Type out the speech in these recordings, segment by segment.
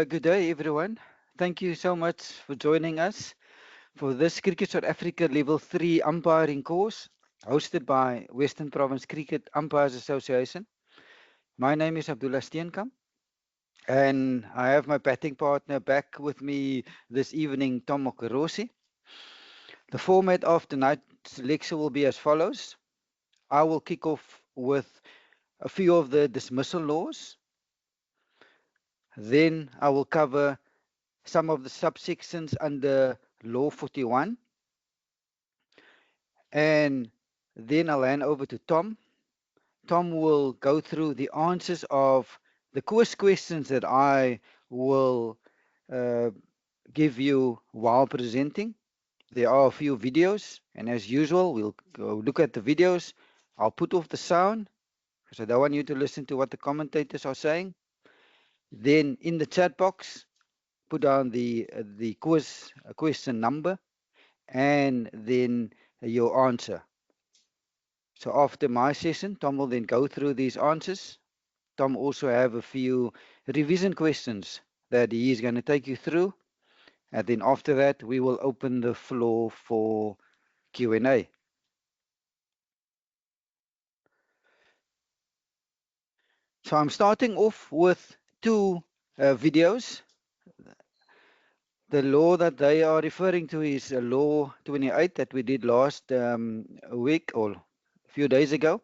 Good day, everyone. Thank you so much for joining us for this Cricket South Africa Level 3 umpiring course hosted by Western Province Cricket Umpires Association. My name is Abdullah Steenkamp, and I have my batting partner back with me this evening, Tom Okorosi. The format of tonight's lecture will be as follows. I will kick off with a few of the dismissal laws. Then I will cover some of the subsections under Law 41. And then I'll hand over to Tom. Tom will go through the answers of the quiz questions that I will uh, give you while presenting. There are a few videos, and as usual, we'll go look at the videos. I'll put off the sound because I don't want you to listen to what the commentators are saying. Then in the chat box, put down the quiz question number and then your answer. So after my session, Tom will then go through these answers. Tom also have a few revision questions that he is going to take you through. And then after that, we will open the floor for Q&A. So I'm starting off with two videos. The law that they are referring to is Law 28 that we did last week or a few days ago.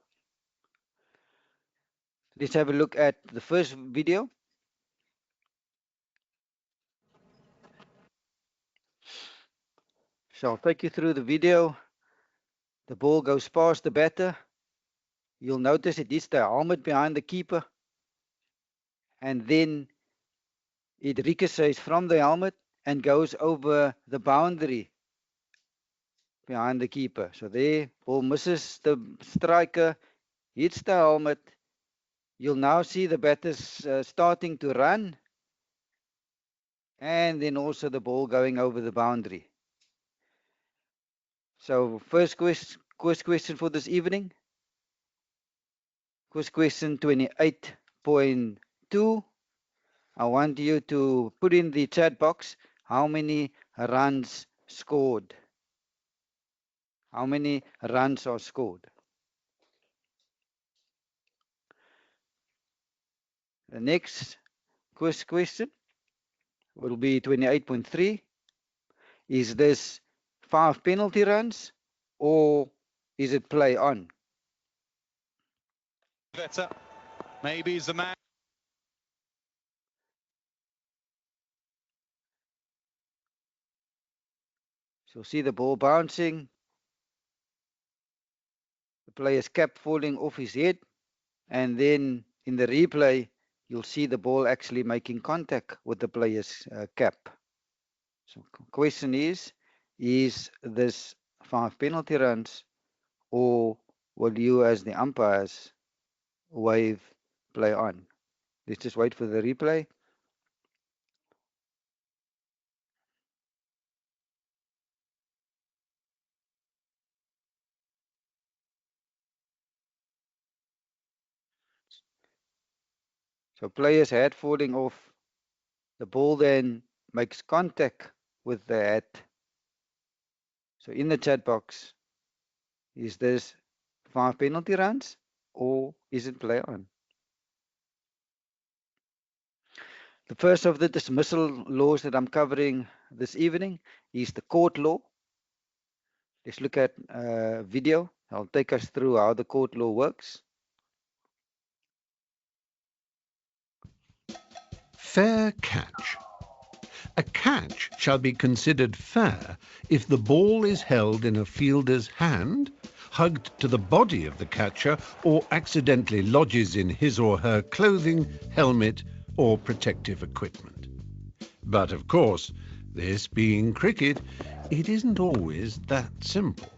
Let's have a look at the first video. So I'll take you through the video. The ball goes past the batter. You'll notice it hits the helmet behind the keeper. And then it ricochets from the helmet and goes over the boundary behind the keeper. So there, ball misses the striker, hits the helmet. You'll now see the batters starting to run. And then also the ball going over the boundary. So first quiz question for this evening. Quiz question 28.2. I want you to put in the chat box how many runs scored. How many runs are scored? The next quiz question will be 28.3. Is this 5 penalty runs or is it play on? Better. Maybe he's the man. So see the ball bouncing. The player's cap falling off his head. And then in the replay, you'll see the ball actually making contact with the player's cap. So question is this 5 penalty runs or will you as the umpires wave play on? Let's just wait for the replay. So player's head falling off. The ball then makes contact with the head. So in the chat box, is this 5 penalty runs or is it play on? The first of the dismissal laws that I'm covering this evening is the court law. Let's look at a video. I'll take us through how the court law works. Fair catch. A catch shall be considered fair if the ball is held in a fielder's hand, hugged to the body of the catcher, or accidentally lodges in his or her clothing, helmet, or protective equipment. But of course, this being cricket, it isn't always that simple.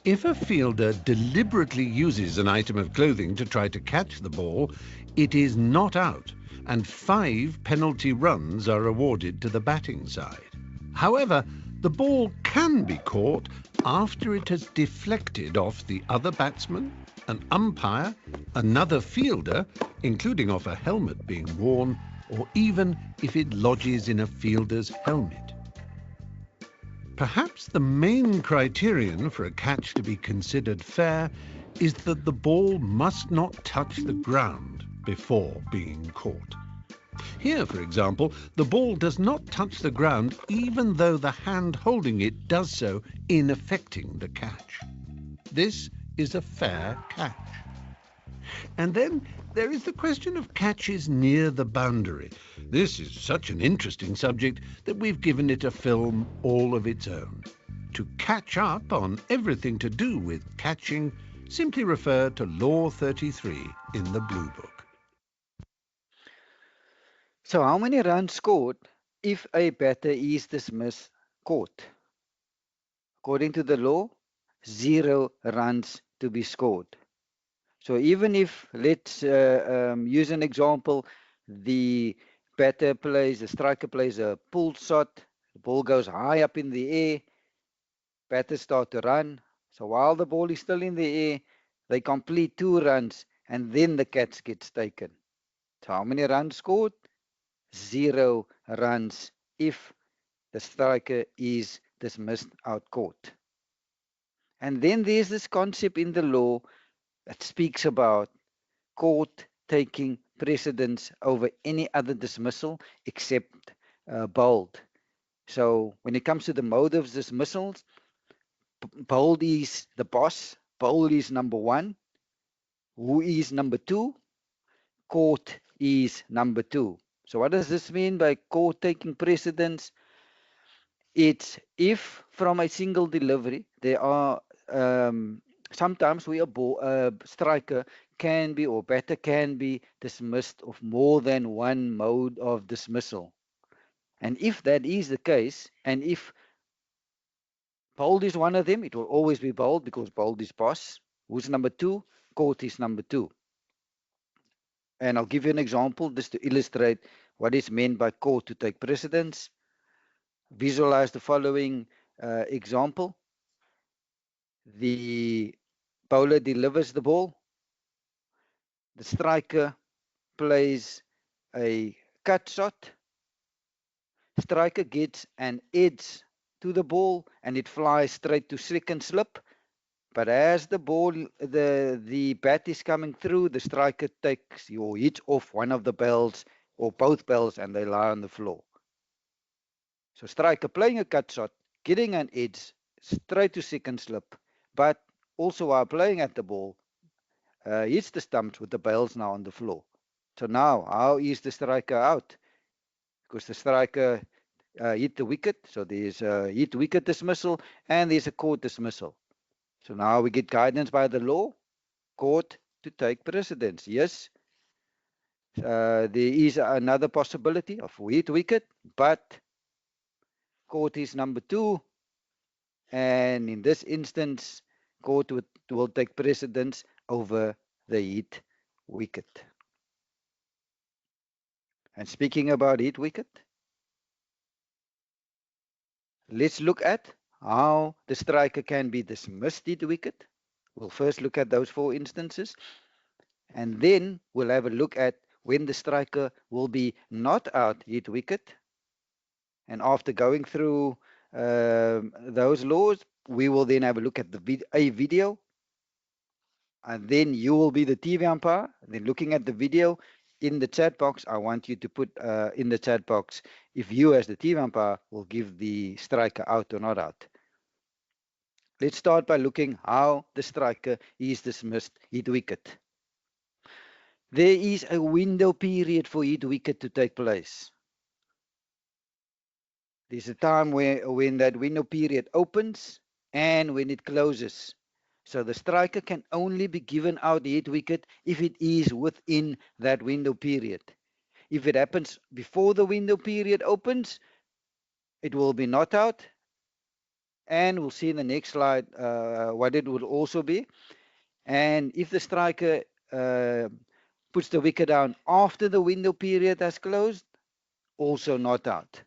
If a fielder deliberately uses an item of clothing to try to catch the ball, it is not out, and 5 penalty runs are awarded to the batting side. However, the ball can be caught after it has deflected off the other batsman, an umpire, another fielder, including off a helmet being worn, or even if it lodges in a fielder's helmet. Perhaps the main criterion for a catch to be considered fair is that the ball must not touch the ground before being caught. Here, for example, the ball does not touch the ground even though the hand holding it does so in effecting the catch. This is a fair catch. And then there is the question of catches near the boundary. This is such an interesting subject that we've given it a film all of its own. To catch up on everything to do with catching, simply refer to Law 33 in the Blue Book. So how many runs scored if a batter is dismissed caught? According to the law, 0 runs to be scored. So even if, let's use an example, the striker plays a pulled shot, the ball goes high up in the air, batters start to run. So while the ball is still in the air, they complete 2 runs and then the catch gets taken. So how many runs scored? 0 runs if the striker is dismissed out caught. And then there's this concept in the law that speaks about court taking precedence over any other dismissal except bowled. So when it comes to the mode of dismissals, bowled is the boss, bowled is number 1, who is number 2, court is number 2. So what does this mean by court taking precedence? It's if from a single delivery there are sometimes where a striker can be or batter can be dismissed of more than one mode of dismissal. And if that is the case, and if bowled is one of them, it will always be bowled because bowled is boss. Who's number 2? Caught is number 2. And I'll give you an example just to illustrate what is meant by caught to take precedence. Visualize the following example. The bowler delivers the ball. The striker plays a cut shot. Striker gets an edge to the ball and it flies straight to second slip. But as the ball, the bat is coming through, the striker takes or hits off one of the bells or both bells and they lie on the floor. So striker playing a cut shot, getting an edge straight to second slip, but also while playing at the ball, hits the stumps with the bells now on the floor. So now, how is the striker out? Because the striker hit the wicket, so there's a hit wicket dismissal and there's a court dismissal. So now we get guidance by the law, court to take precedence. Yes, there is another possibility of hit wicket, but court is number 2, and in this instance, court will take precedence over the hit wicket. And speaking about hit wicket, let's look at how the striker can be dismissed hit wicket. We'll first look at those 4 instances, and then we'll have a look at when the striker will be not out hit wicket. And after going through those laws, we will then have a look at a video, and then you will be the TV umpire. Then looking at the video in the chat box, I want you to put in the chat box if you as the TV umpire will give the striker out or not out. Let's start by looking how the striker is dismissed hit wicket. There is a window period for hit wicket to take place. There's a time when that window period opens and when it closes. So the striker can only be given out the hit wicket if it is within that window period. If it happens before the window period opens, it will be not out. And we'll see in the next slide what it will also be. And if the striker puts the wicket down after the window period has closed, also not out.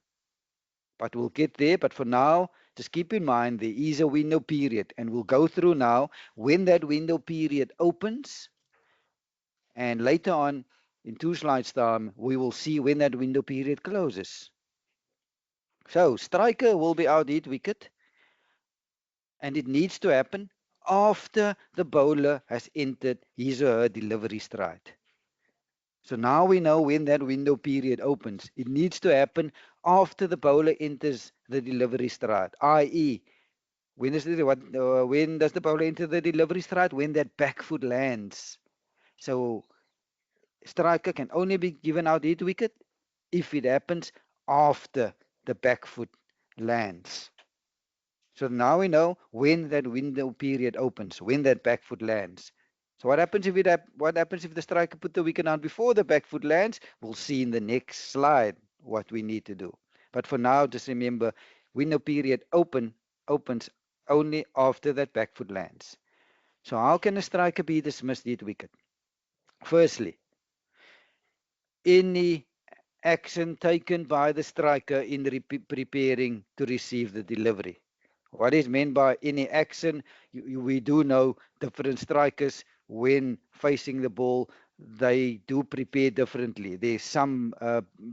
But we'll get there. But for now, just keep in mind there is a window period, and we'll go through now when that window period opens, and later on in 2 slides time, we will see when that window period closes. So striker will be out hit wicket, and it needs to happen after the bowler has entered his or her delivery stride. So now we know when that window period opens. It needs to happen after the bowler enters the delivery stride, i.e., when does the bowler enter the delivery stride? When that back foot lands. So striker can only be given out hit wicket if it happens after the back foot lands. So now we know when that window period opens, when that back foot lands. So what happens if the striker put the wicket out before the back foot lands? We'll see in the next slide what we need to do. But for now, just remember, window period opens only after that back foot lands. So how can a striker be dismissed hit wicket? Firstly, any action taken by the striker in preparing to receive the delivery. What is meant by any action? We do know different strikers, when facing the ball, they do prepare differently. There's some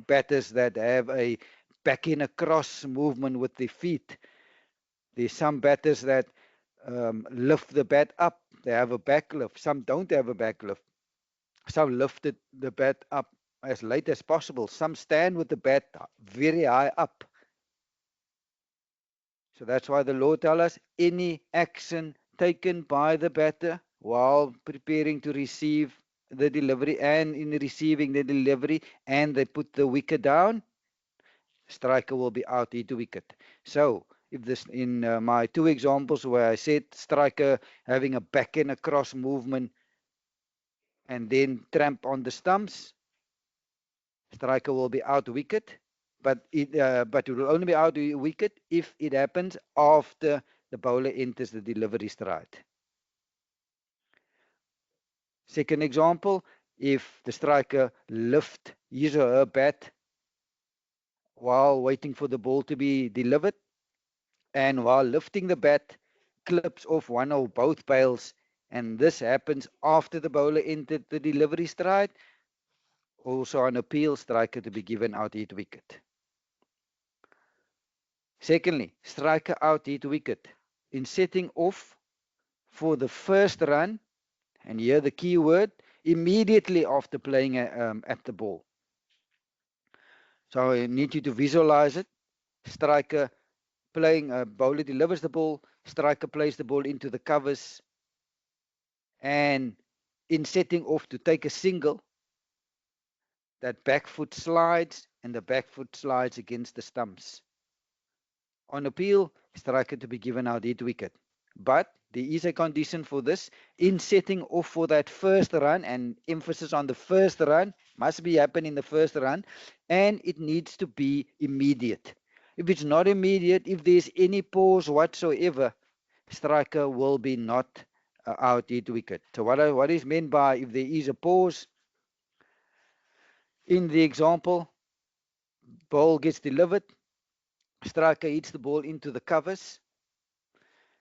batters that have a back in across movement with their feet. There's some batters that lift the bat up. They have a back lift. Some don't have a back lift. Some lifted the bat up as late as possible. Some stand with the bat very high up. So that's why the law tells us any action taken by the batter while preparing to receive the delivery and in receiving the delivery, and they put the wicket down, striker will be out hit wicket. So if this in my 2 examples where I said striker having a back and across movement and then tramp on the stumps, striker will be out wicket, but it will only be out wicket if it happens after the bowler enters the delivery stride. Second example, if the striker lifts his or her bat while waiting for the ball to be delivered, and while lifting the bat, clips off one or both bails, and this happens after the bowler entered the delivery stride, also on appeal, striker to be given out hit wicket. Secondly, striker out hit wicket in setting off for the first run, and here the key word, immediately after playing at the ball. So I need you to visualize it. Striker playing, bowler delivers the ball, striker plays the ball into the covers, and in setting off to take a single, that back foot slides, and the back foot slides against the stumps. On appeal, striker to be given out hit wicket. But there is a condition for this. In setting off for that first run, and emphasis on the first run, must be happen in the first run, and it needs to be immediate. If it's not immediate, if there's any pause whatsoever, striker will be not out hit wicket. So what is meant by if there is a pause? In the example, ball gets delivered, striker hits the ball into the covers.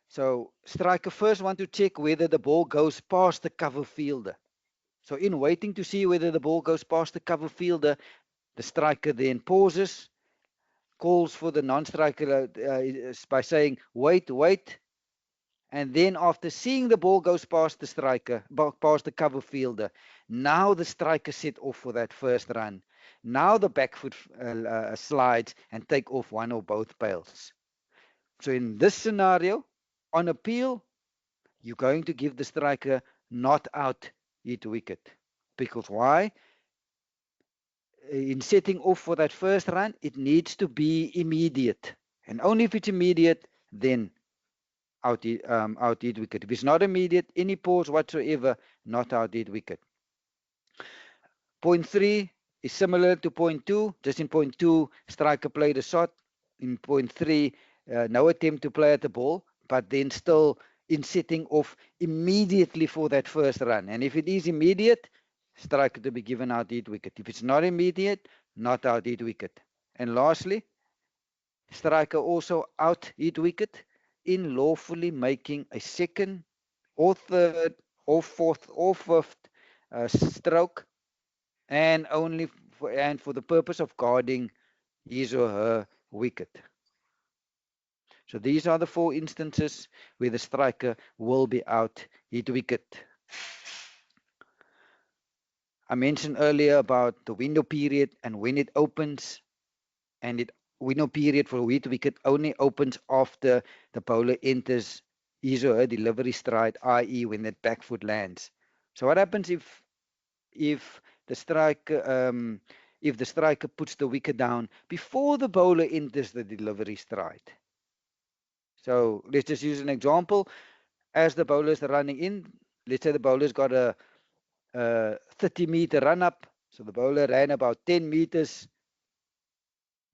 So striker first want to check whether the ball goes past the cover fielder. So in waiting to see whether the ball goes past the cover fielder, the striker then pauses, calls for the non-striker by saying, wait, wait. And then after seeing the ball goes past the striker, past the cover fielder, now the striker set off for that first run. Now the back foot slides and take off one or both bails. So in this scenario, on appeal, you're going to give the striker not out hit wicket. Because why? In setting off for that first run, it needs to be immediate. And only if it's immediate, then out hit wicket. If it's not immediate, any pause whatsoever, not out hit wicket. Point 3 is similar to point 2. Just in point 2, striker played a shot. In point 3, no attempt to play at the ball, but then still in setting off immediately for that first run. And if it is immediate, striker to be given out hit wicket. If it's not immediate, not out hit wicket. And lastly, striker also out hit wicket in lawfully making a second or third or fourth or fifth stroke and for the purpose of guarding his or her wicket. So these are the 4 instances where the striker will be out hit wicket. I mentioned earlier about the window period and when it opens, and it window period for hit wicket only opens after the bowler enters his or her delivery stride, i.e. when that back foot lands. So what happens if the striker puts the wicket down before the bowler enters the delivery stride? So let's just use an example. As the bowlers are running in, let's say the bowler's got a 30-meter run up. So the bowler ran about 10 meters.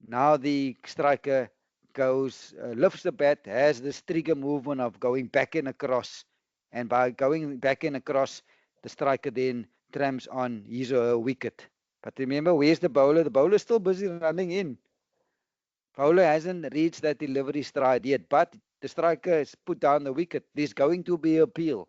Now the striker lifts the bat, has this trigger movement of going back and across. And by going back and across, the striker then trams on his or her wicket. But remember, where's the bowler? The bowler's still busy running in. Bowler hasn't reached that delivery stride yet, but the striker has put down the wicket. There's going to be appeal.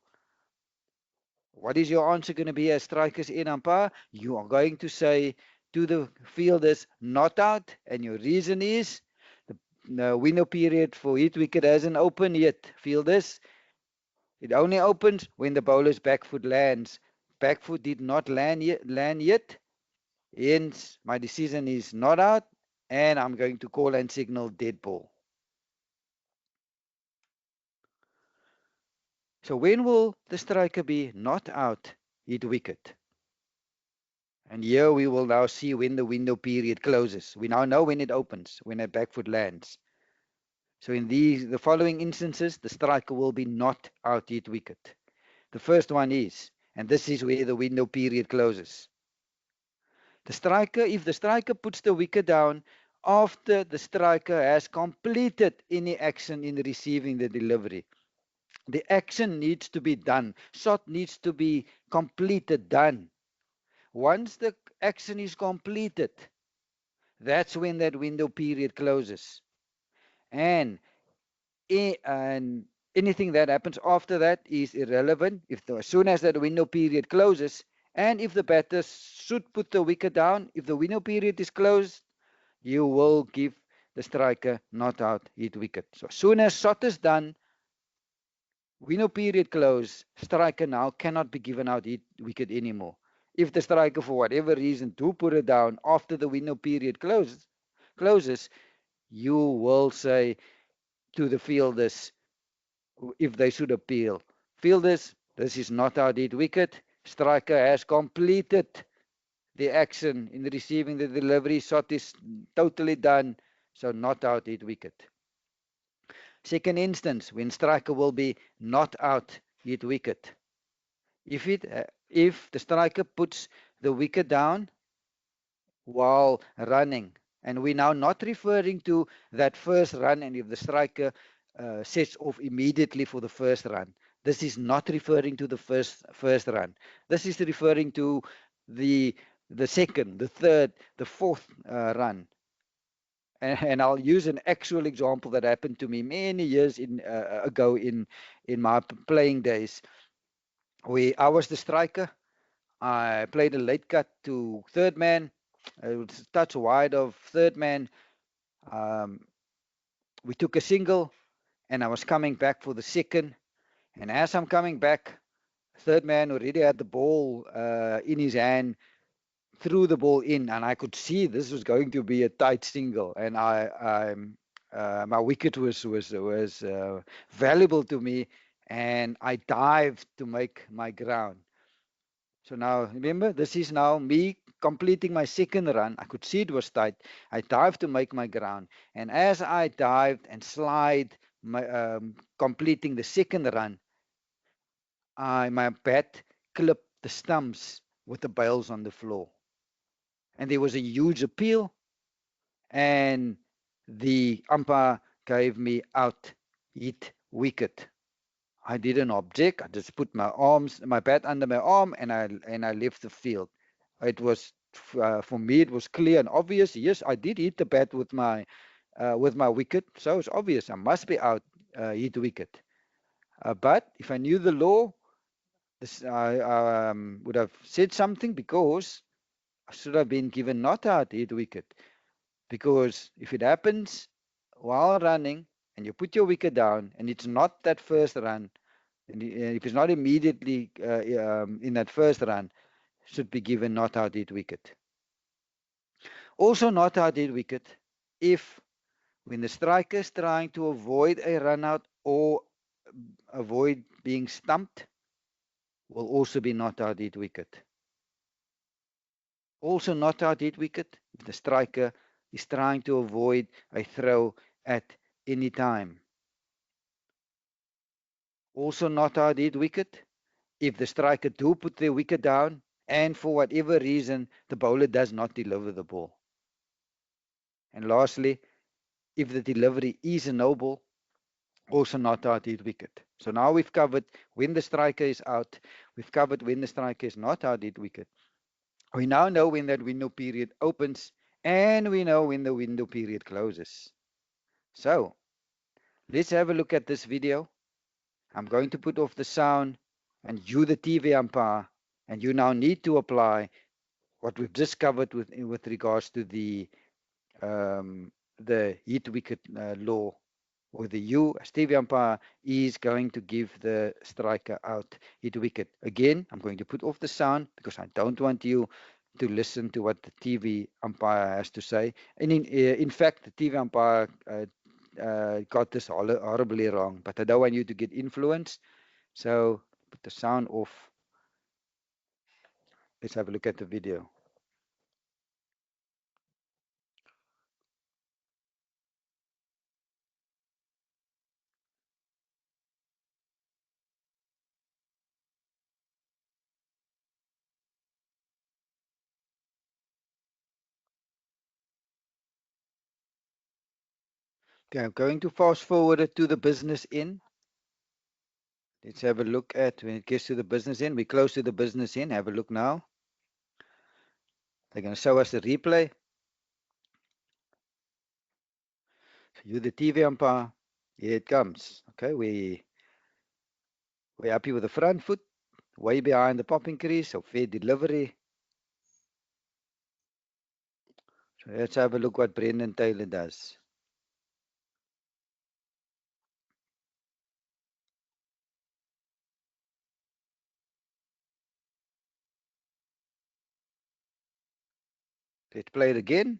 What is your answer going to be as strikers in umpire? You are going to say to the fielders, not out, and your reason is the window period for hit wicket hasn't opened yet. Fielders, it only opens when the bowler's back foot lands. Back foot did not land yet. Hence, my decision is not out, and I'm going to call and signal dead ball. So when will the striker be not out hit wicket? And here we will now see when the window period closes. We now know when it opens, when a back foot lands. So in the following instances, the striker will be not out hit wicket. The first one is, and this is where the window period closes. If the striker puts the wicket down after the striker has completed any action in receiving the delivery. The action needs to be done. Shot needs to be completed, done. Once the action is completed, that's when that window period closes. And anything that happens after that is irrelevant. As soon as that window period closes, and if the batter should put the wicket down, if the window period is closed, you will give the striker not out hit wicket. So as soon as shot is done, window period closed, striker now cannot be given out hit wicket anymore. If the striker, for whatever reason, do put it down after the window period closes, you will say to the fielders, if they should appeal, fielders, this is not our hit wicket. Striker has completed the action in receiving the delivery. Shot is totally done, so not out hit wicket. Second instance, when striker will be not out hit wicket. If the striker puts the wicket down while running, and we're now not referring to that first run, and if the striker sets off immediately for the first run, this is not referring to the first run. This is referring to the second, the third, the fourth run. And I'll use an actual example that happened to me many years ago in my playing days, where I was the striker. I played a late cut to third man. It was a touch wide of third man. Um, we took a single, and I was coming back for the second. And as I'm coming back, third man already had the ball in his hand, threw the ball in, and I could see this was going to be a tight single. And my wicket was valuable to me, and I dived to make my ground. So now, remember, this is now me completing my second run. I could see it was tight. I dived to make my ground. And as I dived and completing the second run, my bat clipped the stumps with the bails on the floor. And there was a huge appeal, and the umpire gave me out hit wicket. I didn't object. I just put my bat under my arm, and I left the field. It was for me. It was clear and obvious. Yes, I did hit the bat with my wicket, so it's obvious I must be out hit wicket. But if I knew the law, I would have said something, because should have been given not out hit wicket, because if it happens while running and you put your wicket down and it's not that first run, and if it's not immediately in that first run, should be given not out hit wicket. Also not out hit wicket if when the striker is trying to avoid a run out or avoid being stumped, will also be not out hit wicket. Also not out hit wicket if the striker is trying to avoid a throw at any time. Also not out hit wicket if the striker do put the wicket down and for whatever reason the bowler does not deliver the ball. And lastly, if the delivery is a no ball, also not out hit wicket. So now we've covered when the striker is out, we've covered when the striker is not out hit wicket. We now know when that window period opens, and we know when the window period closes. So let's have a look at this video. I'm going to put off the sound, and you, the TV umpire, and you now need to apply what we've just covered with regards to the hit wicket law, where the you as TV umpire is going to give the striker out hit wicket. Again, I'm going to put off the sound because I don't want you to listen to what the TV umpire has to say. And in fact, the TV umpire got this horribly wrong, but I don't want you to get influenced. So put the sound off. Let's have a look at the video. Okay, I'm going to fast forward it to the business end. Let's have a look at when it gets to the business end. We're close to the business end. Have a look now. They're going to show us the replay. So you, the TV umpire, here it comes. Okay, we're happy with the front foot, way behind the popping crease, so fair delivery. So let's have a look what Brendan Taylor does. Let's play it again.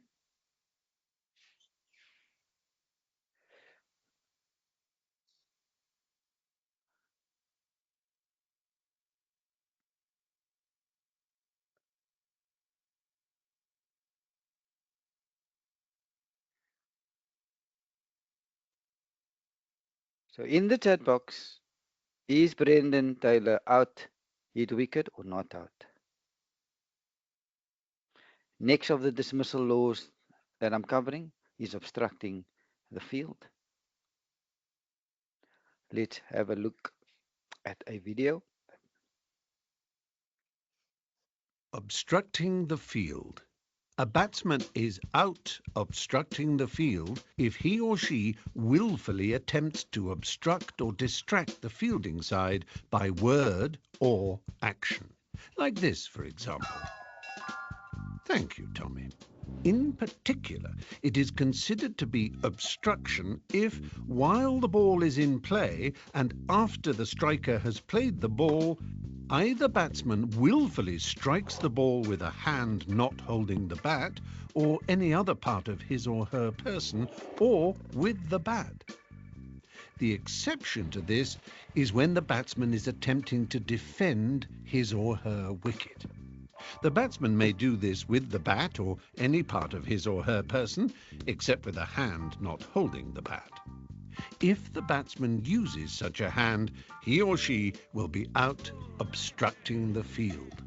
So in the chat box, is Brendan Taylor out hit wicket or not out? Next of the dismissal laws that I'm covering is obstructing the field. Let's have a look at a video. Obstructing the field. A batsman is out obstructing the field if he or she willfully attempts to obstruct or distract the fielding side by word or action. Like this, for example. Thank you, Tommy. In particular, it is considered to be obstruction if, while the ball is in play and after the striker has played the ball, either batsman willfully strikes the ball with a hand not holding the bat or any other part of his or her person, or with the bat. The exception to this is when the batsman is attempting to defend his or her wicket. The batsman may do this with the bat or any part of his or her person, except with a hand not holding the bat. If the batsman uses such a hand, he or she will be out obstructing the field.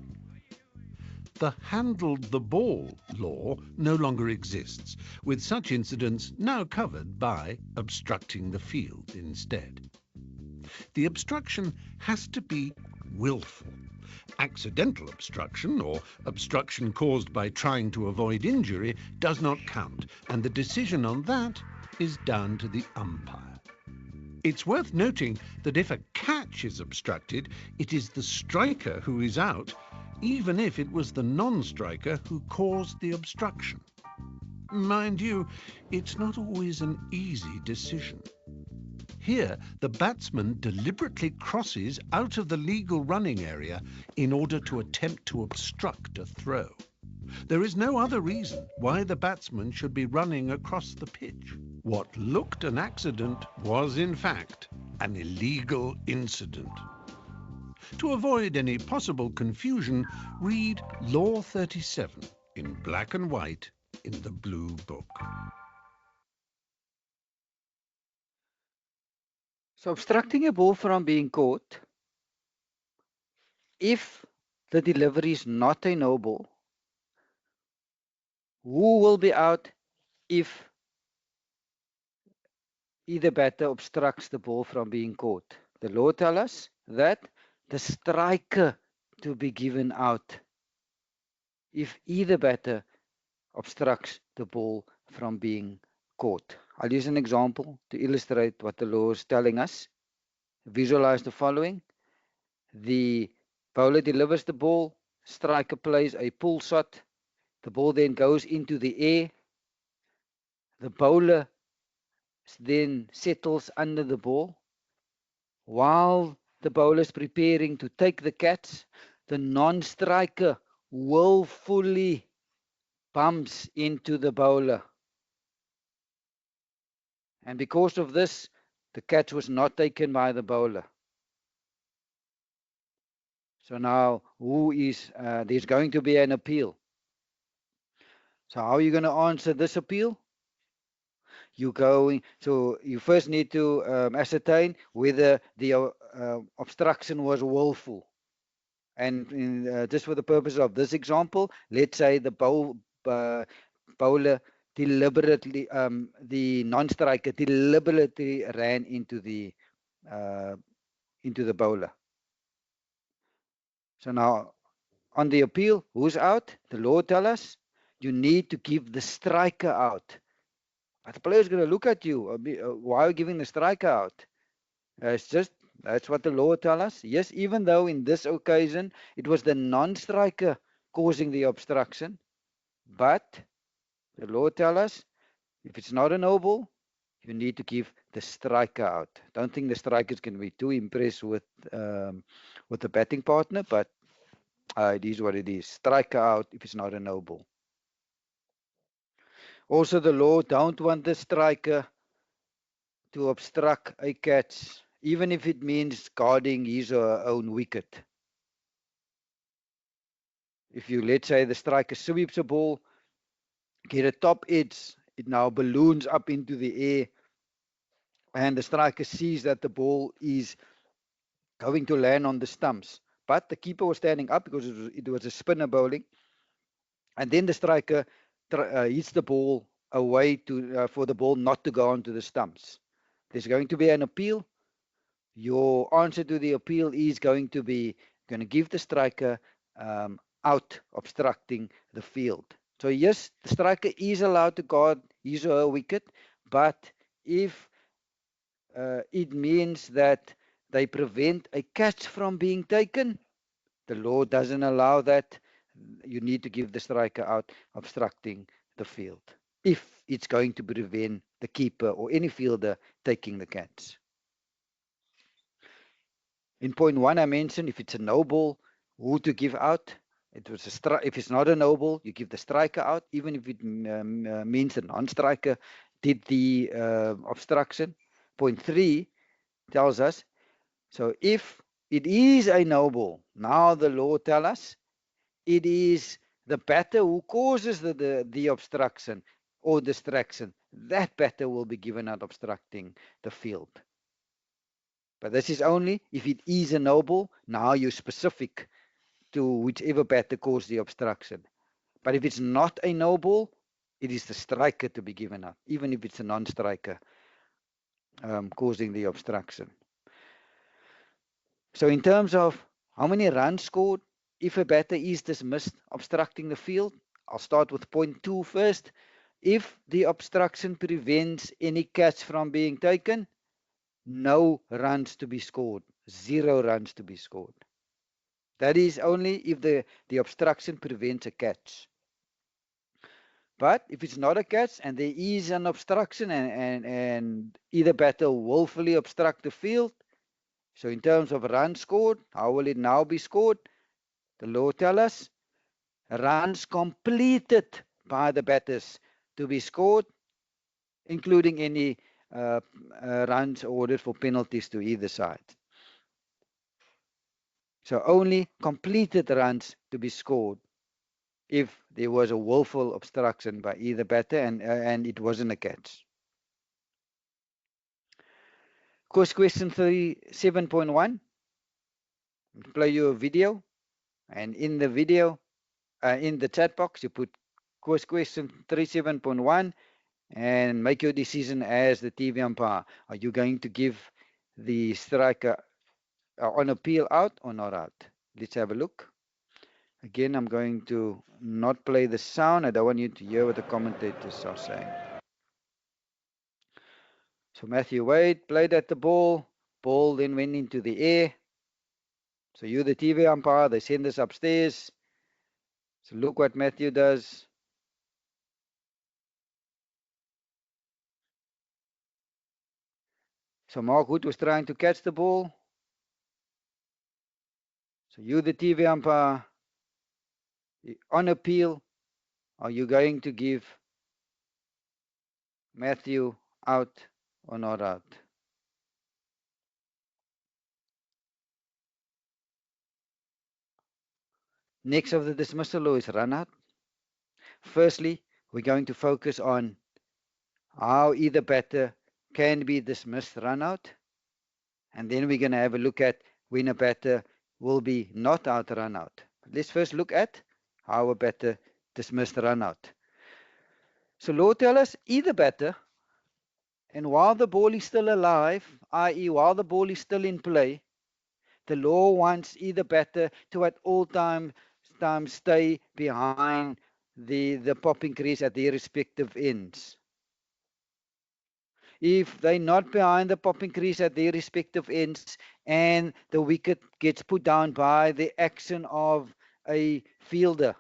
The handled the ball law no longer exists, with such incidents now covered by obstructing the field instead. The obstruction has to be willful. Accidental obstruction, or obstruction caused by trying to avoid injury, does not count, and the decision on that is down to the umpire. It's worth noting that if a catch is obstructed, it is the striker who is out, even if it was the non-striker who caused the obstruction. Mind you, it's not always an easy decision. Here, the batsman deliberately crosses out of the legal running area in order to attempt to obstruct a throw. There is no other reason why the batsman should be running across the pitch. What looked an accident was, in fact, an illegal incident. To avoid any possible confusion, read Law 37 in black and white in the Blue Book. So obstructing a ball from being caught, if the delivery is not a no ball, who will be out if either batter obstructs the ball from being caught? The law tells us that the striker to be given out if either batter obstructs the ball from being caught. I'll use an example to illustrate what the law is telling us. Visualize the following. The bowler delivers the ball, striker plays a pull shot, the ball then goes into the air, the bowler then settles under the ball. While the bowler is preparing to take the catch, the non-striker willfully bumps into the bowler. And because of this, the catch was not taken by the bowler. So now, there's going to be an appeal. So how are you going to answer this appeal? So you first need to ascertain whether the obstruction was willful. And just for the purpose of this example, let's say the bowler deliberately, the non-striker deliberately ran into the bowler. So now, on the appeal, who's out? The law tells us you need to give the striker out. But the player is going to look at you. Why are you giving the striker out? That's what the law tells us. Yes, even though in this occasion it was the non-striker causing the obstruction, but the law tells us if it's not a no ball, you need to give the striker out. Don't think the striker is going to be too impressed with the batting partner, but it is what it is. Striker out if it's not a no ball. Also, the law don't want the striker to obstruct a catch, even if it means guarding his or her own wicket. If you, let's say, the striker sweeps a ball, get a top edge, it now balloons up into the air, and the striker sees that the ball is going to land on the stumps. But the keeper was standing up because it was a spinner bowling. And then the striker hits the ball away for the ball not to go onto the stumps. There's going to be an appeal. Your answer to the appeal is going to give the striker out obstructing the field. So yes, the striker is allowed to guard his or her wicket, but if it means that they prevent a catch from being taken, the law doesn't allow that. You need to give the striker out obstructing the field if it's going to prevent the keeper or any fielder taking the catch. In point 1, I mentioned if it's a no ball, who to give out. If it's not a no ball, you give the striker out, even if it means the non-striker did the obstruction. Point 3 tells us, so if it is a no ball, now the law tells us it is the batter who causes the obstruction or distraction. That batter will be given out obstructing the field. But this is only if it is a no ball. Now you're specific to whichever batter caused the obstruction. But if it's not a no ball, it is the striker to be given up, even if it's a non-striker causing the obstruction. So in terms of how many runs scored if a batter is dismissed obstructing the field, I'll start with point 2 first. If the obstruction prevents any catch from being taken, no runs to be scored. 0 runs to be scored. That is only if the obstruction prevents a catch. But if it's not a catch and there is an obstruction and either batter willfully obstruct the field, so in terms of runs scored, how will it now be scored? The law tells us runs completed by the batters to be scored, including any runs ordered for penalties to either side. So only completed runs to be scored if there was a willful obstruction by either batter and it wasn't a catch. Of course, question 37.1, play you a video, and in the video, in the chat box, you put course question 37.1 and make your decision as the TV umpire. Are you going to give the striker on appeal out or not out? Let's have a look. Again, I'm going to not play the sound. I don't want you to hear what the commentators are saying. So Matthew Wade played at the ball. Ball then went into the air. So you're the TV umpire. They send us upstairs. So look what Matthew does. So Mark Hood was trying to catch the ball. So you, the TV umpire, on appeal, are you going to give Matthew out or not out? Next of the dismissal law is run out. Firstly, we're going to focus on how either batter can be dismissed run out. And then we're going to have a look at when a batter will be not out run out. Let's first look at how a batter dismissed run out. So law tells us either batter, and while the ball is still alive, i.e. while the ball is still in play, the law wants either batter to at all times stay behind the popping crease at their respective ends. If they're not behind the popping crease at their respective ends and the wicket gets put down by the action of a fielder,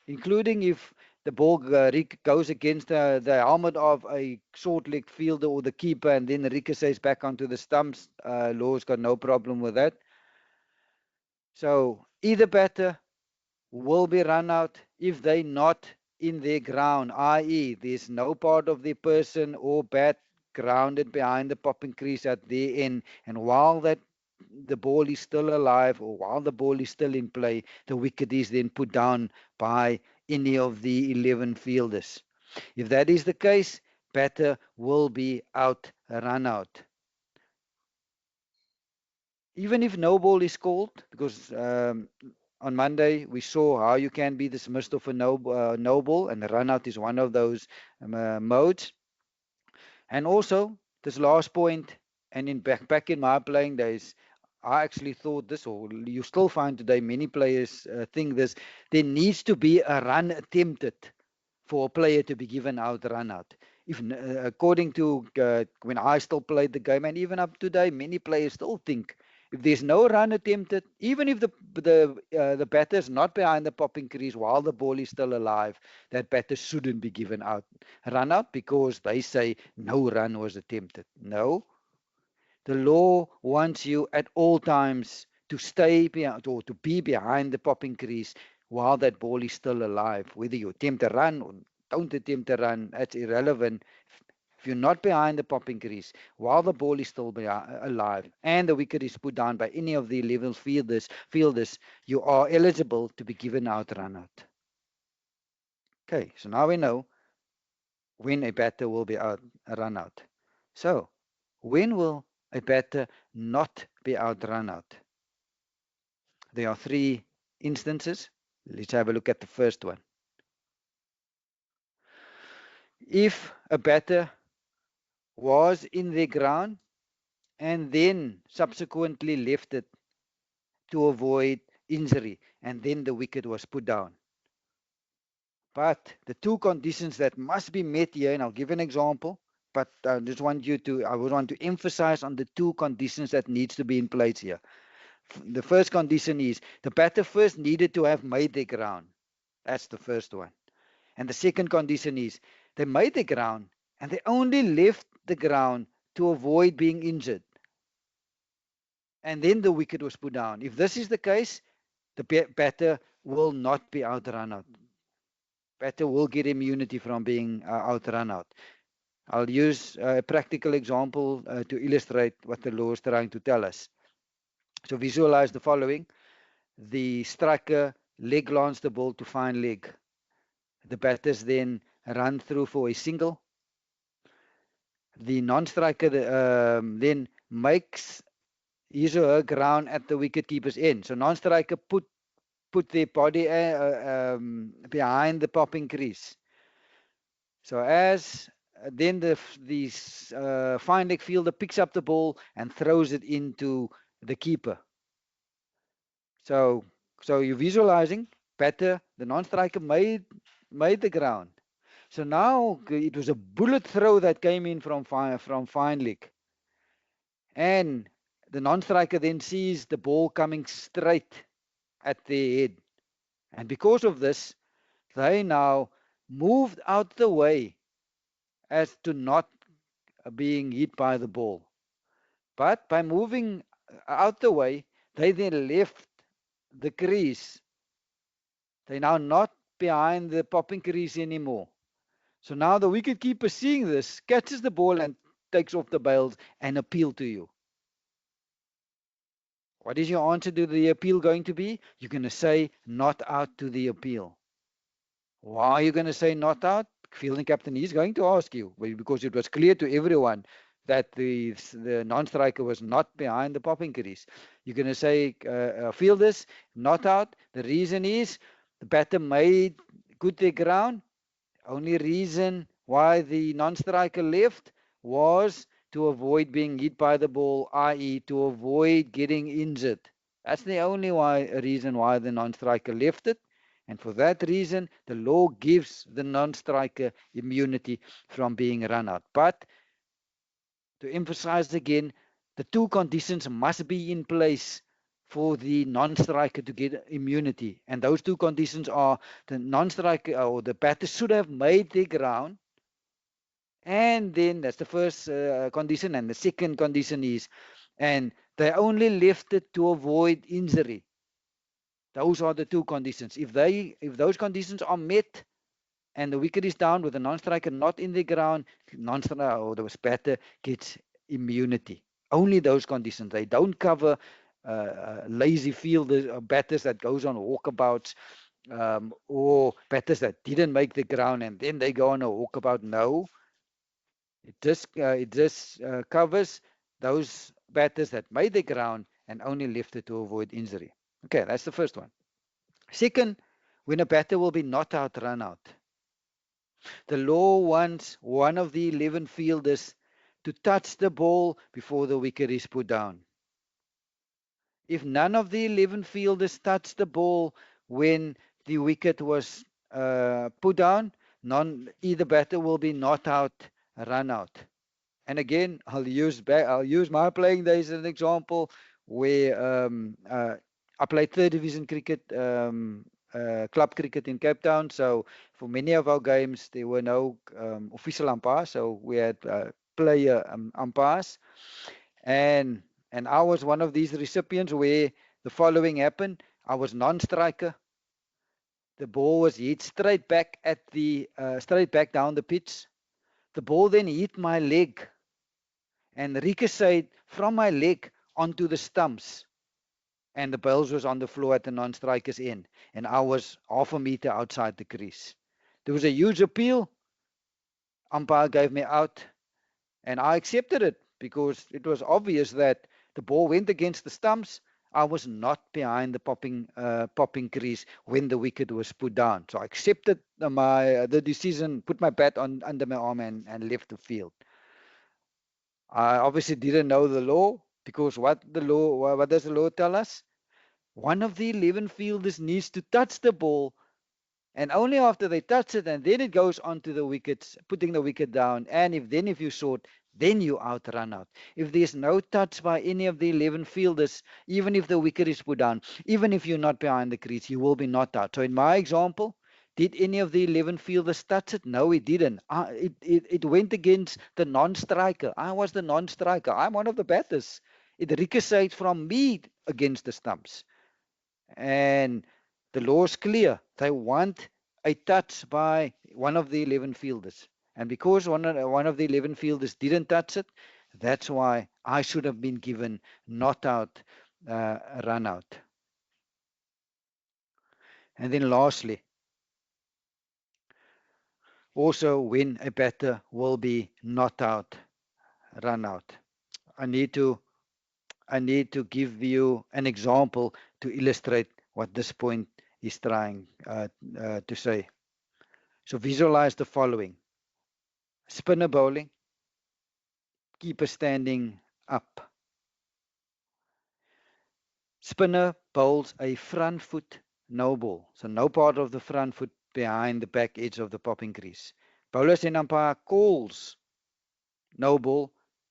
including if the ball goes against the helmet of a short-legged fielder or the keeper and then ricochets back onto the stumps, law's got no problem with that. So either batter will be run out if they're not in their ground, i.e. there's no part of the person or bat grounded behind the popping crease at their end, and while the ball is still alive or while the ball is still in play, the wicket is then put down by any of the 11 fielders. If that is the case, batter will be out, run out. Even if no ball is called, because on Monday we saw how you can be dismissed of a no ball, and the run out is one of those modes. And also, this last point, and back in my playing days, I actually thought this, or you still find today many players think this, there needs to be a run attempted for a player to be given out, run out. If according to when I still played the game, and even up today, many players still think if there's no run attempted, even if the batter is not behind the popping crease while the ball is still alive, that batter shouldn't be given out, run out, because they say no run was attempted. No, the law wants you at all times to stay behind or to be behind the popping crease while that ball is still alive. Whether you attempt a run or don't attempt a run, that's irrelevant. If you're not behind the popping crease while the ball is still alive and the wicket is put down by any of the 11 fielders, you are eligible to be given out, run out. Okay, so now we know when a batter will be out, run out. So, when will a batter not be out, run out? There are three instances. Let's have a look at the first one. If a batter was in the ground and then subsequently left it to avoid injury, and then the wicket was put down. But the two conditions that must be met here, and I'll give an example, but I would want to emphasize on the two conditions that needs to be in place here. the first condition is the batter first needed to have made their ground. That's the first one. And the second condition is they made the ground and they only left the ground to avoid being injured. And then the wicket was put down. If this is the case, the batter will not be outrun out. Batter will get immunity from being outrun out. I'll use a practical example to illustrate what the law is trying to tell us. So visualize the following. The striker leg lance the ball to fine leg. The batters then run through for a single. The non-striker then makes his or her ground at the wicket-keeper's end. So non-striker put their body behind the popping crease. So as then the fine leg fielder picks up the ball and throws it into the keeper. So you're visualizing batter, the non-striker made the ground. So now it was a bullet throw that came in from fine leg. And the non-striker then sees the ball coming straight at their head. And because of this, they now moved out the way as to not being hit by the ball. But by moving out the way, they then left the crease. They're now not behind the popping crease anymore. So now the wicketkeeper, seeing this, catches the ball and takes off the bails and appeal to you. What is your answer to the appeal going to be? You're going to say not out to the appeal. Why are you going to say not out? Fielding captain is going to ask you, because it was clear to everyone that the non-striker was not behind the popping crease. You're going to say fielders not out. The reason is the batter made good their ground. Only reason why the non-striker left was to avoid being hit by the ball, i.e. to avoid getting injured. That's the only reason why the non-striker left it. And for that reason, the law gives the non-striker immunity from being run out. But to emphasize again, the two conditions must be in place for the non-striker to get immunity. And those two conditions are the non-striker or the batter should have made their ground. And then that's the first condition. And the second condition is, and they only left it to avoid injury. Those are the two conditions. If those conditions are met and the wicket is down with the non-striker not in the ground, non-striker or the batter gets immunity. Only those conditions. They don't cover lazy fielders or batters that goes on walkabouts or batters that didn't make the ground and then they go on a walkabout. No. It just covers those batters that made the ground and only left it to avoid injury. Okay, that's the first one. Second, when a batter will be not out, run out. The law wants one of the 11 fielders to touch the ball before the wicket is put down. If none of the 11 fielders touch the ball when the wicket was put down, either batter will be not out, run out. And again, I'll use my playing days as an example where I played third division cricket, club cricket in Cape Town. So for many of our games, there were no official umpires. So we had player umpires. And I was one of these recipients where the following happened. I was non-striker. The ball was hit straight back down the pitch. The ball then hit my leg and ricocheted from my leg onto the stumps. And the bails was on the floor at the non-striker's end. And I was half a meter outside the crease. There was a huge appeal. Umpire gave me out. And I accepted it because it was obvious that the ball went against the stumps. I was not behind the popping crease when the wicket was put down. So I accepted the decision, put my bat under my arm and left the field. I obviously didn't know the law because what does the law tell us? One of the 11 fielders needs to touch the ball, and only after they touch it, and then it goes onto the wickets, putting the wicket down. And if you're short, then you outrun out. If there's no touch by any of the 11 fielders, even if the wicket is put down, even if you're not behind the crease, you will be not out. So in my example, did any of the 11 fielders touch it? No, it didn't. It went against the non-striker. I was the non-striker. I'm one of the batters. It ricocheted from me against the stumps. And the law is clear. They want a touch by one of the 11 fielders. And because one of the 11 fielders didn't touch it, that's why I should have been given not out, run out. And then lastly, also when a batter will be not out, run out. I need to give you an example to illustrate what this point is trying to say. So visualize the following. Spinner bowling, keeper standing up. Spinner bowls a front foot no ball. So no part of the front foot behind the back edge of the popping crease. Bowlers and umpire calls no ball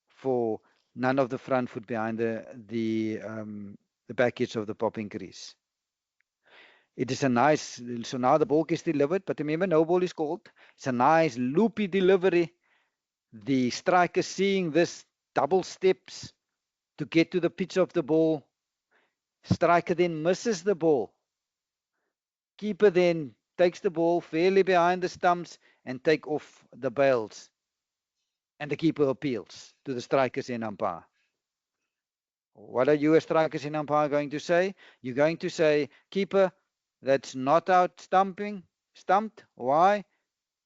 for none of the front foot behind the back edge of the popping crease. It is a nice, so now the ball gets delivered, but remember no ball is called. It's a nice loopy delivery. The striker seeing this double steps to get to the pitch of the ball. Striker then misses the ball. Keeper then takes the ball fairly behind the stumps and take off the bails. And the keeper appeals to the strikers and umpire. What are you as strikers and umpire going to say? You're going to say, keeper, that's not out stumped. Why?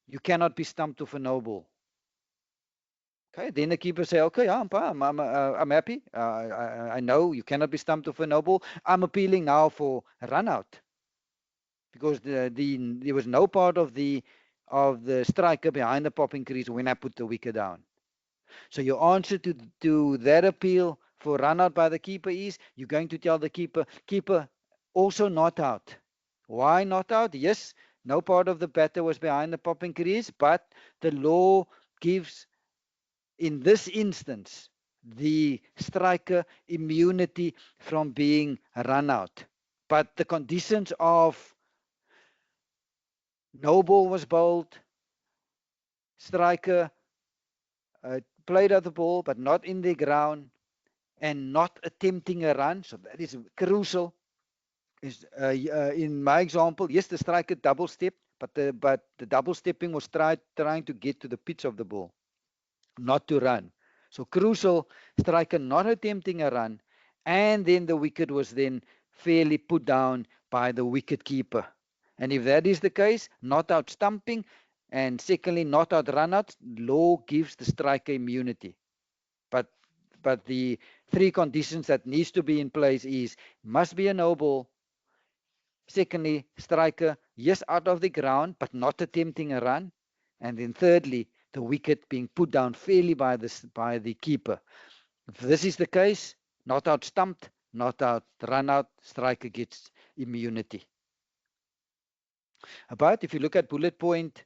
You cannot be stumped off a no ball. Okay, then the keeper say, okay, umpire, I'm happy. I know you cannot be stumped off a no ball. I'm appealing now for a run out because there was no part of the striker behind the popping crease when I put the wicket down. So your answer to that appeal for run out by the keeper is you're going to tell the keeper also not out. Why not out? Yes, no part of the batter was behind the popping crease, but the law gives, in this instance, the striker immunity from being run out. But the conditions of no ball was bowled, striker played at the ball but not in the ground, and not attempting a run, so that is crucial. In my example, yes, the striker double stepped, but the double stepping was trying to get to the pitch of the ball, not to run. So crucial, striker not attempting a run, and then the wicket was then fairly put down by the wicket keeper. And if that is the case, not out stumping, and secondly, not out run out, law gives the striker immunity. But the three conditions that needs to be in place is must be a no ball. Secondly, striker, yes, out of the ground, but not attempting a run. And then thirdly, the wicket being put down fairly by the keeper. If this is the case, not out stumped, not out run out, striker gets immunity. But if you look at bullet point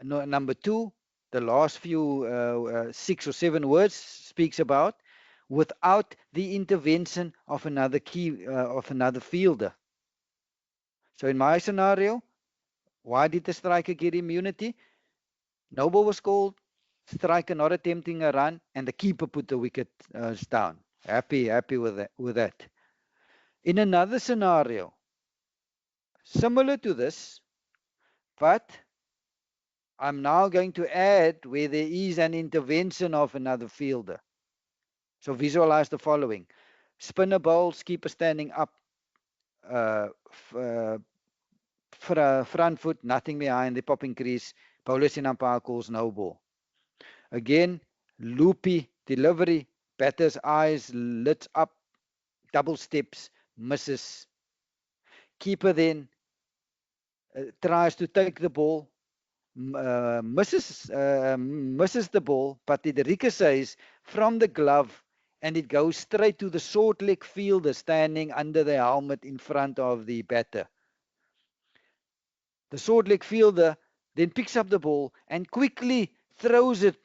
number 2, the last few 6 or 7 words speaks about without the intervention of another fielder. So in my scenario, why did the striker get immunity? No ball was called, striker not attempting a run, and the keeper put the wicket down. Happy with that. In another scenario, similar to this, but I'm now going to add where there is an intervention of another fielder. So visualize the following. Spinner bowls, keeper standing up, front foot, nothing behind the popping crease. Bowlers in umpire calls no ball. Again, loopy delivery, batter's eyes lit up, double steps, misses. Keeper then tries to take the ball, misses the ball, but it ricochets from the glove and it goes straight to the short leg fielder standing under the helmet in front of the batter. The short leg fielder then picks up the ball and quickly throws it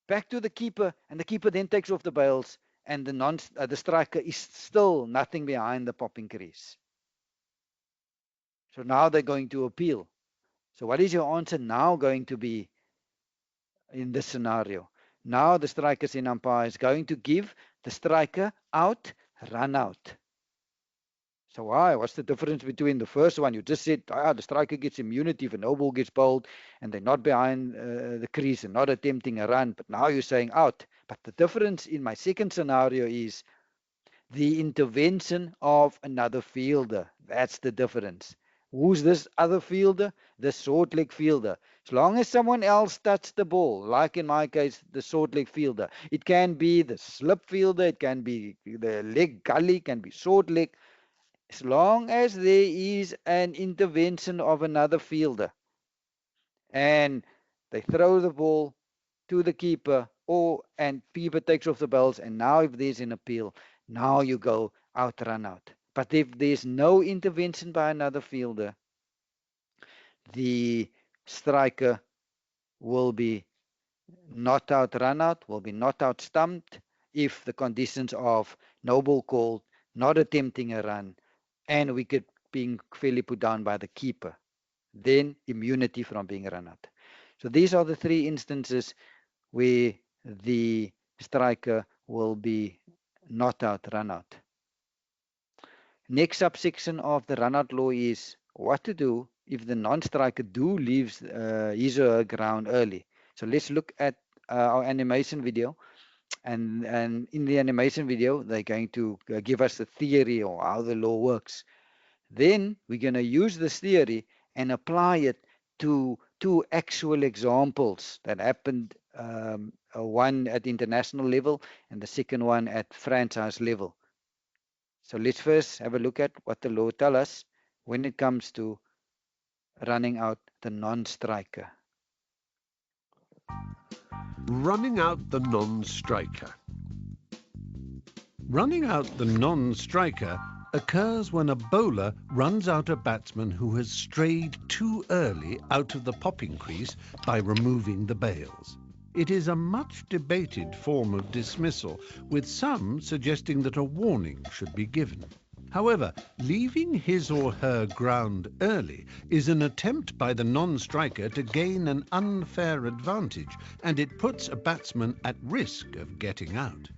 back to the keeper, and the keeper then takes off the bails, and the striker is still nothing behind the popping crease. So now they're going to appeal. So what is your answer now going to be in this scenario? Now the striker's in umpire is going to give the striker out, run out. So why? What's the difference between the first one? You just said, the striker gets immunity if a no ball gets bowled and they're not behind the crease and not attempting a run. But now you're saying out. But the difference in my second scenario is the intervention of another fielder. That's the difference. Who's this other fielder? The short leg fielder. As long as someone else touches the ball, like in my case, the short leg fielder. It can be the slip fielder, it can be the leg gully, it can be short leg. As long as there is an intervention of another fielder and they throw the ball to the keeper and keeper takes off the bails, and now if there's an appeal, now you go out, run out. But if there's no intervention by another fielder, the striker will be not out, run out, will be not out, stumped if the conditions of no ball called, not attempting a run, and wicket being fairly put down by the keeper. Then immunity from being run out. So these are the three instances where the striker will be not out, run out. Next subsection of the run out law is what to do if the non-striker leaves his or her ground early. So let's look at our animation video. And in the animation video, they're going to give us the theory or how the law works. Then we're going to use this theory and apply it to two actual examples that happened, one at international level and the second one at franchise level. So let's first have a look at what the law tells us when it comes to running out the non-striker. Running out the non-striker. Running out the non-striker occurs when a bowler runs out a batsman who has strayed too early out of the popping crease by removing the bails. It is a much debated form of dismissal, with some suggesting that a warning should be given. However, leaving his or her ground early is an attempt by the non-striker to gain an unfair advantage, and it puts a batsman at risk of getting out.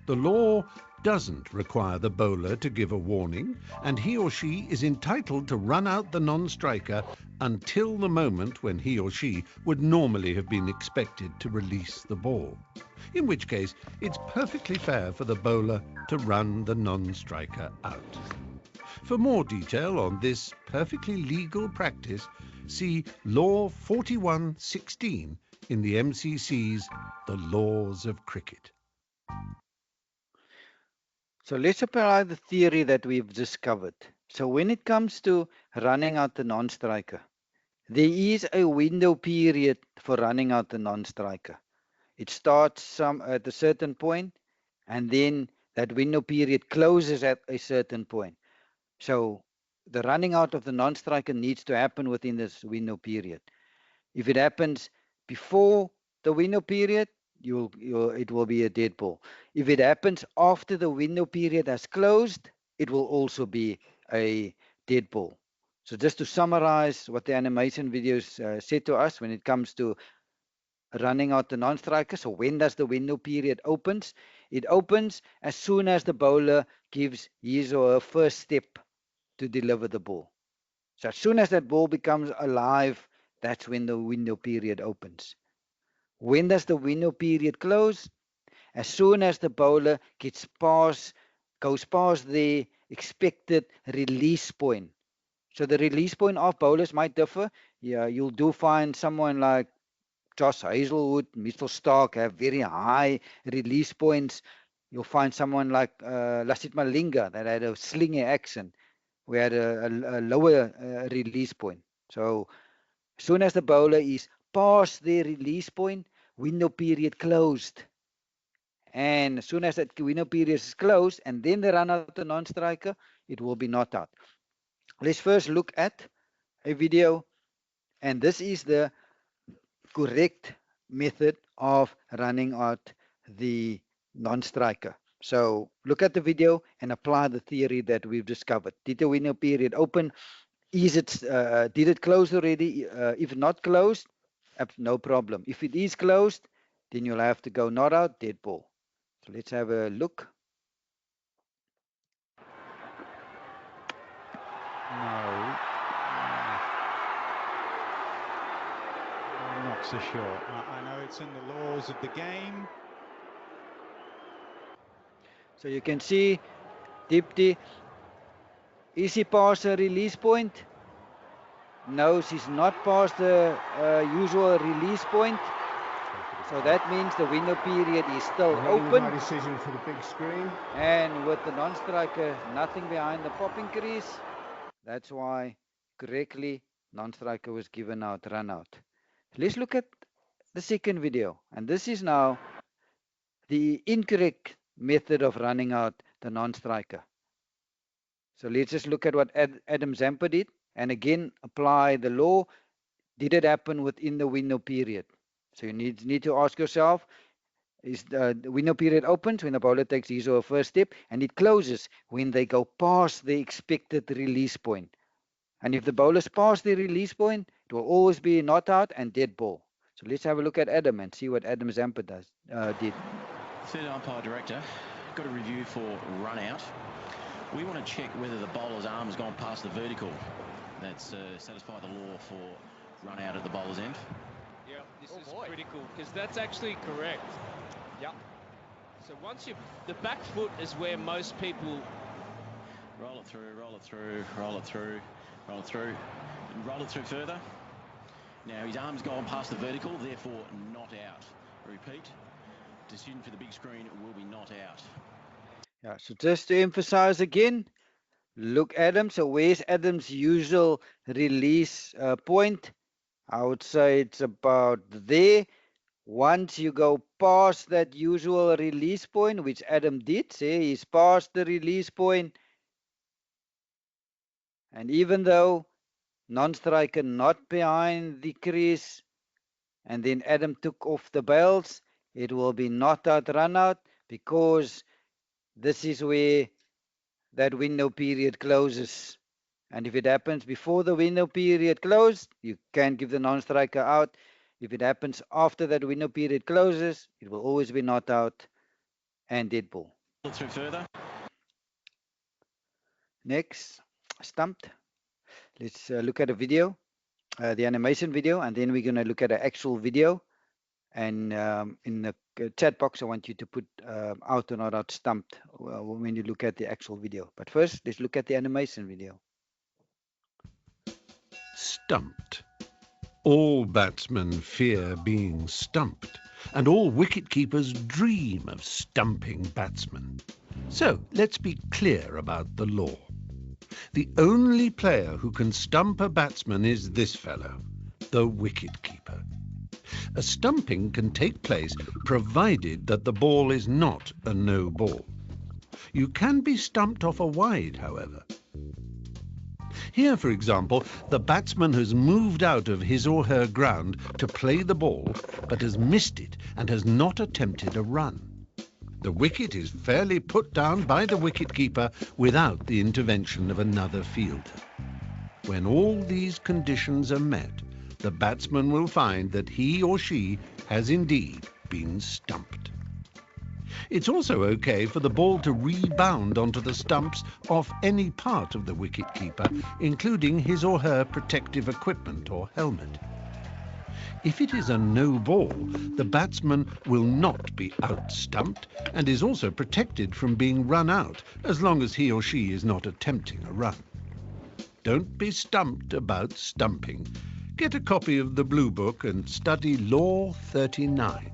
The law doesn't require the bowler to give a warning, and he or she is entitled to run out the non-striker until the moment when he or she would normally have been expected to release the ball, in which case it's perfectly fair for the bowler to run the non-striker out. For more detail on this perfectly legal practice, see Law 4116 in the MCC's The Laws of Cricket. So let's apply the theory that we've discovered. So when it comes to running out the non-striker, there is a window period for running out the non-striker. It starts at a certain point, and then that window period closes at a certain point. So the running out of the non-striker needs to happen within this window period. If it happens before the window period, it will be a dead ball. If it happens after the window period has closed, it will also be a dead ball. So just to summarize what the animation videos said to us when it comes to running out the non-striker. So when does the window period opens? It opens as soon as the bowler gives his or her first step to deliver the ball. So as soon as that ball becomes alive, that's when the window period opens. When does the window period close? As soon as the bowler goes past the expected release point. So the release point of bowlers might differ. Yeah, you'll do find someone like Josh Hazelwood, Mitchell Stark have very high release points. You'll find someone like Lasith Malinga that had a slingy action. We had a lower release point. So as soon as the bowler is past their release point, window period closed. And as soon as that window period is closed and then they run out the non-striker, it will be not out. Let's first look at a video, and this is the correct method of running out the non-striker. So look at the video and apply the theory that we've discovered. Did the window period open? Did it close already? If not closed, no problem. If it is closed, then you'll have to go not out, dead ball. So let's have a look. No. I'm not so sure. I know it's in the laws of the game. So you can see Dipti, is he past the release point? No, she's not past the usual release point. So that means the window period is still open. My decision for the big screen. And with the non-striker, nothing behind the popping crease. That's why correctly non-striker was given out, run out. Let's look at the second video. And this is now the incorrect method of running out the non-striker. So let's just look at what Adam Zampa did. And again, apply the law. Did it happen within the window period? So you need to ask yourself, is the window period opens when the bowler takes his or her first step, and it closes when they go past the expected release point. And if the bowler's past the release point, it will always be not out and dead ball. So let's have a look at Adam and see what Adam Zampa did. Third umpire director, got a review for run out. We want to check whether the bowler's arm has gone past the vertical. That's satisfy the law for run out at the bowler's end. Yeah, this is critical because that's actually correct. Yep. So once the back foot is where most people roll it through, roll it through, roll it through, roll it through, and roll it through further. Now his arm's gone past the vertical, therefore not out. Repeat. Decision for the big screen will be not out. Yeah, so just to emphasize again, look Adam. So where's Adam's usual release point? I would say it's about there. Once you go past that usual release point, which Adam did, say he's past the release point, and even though non-striker not behind the crease, and then Adam took off the bails, it will be not out, run out, because this is where that window period closes. And if it happens before the window period closed, you can give the non-striker out. If it happens after that window period closes, it will always be not out and dead ball. Through further. Next, stumped. Let's look at a video, the animation video, and then we're going to look at an actual video. And in the chat box, I want you to put out or not out stumped when you look at the actual video. But first, let's look at the animation video. Stumped. All batsmen fear being stumped, and all wicket-keepers dream of stumping batsmen. So let's be clear about the law. The only player who can stump a batsman is this fellow, the wicket-keeper. A stumping can take place provided that the ball is not a no ball. You can be stumped off a wide, however. Here, for example, the batsman has moved out of his or her ground to play the ball, but has missed it and has not attempted a run. The wicket is fairly put down by the wicket-keeper without the intervention of another fielder. When all these conditions are met, the batsman will find that he or she has indeed been stumped. It's also okay for the ball to rebound onto the stumps off any part of the wicket-keeper, including his or her protective equipment or helmet. If it is a no ball, the batsman will not be out-stumped and is also protected from being run out as long as he or she is not attempting a run. Don't be stumped about stumping. Get a copy of the Blue Book and study Law 39.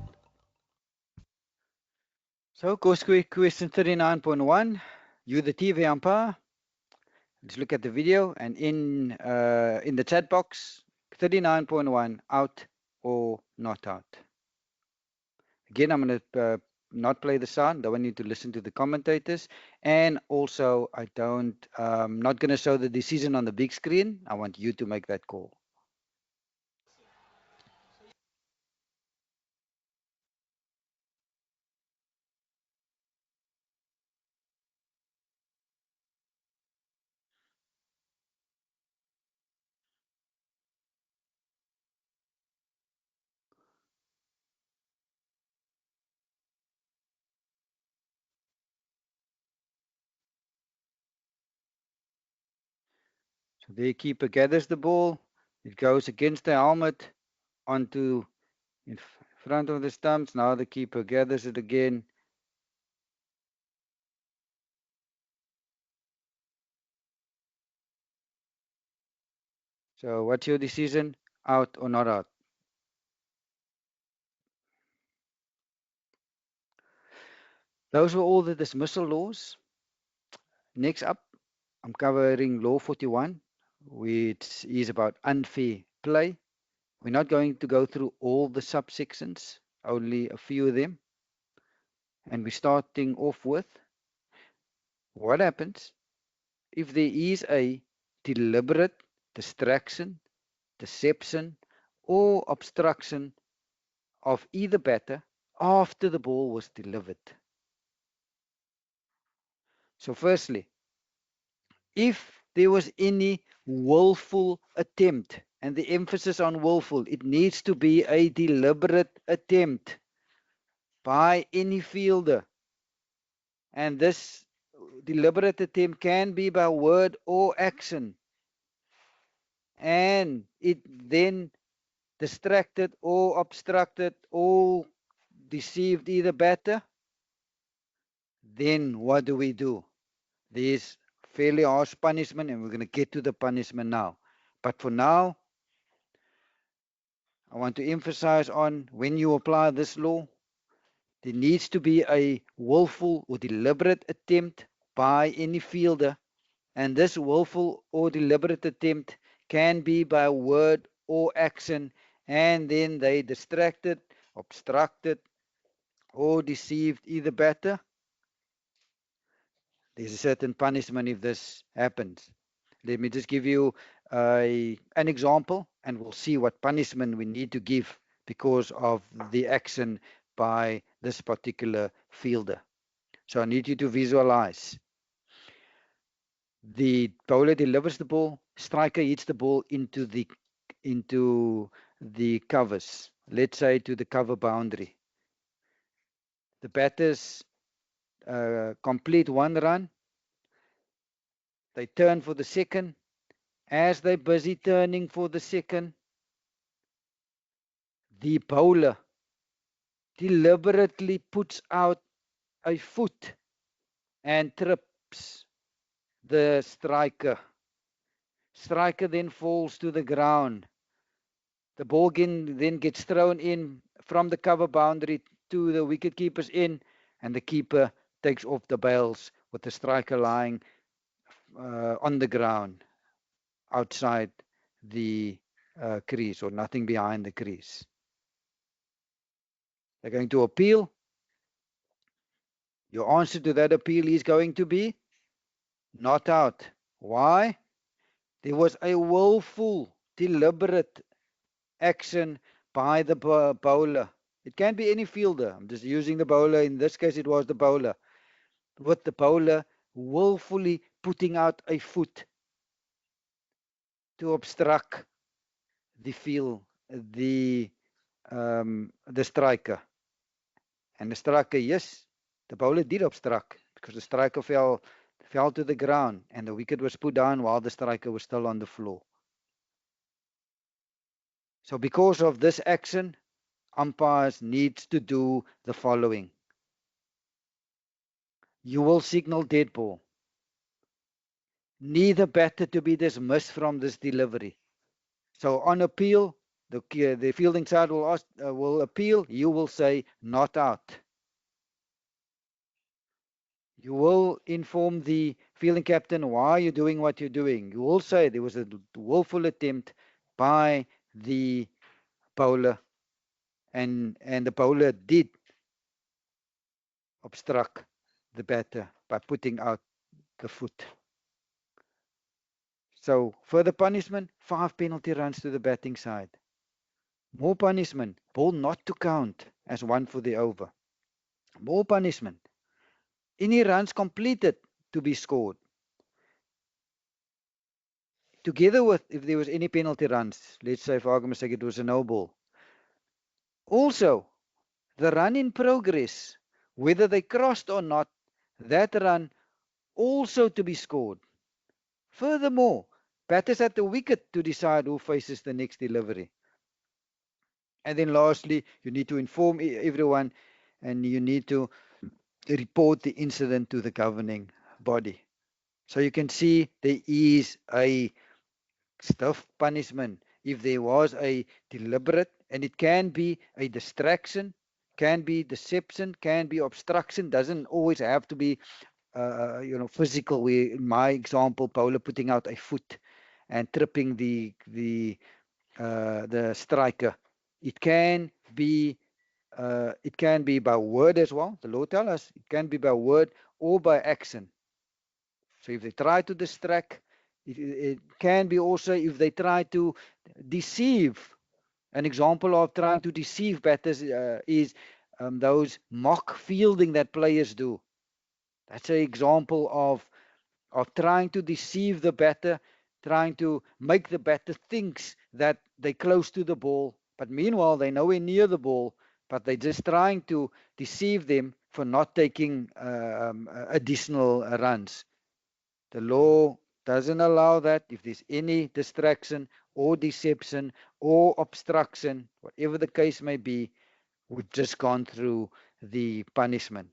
So, question 39.1. You, the TV umpire. Let's look at the video, and in the chat box, 39.1, out or not out. Again, I'm going to not play the sound. Don't need to listen to the commentators, and also I'm not going to show the decision on the big screen. I want you to make that call. So the keeper gathers the ball, it goes against the helmet onto in front of the stumps. Now the keeper gathers it again. So what's your decision? Out or not out? Those were all the dismissal laws. Next up, I'm covering Law 41, which is about unfair play. We're not going to go through all the subsections, only a few of them. And we're starting off with what happens if there is a deliberate distraction, deception, or obstruction of either batter after the ball was delivered. So firstly, if there was any willful attempt, and the emphasis on willful, it needs to be a deliberate attempt by any fielder. And this deliberate attempt can be by word or action. And it then distracted or obstructed or deceived either batter. Then what do? There's fairly harsh punishment, and we're going to get to the punishment now. But for now, I want to emphasize on when you apply this law, there needs to be a willful or deliberate attempt by any fielder, and this willful or deliberate attempt can be by word or action, and then they distracted, obstructed, or deceived either batter. There's a certain punishment if this happens. Let me just give you an example, and we'll see what punishment we need to give because of the action by this particular fielder. So I need you to visualize. The bowler delivers the ball, striker hits the ball into the covers, let's say to the cover boundary. The batters complete one run. They turn for the second. As they're busy turning for the second, the bowler deliberately puts out a foot and trips the striker. Striker then falls to the ground. The ball then gets thrown in from the cover boundary to the wicket keeper's end, and the keeper takes off the bails with the striker lying on the ground outside the crease, or nothing behind the crease. They're going to appeal. Your answer to that appeal is going to be not out. Why? There was a willful, deliberate action by the bowler. It can be any fielder. I'm just using the bowler. In this case, it was the bowler. With the bowler willfully putting out a foot to obstruct the striker. And the striker, yes, the bowler did obstruct because the striker fell to the ground and the wicket was put down while the striker was still on the floor. So because of this action, umpires need to do the following. You will signal dead ball. Neither batter to be dismissed from this delivery. So on appeal, the fielding side will appeal. You will say not out. You will inform the fielding captain why you're doing what you're doing. You will say there was a willful attempt by the bowler, and the bowler did obstruct the batter by putting out the foot. So further punishment, 5 penalty runs to the batting side. More punishment, ball not to count as 1 for the over. More punishment, any runs completed to be scored. Together with, if there was any penalty runs, let's say for argument's sake it was a no ball. Also, the run in progress, whether they crossed or not, that run also to be scored. Furthermore, Batters at the wicket to decide who faces the next delivery. And then lastly, you need to inform everyone and you need to report the incident to the governing body. So you can see there is a stiff punishment if there was a deliberate, and it can be a distraction, can be deception, can be obstruction, doesn't always have to be physical. We, in my example, Paula putting out a foot and tripping the striker. It can be by word as well. The law tells us it can be by word or by action. So if they try to distract, it can be also if they try to deceive. An example of trying to deceive batters is those mock fielding that players do. That's an example of trying to deceive the batter, trying to make the batter thinks that they're close to the ball, but meanwhile they're nowhere near the ball, but they're just trying to deceive them for not taking additional runs. The law doesn't allow that. If there's any distraction or deception or obstruction, whatever the case may be, we've just gone through the punishment.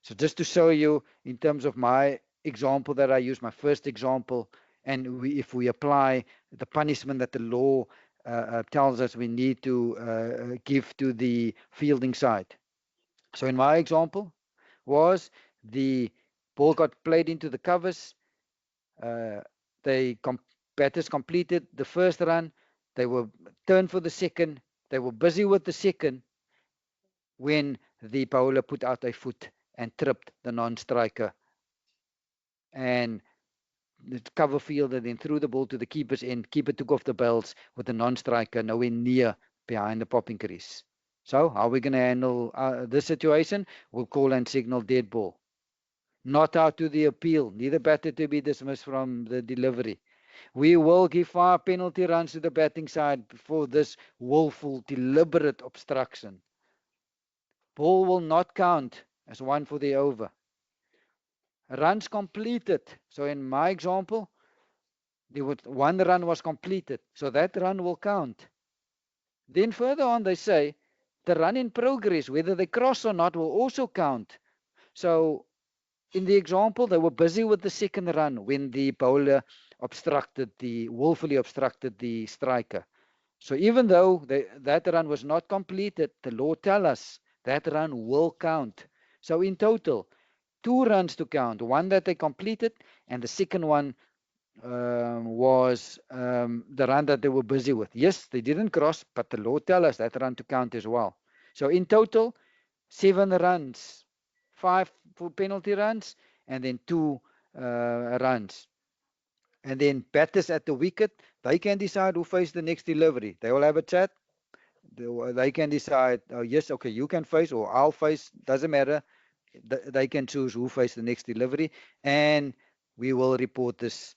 So just to show you in terms of my example that I use, my first example, and if we apply the punishment that the law tells us we need to give to the fielding side. So in my example was the ball got played into the covers. Batters completed the first run. They were turned for the second. They were busy with the second when the bowler put out a foot and tripped the non-striker. And the cover fielder then threw the ball to the keeper's end. Keeper took off the bails with the non-striker nowhere near behind the popping crease. So how are we going to handle this situation? We'll call and signal dead ball. Not out to the appeal. Neither batter to be dismissed from the delivery. We will give 5 penalty runs to the batting side for this willful, deliberate obstruction. Ball will not count as one for the over. Runs completed. So in my example, one run was completed. So that run will count. Then further on they say the run in progress, whether they cross or not, will also count. So in the example, they were busy with the second run when the bowler willfully obstructed the striker. So even though that run was not completed, the law tells us that run will count. So in total, 2 runs to count. One that they completed, and the second one was the run that they were busy with. Yes, they didn't cross, but the law tells us that run to count as well. So in total, 7 runs, 5 for penalty runs, and then 2 runs. And then batters at the wicket, they can decide who face the next delivery. They will have a chat. They can decide, oh, yes, okay, you can face or I'll face, doesn't matter. They can choose who face the next delivery. And we will report this.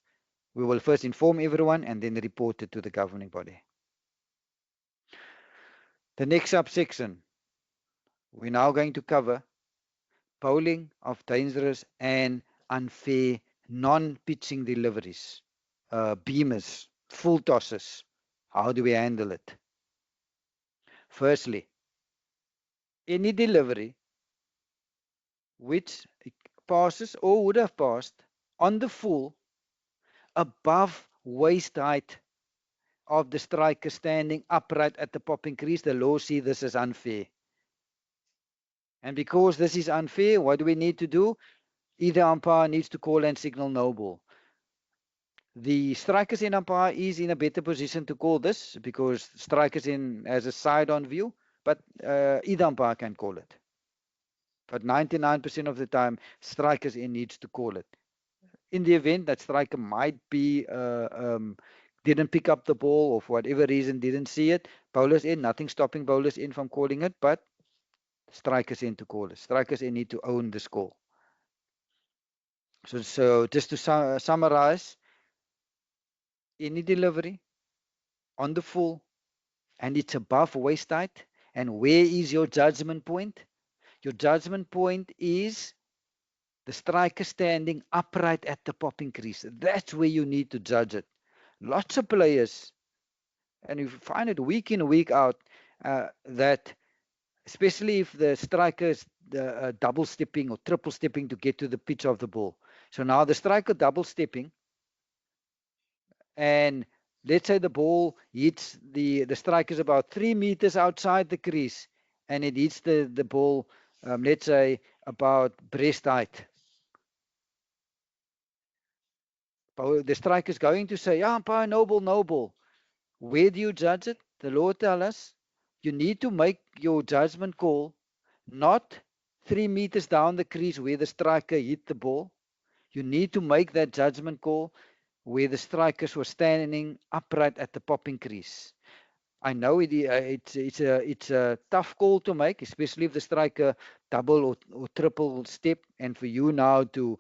We will first inform everyone and then report it to the governing body. The next subsection, we're now going to cover bowling of dangerous and unfair non-pitching deliveries, beamers, full tosses. How do we handle it? Firstly, any delivery which passes or would have passed on the full above waist height of the striker standing upright at the popping crease, the law see this as unfair. And because this is unfair, what do we need to do? Either umpire needs to call and signal no ball. The strikers in umpire is in a better position to call this because strikers in as a side on view, but either umpire can call it. But 99% of the time, strikers in needs to call it. In the event that striker might be didn't pick up the ball or for whatever reason didn't see it, bowlers in, nothing stopping bowlers in from calling it, but strikers in to call it. Strikers in need to own the score. So just to summarize, any delivery on the full and it's above waist height, and where is your judgment point? Your judgment point is the striker standing upright at the popping crease. That's where you need to judge it. Lots of players, and you find it week in, week out, that especially if the striker is double stepping or triple stepping to get to the pitch of the ball. So now the striker double stepping, and let's say the ball hits the striker is about 3 meters outside the crease, and it hits the ball, let's say about breast height. The striker is going to say, yeah, umpire, no ball, no ball. Where do you judge it? The law tells us you need to make your judgment call not 3 meters down the crease where the striker hit the ball. You need to make that judgment call where the strikers were standing upright at the popping crease. I know it's a tough call to make, especially if the striker double or triple step. And for you now to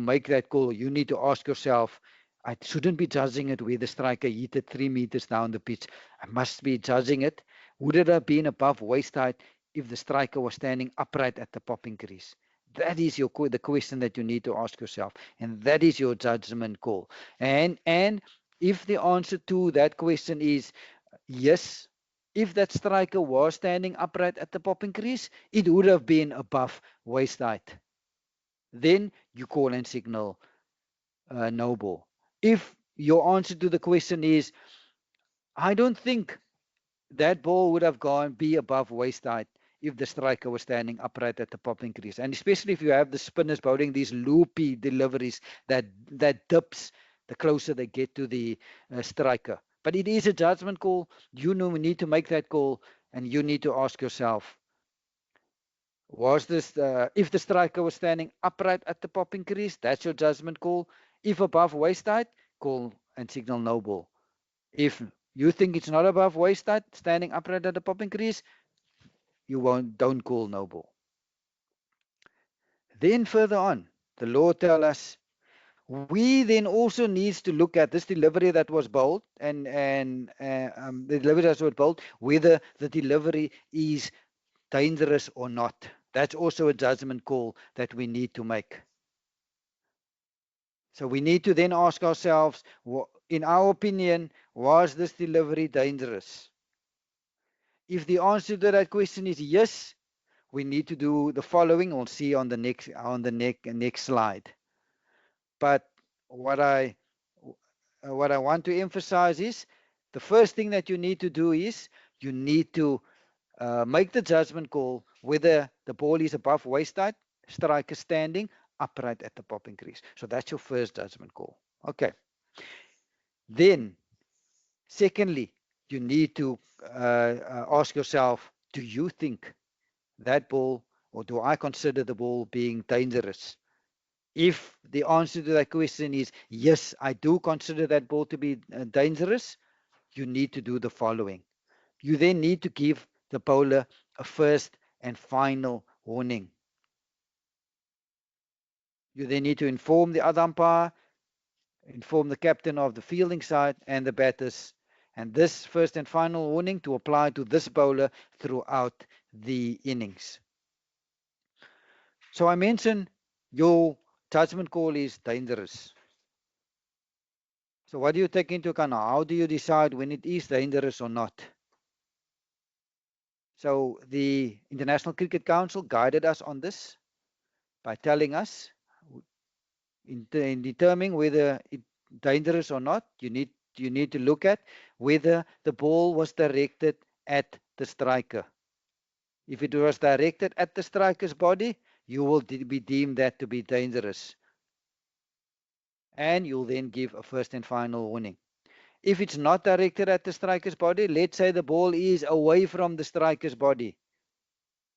make that call, you need to ask yourself, I shouldn't be judging it where the striker hit it 3 meters down the pitch. I must be judging it. Would it have been above waist height if the striker was standing upright at the popping crease? That is the question that you need to ask yourself, and that is your judgment call. And if the answer to that question is yes, if that striker was standing upright at the popping crease, it would have been above waist height. Then you call and signal no ball. If your answer to the question is, I don't think that ball would have be above waist height if the striker was standing upright at the popping crease, and especially if you have the spinners bowling these loopy deliveries that dips the closer they get to the striker. But it is a judgment call. You need to make that call, and you need to ask yourself, was this if the striker was standing upright at the popping crease, that's your judgment call. If above waist height, call and signal no ball. If you think it's not above waist height, standing upright at the popping crease, don't call no ball. Then further on, the law tells us we then also needs to look at this delivery that was bowled and the delivery that was bowled, whether the delivery is dangerous or not. That's also a judgment call that we need to make. So we need to then ask ourselves, in our opinion, was this delivery dangerous? If the answer to that question is yes, we need to do the following. We'll see on the next slide. But what I want to emphasize is the first thing that you need to do is you need to make the judgment call whether the ball is above waist height, striker standing upright at the popping crease. So that's your first judgment call. Okay. Then, secondly, you need to ask yourself, do you think that ball, or do I consider the ball being dangerous? If the answer to that question is yes, I do consider that ball to be dangerous, you need to do the following. You then need to give the bowler a first and final warning. You then need to inform the other umpire, inform the captain of the fielding side and the batters, and this first and final warning to apply to this bowler throughout the innings. So I mentioned your judgment call is dangerous. So what do you take into account? How do you decide when it is dangerous or not? So the International Cricket Council guided us on this by telling us in determining whether it's dangerous or not, you need to look at whether the ball was directed at the striker. If it was directed at the striker's body, you will be deemed that to be dangerous. And you'll then give a first and final warning. If it's not directed at the striker's body, let's say the ball is away from the striker's body,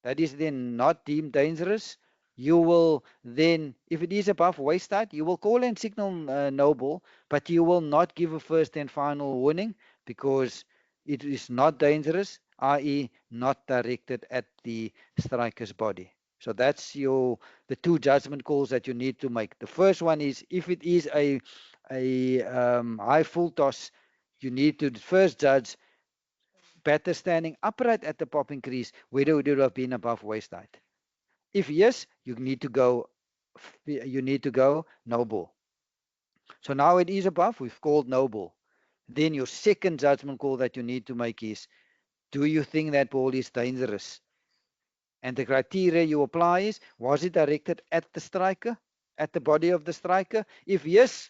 that is then not deemed dangerous. You will then, if it is above waist height, you will call and signal no ball, but you will not give a first and final warning because it is not dangerous, i.e. not directed at the striker's body. So that's the two judgment calls that you need to make. The first one is if it is a high full toss, you need to first judge batter standing upright at the popping crease, whether it would have been above waist height. If yes, you need to go no ball. So now it is above, we've called no ball. Then your second judgment call that you need to make is, do you think that ball is dangerous? And the criteria you apply is, was it directed at the striker, at the body of the striker? If yes,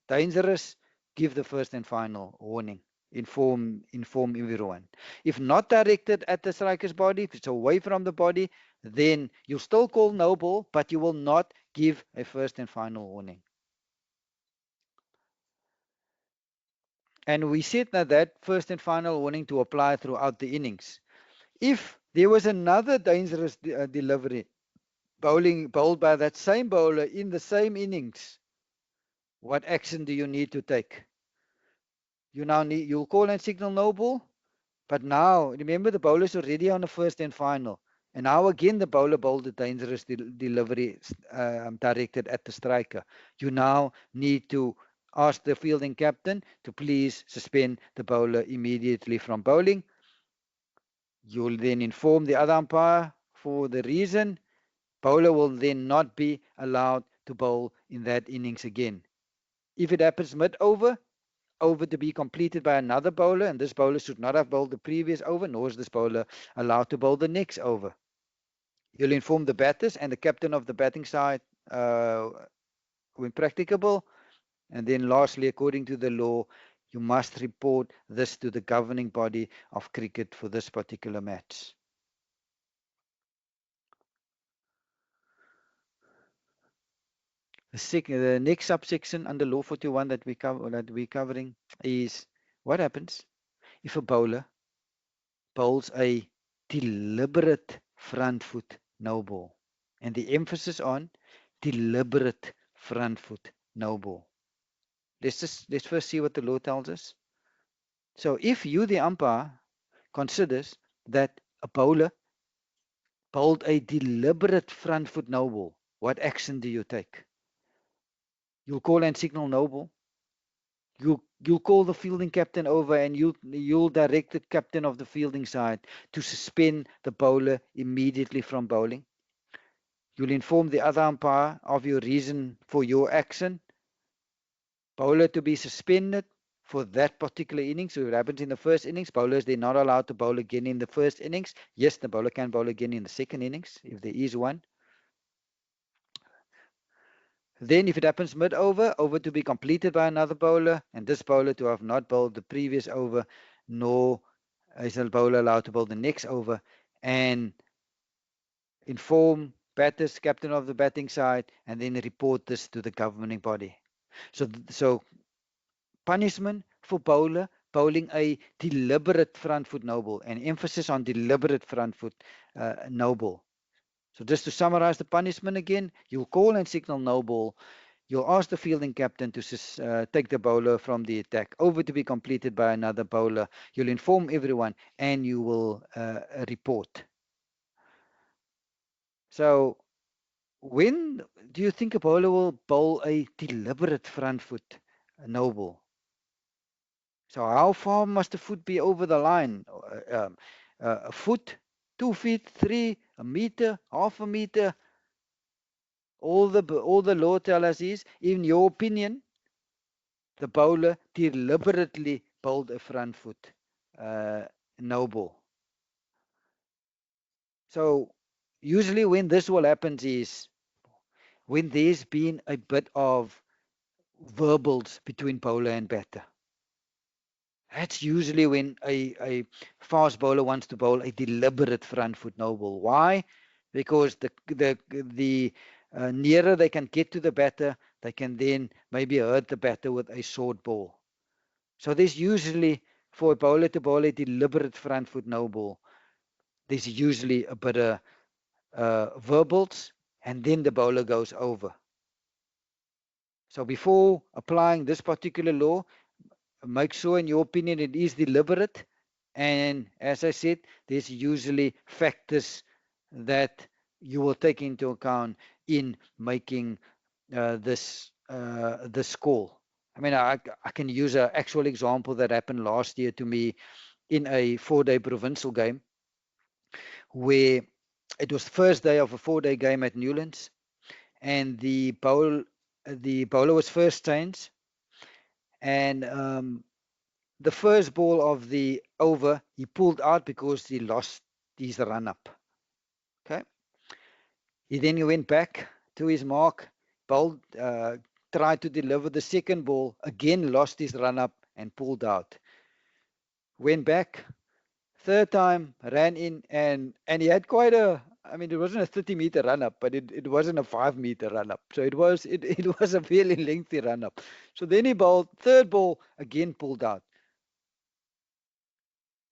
dangerous, give the first and final warning. Inform everyone. If not directed at the striker's body, if it's away from the body, then you'll still call no ball, but you will not give a first and final warning. And we said that first and final warning to apply throughout the innings. If there was another dangerous delivery bowled by that same bowler in the same innings, what action do you need to take? You'll call and signal no ball, but now remember the bowler's already on the first and final, and now again the bowler bowled a dangerous delivery directed at the striker. You now need to ask the fielding captain to please suspend the bowler immediately from bowling. You'll then inform the other umpire for the reason. Bowler will then not be allowed to bowl in that innings again. If it happens mid-over, over to be completed by another bowler, and this bowler should not have bowled the previous over, nor is this bowler allowed to bowl the next over. You'll inform the batters and the captain of the batting side when practicable. And then lastly, according to the law, you must report this to the governing body of cricket for this particular match. The next subsection under Law 41 that we're covering is what happens if a bowler bowls a deliberate front foot no ball. And the emphasis on deliberate front foot no ball. Let's first see what the law tells us. So if you, the umpire, considers that a bowler bowled a deliberate front foot no ball, what action do you take? You'll call and signal no ball. You'll call the fielding captain over, and you'll direct the captain of the fielding side to suspend the bowler immediately from bowling. You'll inform the other umpire of your reason for your action. Bowler to be suspended for that particular innings. So if it happens in the first innings, bowlers, they're not allowed to bowl again in the first innings. Yes, the bowler can bowl again in the second innings if there is one. Then if it happens mid-over, over to be completed by another bowler, and this bowler to have not bowled the previous over, nor is the bowler allowed to bowl the next over, and inform batters, captain of the batting side, and then report this to the governing body. So punishment for bowler bowling a deliberate front foot no ball, and emphasis on deliberate front foot no ball. So just to summarize the punishment again, you'll call and signal no ball. You'll ask the fielding captain to take the bowler from the attack over to be completed by another bowler. You'll inform everyone, and you will report. So when do you think a bowler will bowl a deliberate front foot no ball? So how far must the foot be over the line? A foot, 2 feet, 3, a meter, half a meter? All the law tells us is, in your opinion, the bowler deliberately bowled a front foot no ball. So usually when this will happen is when there's been a bit of verbals between bowler and batter. That's usually when a fast bowler wants to bowl a deliberate front foot no ball. Why? Because the nearer they can get to the batter, they can then maybe hurt the batter with a short ball. So there's usually, for a bowler to bowl a deliberate front foot no ball, there's usually a bit of verbals, and then the bowler goes over. So before applying this particular law, make sure, in your opinion, it is deliberate. And as I said, there's usually factors that you will take into account in making this call. I mean, I can use an actual example that happened last year to me in a 4-day provincial game, where It was the first day of a 4-day game at Newlands, and the bowler was first change, and the first ball of the over he pulled out because he lost his run up. Okay, he went back to his mark, bowled, tried to deliver the second ball, again lost his run up and pulled out. Went back, third time, ran in, and he had quite a. I mean, it wasn't a 30-meter run up, but it wasn't a 5-meter run up. So it was a fairly lengthy run up. So then he bowled third ball, again pulled out.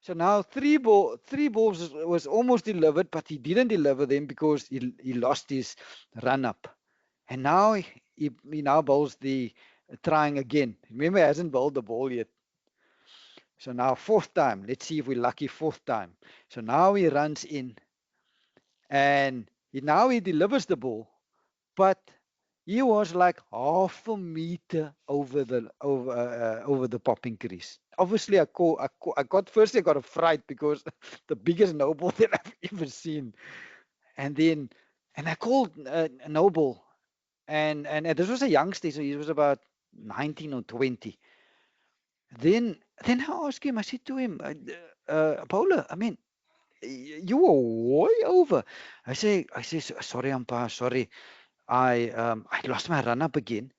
So now three balls was almost delivered, but he didn't deliver them because he lost his run up. And now he now bowls the trying again. Remember, he hasn't bowled the ball yet. So now fourth time. Let's see if we're lucky fourth time. So now he runs in, and now he delivers the ball, but he was like half a meter over the popping crease. Obviously, I got a fright because the biggest no ball that I've ever seen, and I called a no ball, and this was a youngster, so he was about 19 or 20. Then I asked him. I said to him, Paula, I mean, you were way over. I say, sorry, umpire, sorry. I lost my run up again,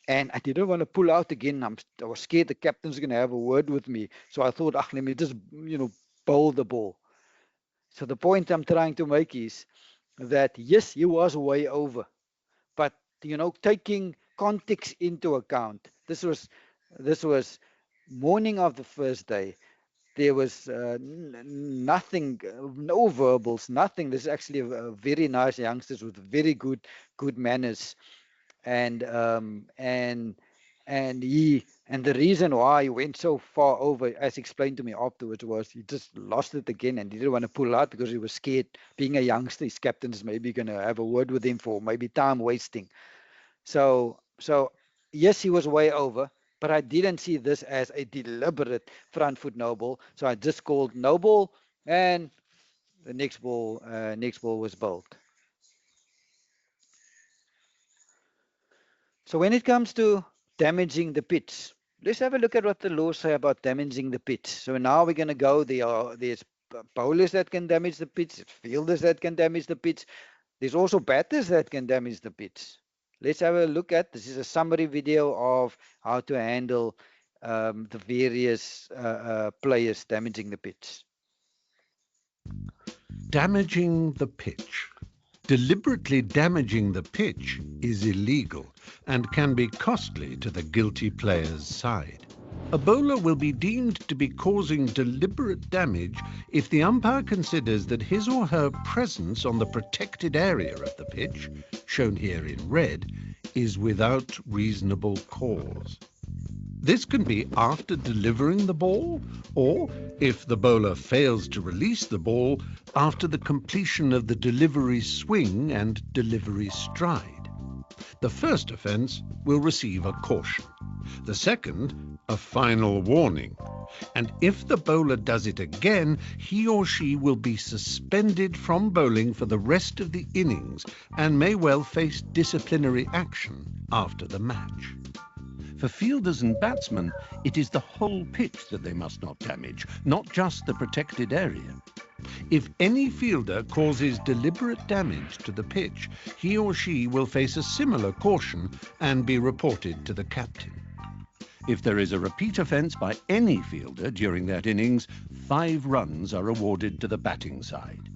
and I didn't want to pull out again. I was scared the captain's going to have a word with me. So I thought, let me just bowl the ball. So the point I'm trying to make is that yes, he was way over, but taking context into account, this was morning of the first day. There was nothing, no verbals, nothing. This is actually a very nice youngsters with very good manners, and the reason why he went so far over, as explained to me afterwards, was he just lost it again and he didn't want to pull out because he was scared. Being a youngster, his captain's maybe going to have a word with him for maybe time wasting. So yes, he was way over, but I didn't see this as a deliberate front foot no ball. So I just called no ball, and the next ball was bowled. So when it comes to damaging the pitch, let's have a look at what the laws say about damaging the pitch. So now we're going to go. There's bowlers that can damage the pitch, fielders that can damage the pitch. There's also batters that can damage the pitch. Let's have a look at. This is a summary video of how to handle the various players damaging the pitch. Damaging the pitch. Deliberately damaging the pitch is illegal and can be costly to the guilty player's side. A bowler will be deemed to be causing deliberate damage if the umpire considers that his or her presence on the protected area of the pitch, shown here in red, is without reasonable cause. This can be after delivering the ball, or, if the bowler fails to release the ball, after the completion of the delivery swing and delivery stride. The first offence will receive a caution, the second a final warning, and if the bowler does it again, he or she will be suspended from bowling for the rest of the innings and may well face disciplinary action after the match. For fielders and batsmen, it is the whole pitch that they must not damage, not just the protected area. If any fielder causes deliberate damage to the pitch, he or she will face a similar caution and be reported to the captain. If there is a repeat offence by any fielder during that innings, 5 runs are awarded to the batting side.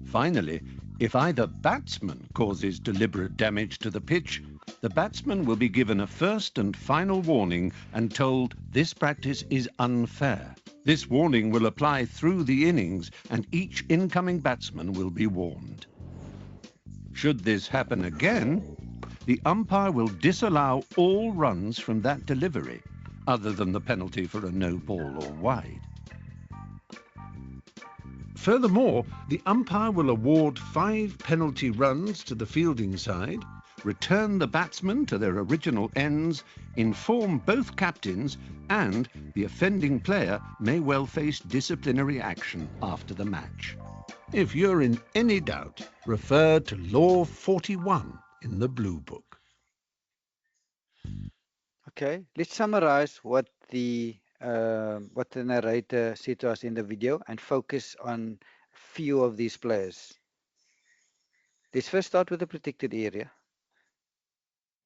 Finally, if either batsman causes deliberate damage to the pitch, the batsman will be given a first and final warning and told this practice is unfair. This warning will apply through the innings and each incoming batsman will be warned. Should this happen again, the umpire will disallow all runs from that delivery, other than the penalty for a no ball or wide. Furthermore, the umpire will award 5 penalty runs to the fielding side, return the batsmen to their original ends, inform both captains, and the offending player may well face disciplinary action after the match. If you're in any doubt, refer to Law 41 in the Blue Book. Okay, let's summarize what the narrator said to us in the video and focus on a few of these players. Let's first start with the protected area.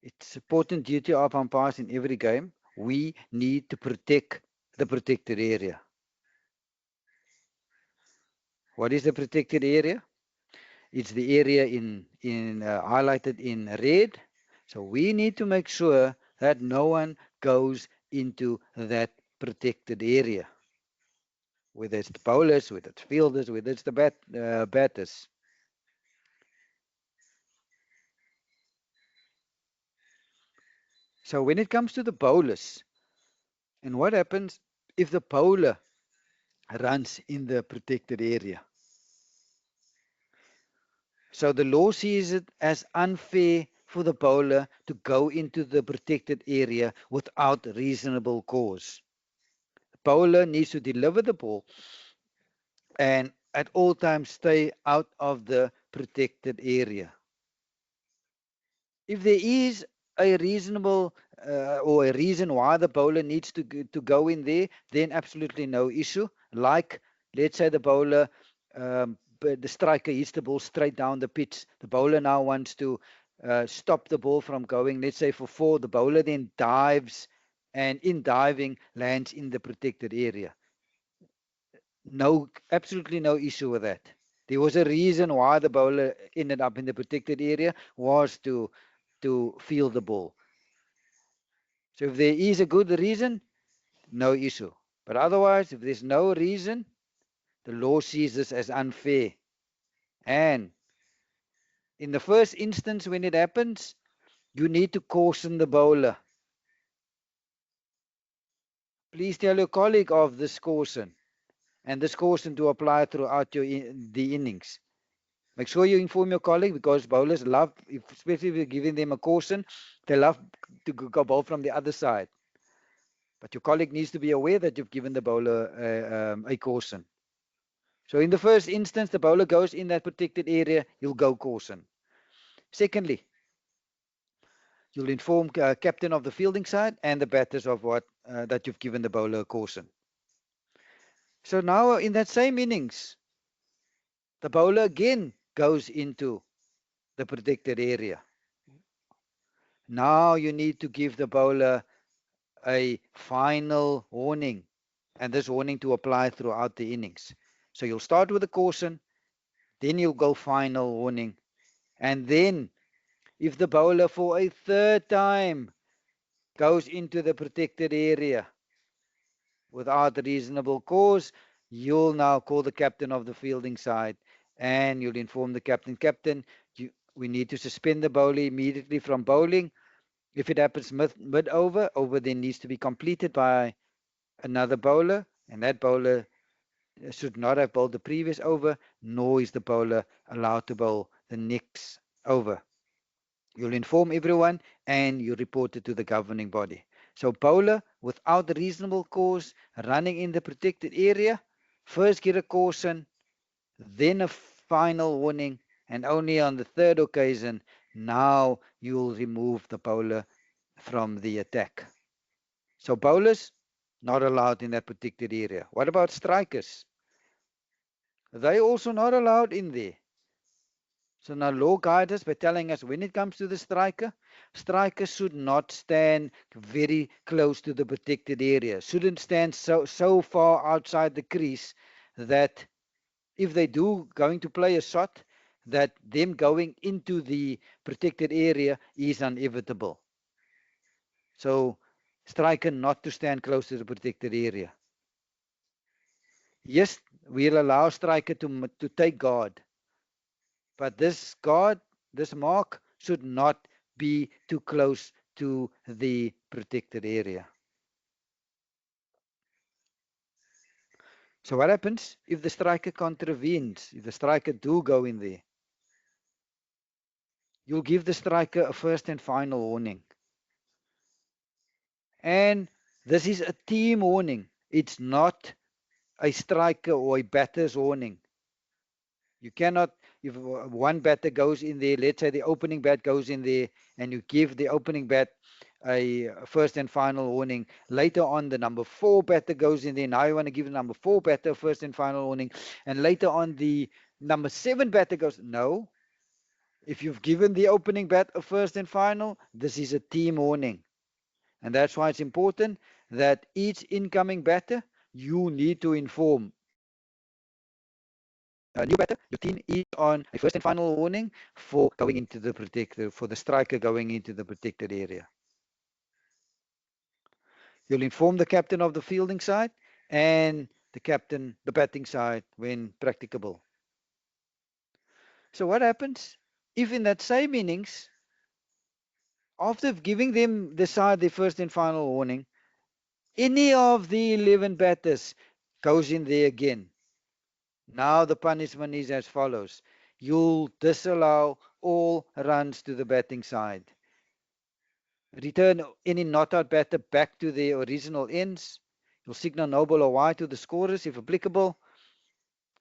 It's important duty of umpires in every game. We need to protect the protected area. What is the protected area? It's the area highlighted in red. So we need to make sure that no one goes into that protected area. Whether it's the bowlers, whether it's fielders, whether it's the batters. So when it comes to the bowlers, and what happens if the bowler runs in the protected area? So the law sees it as unfair for the bowler to go into the protected area without reasonable cause. The bowler needs to deliver the ball and at all times stay out of the protected area. If there is a reasonable or a reason why the bowler needs to go in there, then absolutely no issue. Like, let's say the bowler, the striker hits the ball straight down the pitch. The bowler now wants to stop the ball from going, let's say for 4. The bowler then dives and in diving lands in the protected area. No, absolutely no issue with that. There was a reason why the bowler ended up in the protected area was to field the ball. So if there is a good reason, no issue. But otherwise, if there's no reason, the law sees this as unfair. And in the first instance, when it happens, you need to caution the bowler. Please tell your colleague of this caution, and this caution to apply throughout the innings. Make sure you inform your colleague, because bowlers love, especially if you're giving them a caution, they love to go bowl from the other side. But your colleague needs to be aware that you've given the bowler a caution. So in the first instance, the bowler goes in that protected area, you'll go caution. Secondly, you'll inform captain of the fielding side and the batters of what that you've given the bowler a caution. So now in that same innings, the bowler again goes into the protected area. Now you need to give the bowler a final warning, and this warning to apply throughout the innings. So you'll start with a caution, then you'll go final warning, and then if the bowler for a third time goes into the protected area without reasonable cause, you'll now call the captain of the fielding side and you'll inform the captain, we need to suspend the bowler immediately from bowling. If it happens mid-over, over then needs to be completed by another bowler, and that bowler should not have bowled the previous over, nor is the bowler allowed to bowl the next over. You'll inform everyone and you report it to the governing body. So bowler without reasonable cause running in the protected area, first get a caution, then a final warning, and only on the third occasion now you'll remove the bowler from the attack. So bowlers not allowed in that protected area. What about strikers? They also not allowed in there. So now law guides us by telling us when it comes to the striker, striker should not stand very close to the protected area. Shouldn't stand so far outside the crease that if they do going to play a shot, that them going into the protected area is inevitable. So striker not to stand close to the protected area. Yes, we'll allow striker to take guard. But this guard, this mark, should not be too close to the protected area. So what happens if the striker contravenes, if the striker do go in there? You'll give the striker a first and final warning. And this is a team warning. It's not a striker or a batter's warning. You cannot, if one batter goes in there, let's say the opening bat goes in there, and you give the opening bat a first and final warning. Later on, the number 4 batter goes in there. Now you want to give the number 4 batter first and final warning. And later on, the number 7 batter goes. No. If you've given the opening bat a first and final, this is a team warning. And that's why it's important that each incoming batter, you need to inform a new batter, your team is on a first and final warning for going into the protected, for the striker going into the protected area. You'll inform the captain of the fielding side and the captain, the batting side, when practicable. So what happens if in that same innings, after giving them the side the first and final warning, any of the 11 batters goes in there again? Now the punishment is as follows. You'll disallow all runs to the batting side. Return any not-out batter back to their original ends. You'll signal no ball or wide to the scorers if applicable.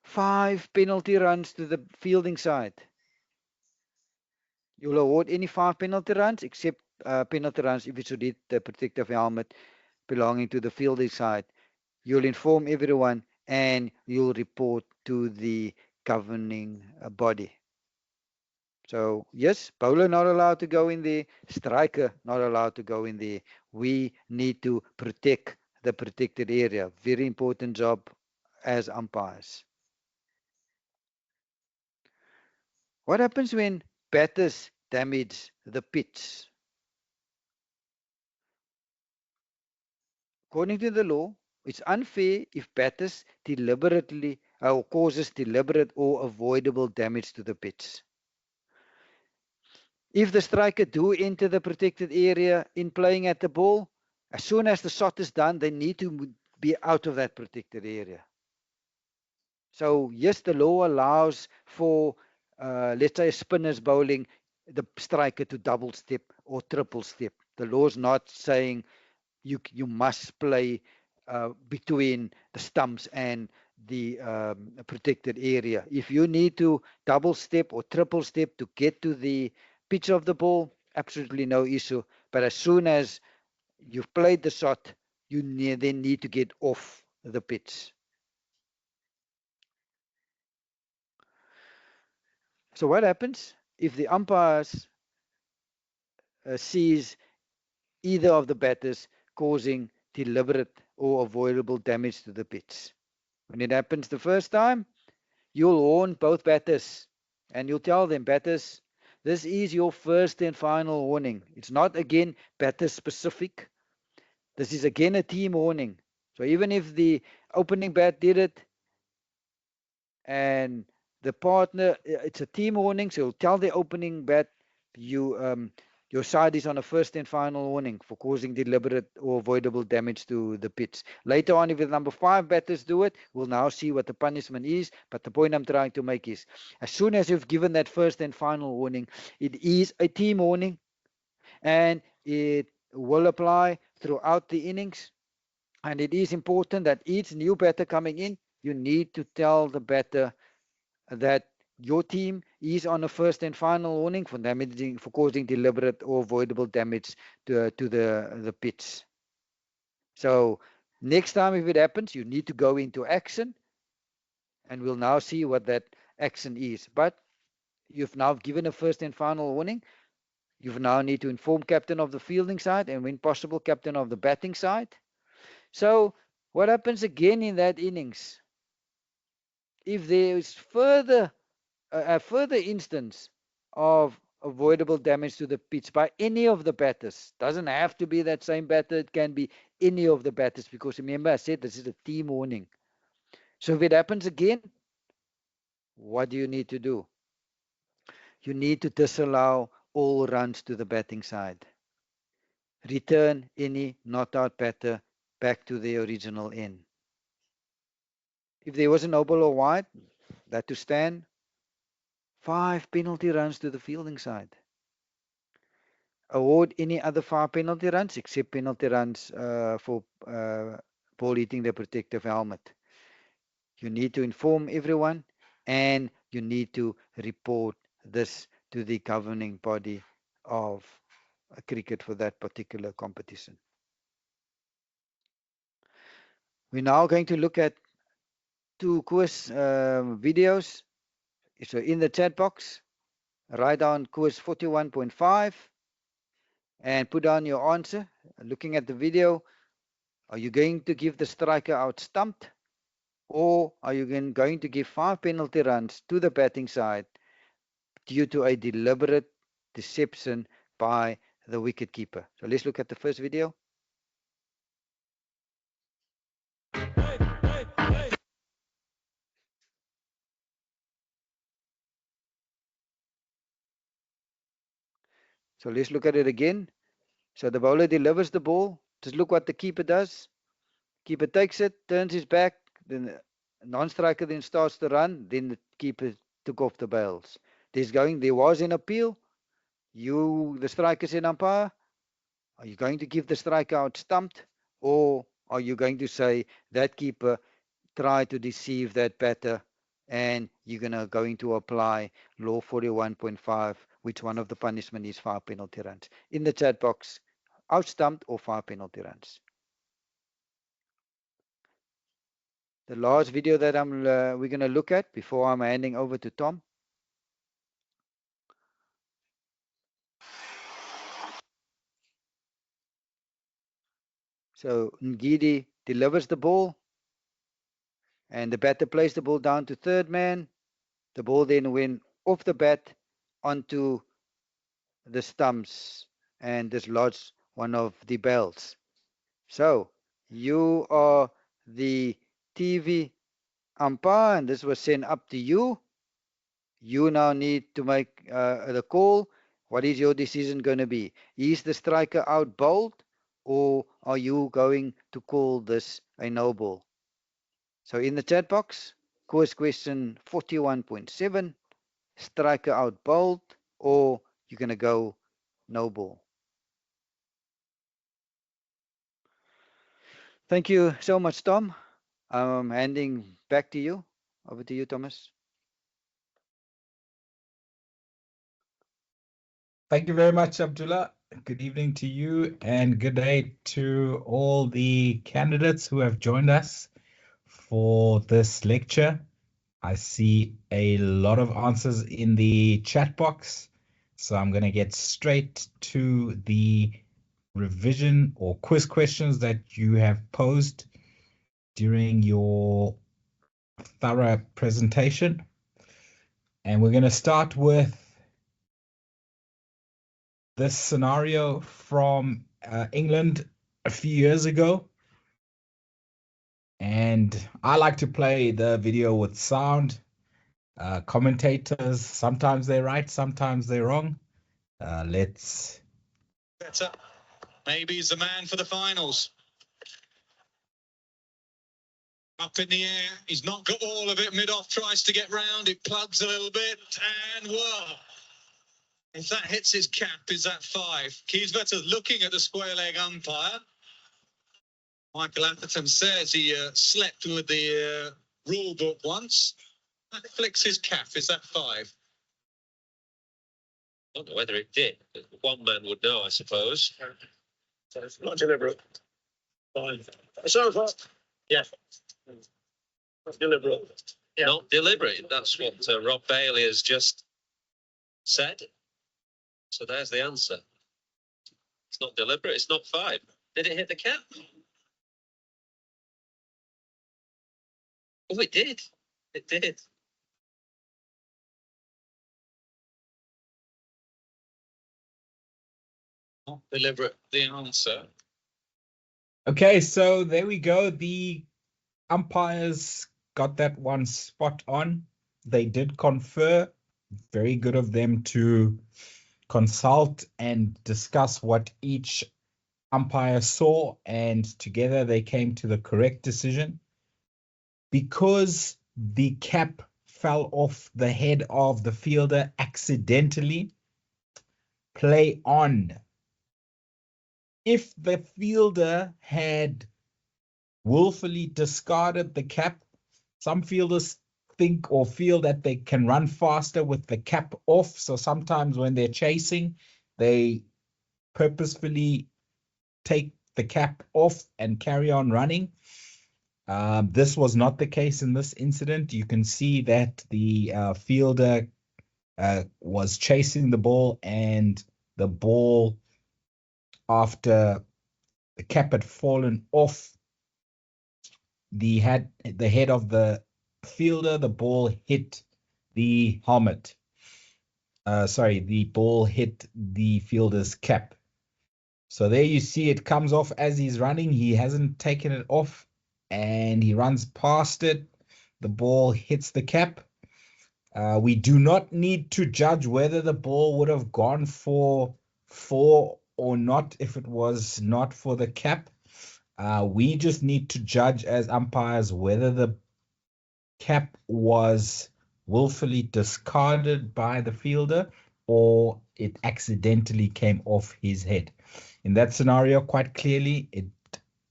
5 penalty runs to the fielding side. You'll award any 5 penalty runs except penalty runs if it's already the protective helmet belonging to the fielding side. You'll inform everyone and you'll report to the governing body. So yes, bowler not allowed to go in there, striker not allowed to go in there. We need to protect the protected area. Very important job as umpires. What happens when batters damage the pitch? According to the law, it's unfair if batters deliberately or causes deliberate or avoidable damage to the pitch. If the striker do enter the protected area in playing at the ball, as soon as the shot is done, they need to be out of that protected area. So yes, the law allows for, let's say, a spinner's bowling, the striker to double step or triple step. The law is not saying you must play between the stumps and the protected area. If you need to double step or triple step to get to the pitch of the ball, absolutely no issue. But as soon as you've played the shot, you then need to get off the pitch. So what happens if the umpires sees either of the batters causing deliberate or avoidable damage to the pitch? When it happens the first time, you'll warn both batters and you'll tell them, batters, this is your first and final warning. It's not again batter specific. This is again a team warning. So even if the opening bat did it and the partner, it's a team warning. So you'll tell the opening bat, your side is on a first and final warning for causing deliberate or avoidable damage to the pitch. Later on, if the number 5 batters do it, we'll now see what the punishment is. But the point I'm trying to make is, as soon as you've given that first and final warning, it is a team warning and it will apply throughout the innings. And it is important that each new batter coming in, you need to tell the batter that your team is on a first and final warning for causing deliberate or avoidable damage to the pitch. So next time if it happens, you need to go into action, and we'll now see what that action is. But you've now given a first and final warning. You now need to inform captain of the fielding side and when possible captain of the batting side. So what happens again in that innings? If there is a further instance of avoidable damage to the pitch by any of the batters, doesn't have to be that same batter, it can be any of the batters, because remember I said this is a team warning. So if it happens again, what do you need to do? You need to disallow all runs to the batting side. Return any not out batter back to the original end. If there was a no ball or wide, that to stand, 5 penalty runs to the fielding side. Award any other 5 penalty runs except penalty runs for ball hitting the protective helmet. You need to inform everyone and you need to report this to the governing body of cricket for that particular competition. We're now going to look at two quiz videos. So in the chat box, write down quiz 41.5 and put down your answer. Looking at the video, are you going to give the striker out stumped, or are you going to give 5 penalty runs to the batting side due to a deliberate deception by the wicket keeper? So let's look at the first video. So let's look at it again. So the bowler delivers the ball. Just look what the keeper does. Keeper takes it, turns his back, then the non-striker then starts to run, then the keeper took off the bails. There was an appeal. The striker said, umpire, are you going to give the striker out stumped, or are you going to say that keeper tried to deceive that batter and you're going to apply law 41.5, which one of the punishment is 5 penalty runs? In the chat box, out stumped or 5 penalty runs. The last video that we're going to look at before I'm handing over to Tom. So Ngidi delivers the ball, and the batter plays the ball down to third man. The ball then went off the bat onto the stumps and dislodged one of the bells. So you are the TV umpire, and this was sent up to you. You now need to make the call. What is your decision going to be? Is the striker out bowled, or are you going to call this a no ball? So in the chat box, quiz question 41.7, striker out bowled, or you're going to go no ball. Thank you so much, Tom. I'm handing back to you. Over to you, Thomas. Thank you very much, Abdullah. Good evening to you and good day to all the candidates who have joined us for this lecture. I see a lot of answers in the chat box, so I'm going to get straight to the revision or quiz questions that you have posed during your thorough presentation. And we're going to start with this scenario from England a few years ago. And I like to play the video with sound. Commentators, sometimes they're right, sometimes they're wrong. Let's... Better. Maybe he's the man for the finals. Up in the air, he's not got all of it. Mid-off tries to get round, it plugs a little bit, and whoa. If that hits his cap, is that 5? Kieswetter looking at the square leg umpire. Michael Atherton says he slept with the rule book once. That flicks his cap, is that 5? I don't know whether it did. One man would know, I suppose. So it's not deliberate. Fine. So far, yeah. Not deliberate. Yeah. Not deliberate. That's what Rob Bailey has just said. So there's the answer. It's not deliberate. It's not 5. Did it hit the cap? Oh, it did. It did. Not deliberate, the answer. Okay, so there we go. The umpires got that one spot on. They did confer. Very good of them to consult and discuss what each umpire saw, and together they came to the correct decision. Because the cap fell off the head of the fielder accidentally, play on. If the fielder had willfully discarded the cap, some fielders think or feel that they can run faster with the cap off. So sometimes when they're chasing, they purposefully take the cap off and carry on running. This was not the case in this incident. You can see that the fielder was chasing the ball, and the ball, after the cap had fallen off the head of the fielder, the ball hit the helmet. The ball hit the fielder's cap. So there you see it comes off as he's running. He hasn't taken it off, and he runs past it. The ball hits the cap. We do not need to judge whether the ball would have gone for 4 or not if it was not for the cap. We just need to judge as umpires whether the cap was willfully discarded by the fielder or it accidentally came off his head. In that scenario, quite clearly, it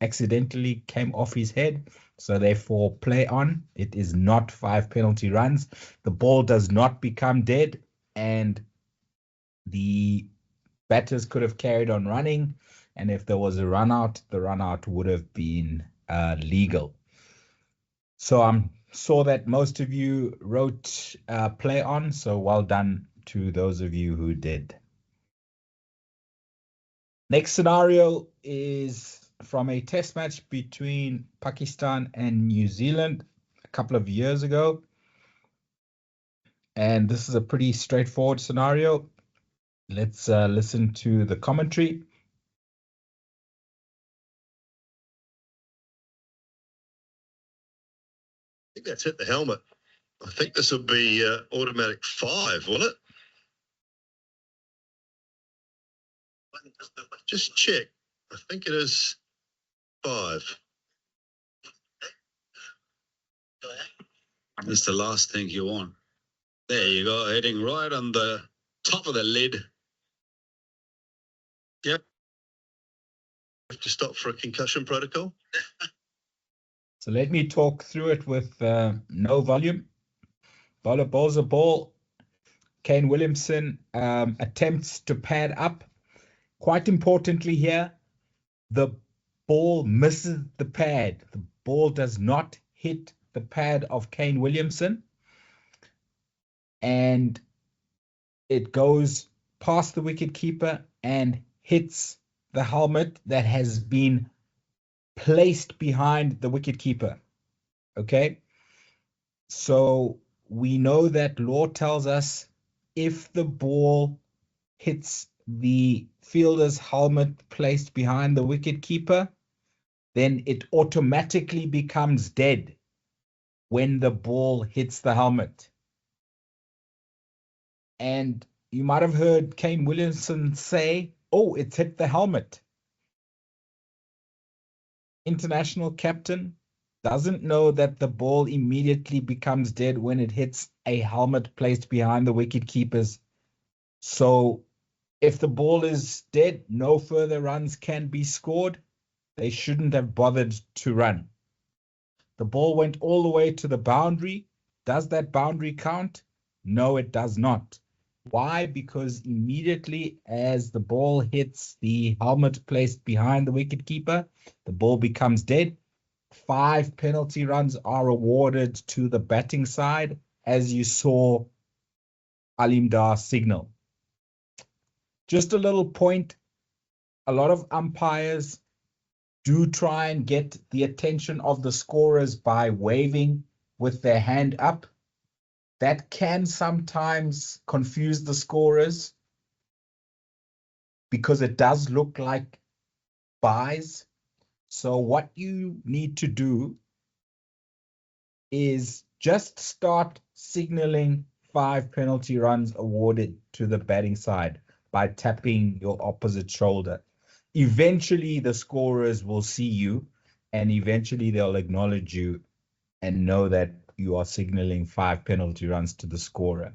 accidentally came off his head. So therefore, play on. It is not 5 penalty runs. The ball does not become dead, and the batters could have carried on running. And if there was a run out, the run out would have been legal. So I saw that most of you wrote play on. So well done to those of you who did. Next scenario is from a test match between Pakistan and New Zealand a couple of years ago. And this is a pretty straightforward scenario. Let's listen to the commentary. I think that's hit the helmet. I think this will be automatic 5, will it? Just check. I think it is 5. That's the last thing you want. There you go, hitting right on the top of the lid. Yep. Have to stop for a concussion protocol. So let me talk through it with no volume. Bowler bowls a ball. Kane Williamson attempts to pad up. Quite importantly here, the ball misses the pad. The ball does not hit the pad of Kane Williamson. And it goes past the wicketkeeper and hits the helmet that has been placed behind the wicketkeeper. Okay? So we know that law tells us if the ball hits the fielder's helmet placed behind the wicketkeeper, then it automatically becomes dead when the ball hits the helmet. And you might have heard Kane Williamson say, "Oh, it's hit the helmet." International captain doesn't know that the ball immediately becomes dead when it hits a helmet placed behind the wicketkeepers. So if the ball is dead, no further runs can be scored. They shouldn't have bothered to run. The ball went all the way to the boundary. Does that boundary count? No, it does not. Why? Because immediately as the ball hits the helmet placed behind the wicketkeeper, the ball becomes dead. 5 penalty runs are awarded to the batting side, as you saw Alim Dar signal. Just a little point, a lot of umpires do try and get the attention of the scorers by waving with their hand up. That can sometimes confuse the scorers because it does look like byes. So what you need to do is just start signaling 5 penalty runs awarded to the batting side by tapping your opposite shoulder. Eventually, the scorers will see you, and eventually they'll acknowledge you and know that you are signaling 5 penalty runs to the scorer.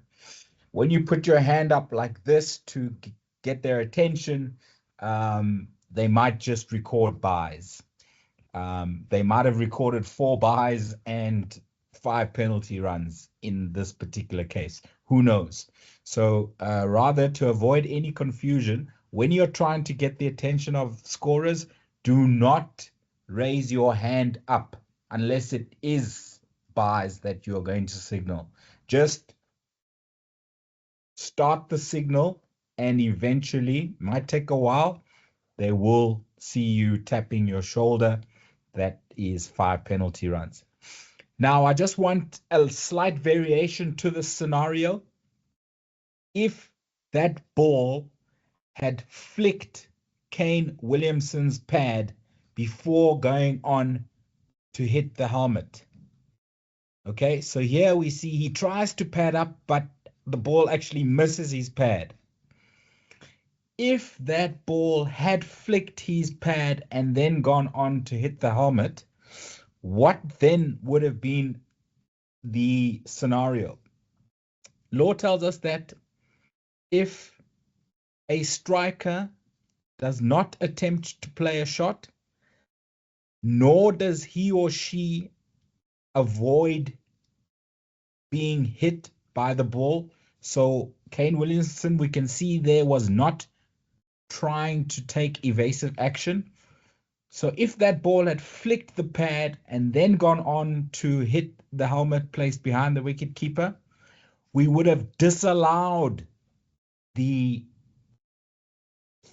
When you put your hand up like this to get their attention, they might just record byes. They might have recorded 4 byes and 5 penalty runs in this particular case. Who knows? So rather, to avoid any confusion, when you're trying to get the attention of scorers, do not raise your hand up unless it is buys that you're going to signal. Just start the signal, and eventually, might take a while, they will see you tapping your shoulder. That is 5 penalty runs. Now, I just want a slight variation to this scenario. If that ball had flicked Kane Williamson's pad before going on to hit the helmet. Okay, so here we see he tries to pad up, but the ball actually misses his pad. If that ball had flicked his pad and then gone on to hit the helmet, what then would have been the scenario? Law tells us that if a striker does not attempt to play a shot, nor does he or she avoid being hit by the ball. So Kane Williamson, we can see there, was not trying to take evasive action. So if that ball had flicked the pad and then gone on to hit the helmet placed behind the wicket keeper, we would have disallowed the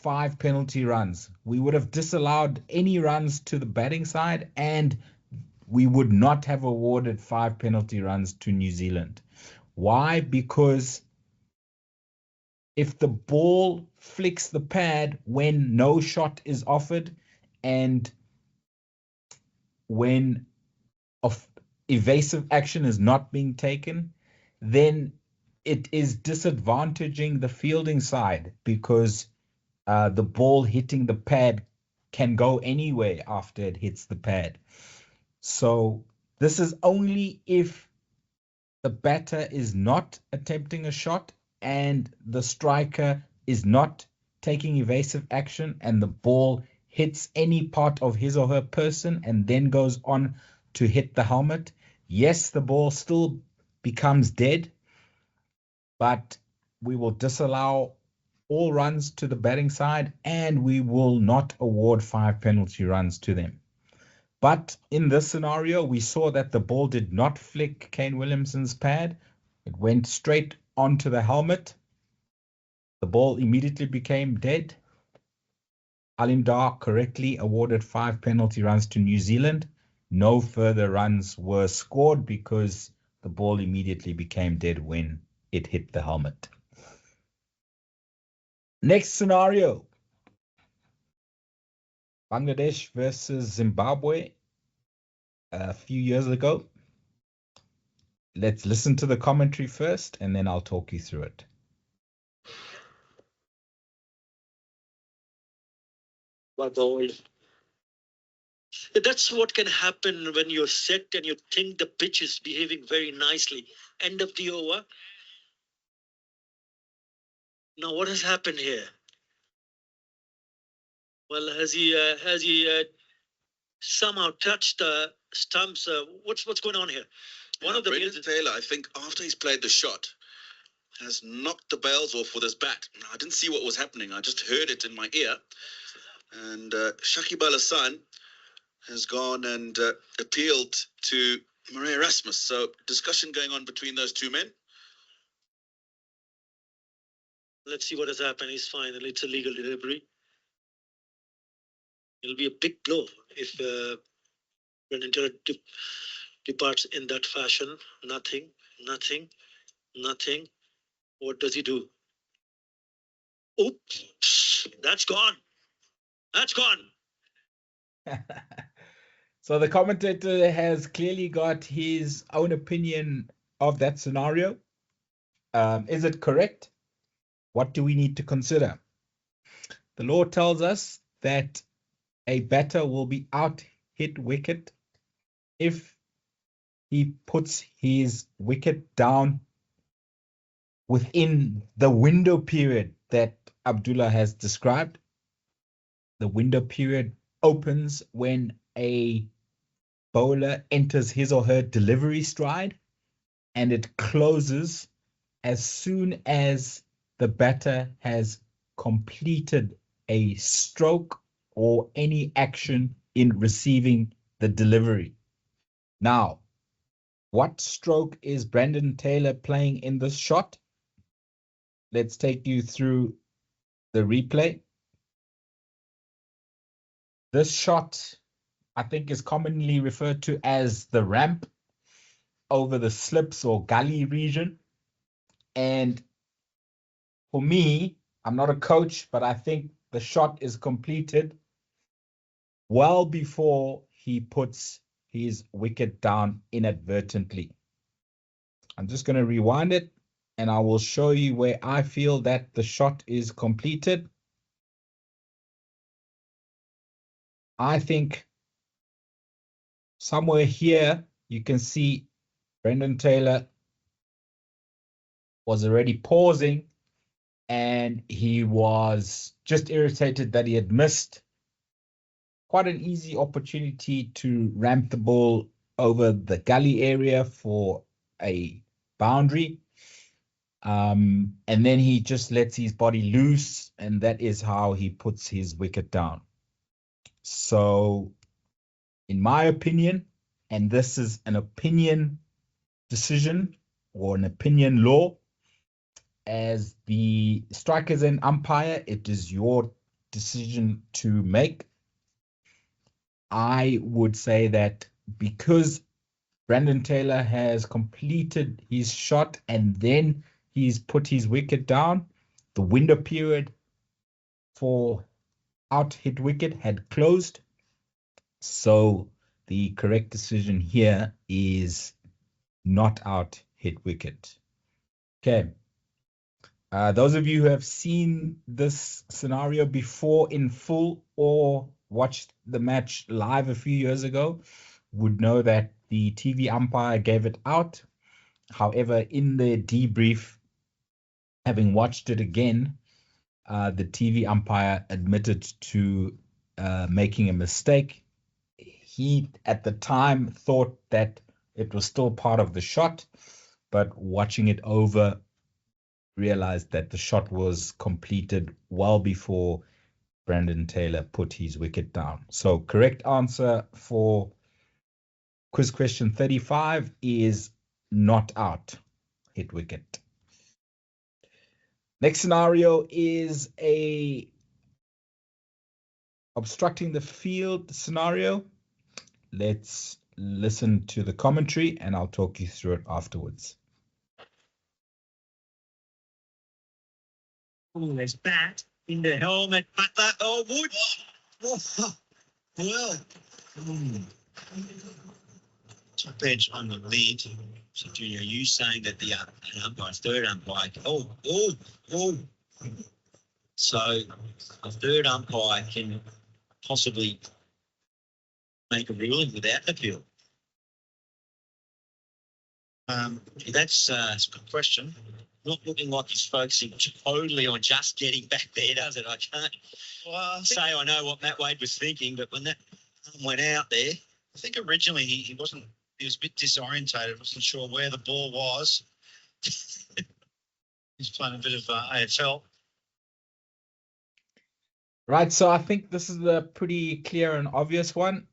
5 penalty runs. We would have disallowed any runs to the batting side, and we would not have awarded 5 penalty runs to New Zealand. Why? Because if the ball flicks the pad when no shot is offered and when evasive action is not being taken, then it is disadvantaging the fielding side, because the ball hitting the pad can go anywhere after it hits the pad. So this is only if the batter is not attempting a shot and the striker is not taking evasive action and the ball hits any part of his or her person and then goes on to hit the helmet. Yes, the ball still becomes dead, but we will disallow all runs to the batting side and we will not award 5 penalty runs to them. But in this scenario, we saw that the ball did not flick Kane Williamson's pad. It went straight onto the helmet. The ball immediately became dead. Alim Dar correctly awarded 5 penalty runs to New Zealand. No further runs were scored because the ball immediately became dead when it hit the helmet. Next scenario. Bangladesh versus Zimbabwe a few years ago. Let's listen to the commentary first, and then I'll talk you through it. That's what can happen when you're set and you think the pitch is behaving very nicely. End of the over. Now, what has happened here? Well, has he somehow touched the stumps? What's going on here? One of the Brendan Taylor, I think, after he's played the shot, has knocked the bails off with his bat. Now, I didn't see what was happening. I just heard it in my ear. And Shakib Al Hassan has gone and appealed to Maria Erasmus. So discussion going on between those two men. Let's see what has happened. He's fine. It's a legal delivery. It'll be a big blow if Brendan Taylor departs in that fashion. Nothing. What does he do? Oops, that's gone. So the commentator has clearly got his own opinion of that scenario. Is it correct? What do we need to consider? The law tells us that a batter will be out hit wicket if he puts his wicket down within the window period that Abdullah has described. The window period opens when a bowler enters his or her delivery stride, and it closes as soon as the batter has completed a stroke or any action in receiving the delivery. Now, what stroke is Brandon Taylor playing in this shot? Let's take you through the replay. This shot, I think, is commonly referred to as the ramp over the slips or gully region. And for me, I'm not a coach, but I think the shot is completed well before he puts his wicket down inadvertently. I'm just going to rewind it, and I will show you where I feel that the shot is completed. I think somewhere here, you can see Brendan Taylor was already pausing, and he was just irritated that he had missed quite an easy opportunity to ramp the ball over the gully area for a boundary. And then he just lets his body loose, and that is how he puts his wicket down. So, in my opinion, and this is an opinion decision or an opinion law, as the strikers and umpire, it is your decision to make. I would say that because Brandon Taylor has completed his shot and then he's put his wicket down, the window period for out hit wicket had closed. So the correct decision here is not out hit wicket. Okay. Those of you who have seen this scenario before in full or watched the match live a few years ago would know that the TV umpire gave it out. However, in the debrief, having watched it again, the TV umpire admitted to making a mistake. He, at the time, thought that it was still part of the shot, but watching it over, realized that the shot was completed well before Brandon Taylor put his wicket down. So correct answer for quiz question 35 is not out hit wicket. Next scenario is a obstructing the field scenario. Let's listen to the commentary and I'll talk you through it afterwards. Oh, there's bat in the helmet, Butler. Oh, Wood. Oh, well. Top edge on the lid. So, Junior, are you saying that the umpire, third umpire, so a third umpire can possibly make a ruling without the field? That's a good question. Not looking like he's focusing totally on just getting back there, does it? I can't say I know what Matt Wade was thinking, but when that went out there, I think originally he was a bit disorientated, wasn't sure where the ball was. He's playing a bit of AFL. Right, so I think this is a pretty clear and obvious one.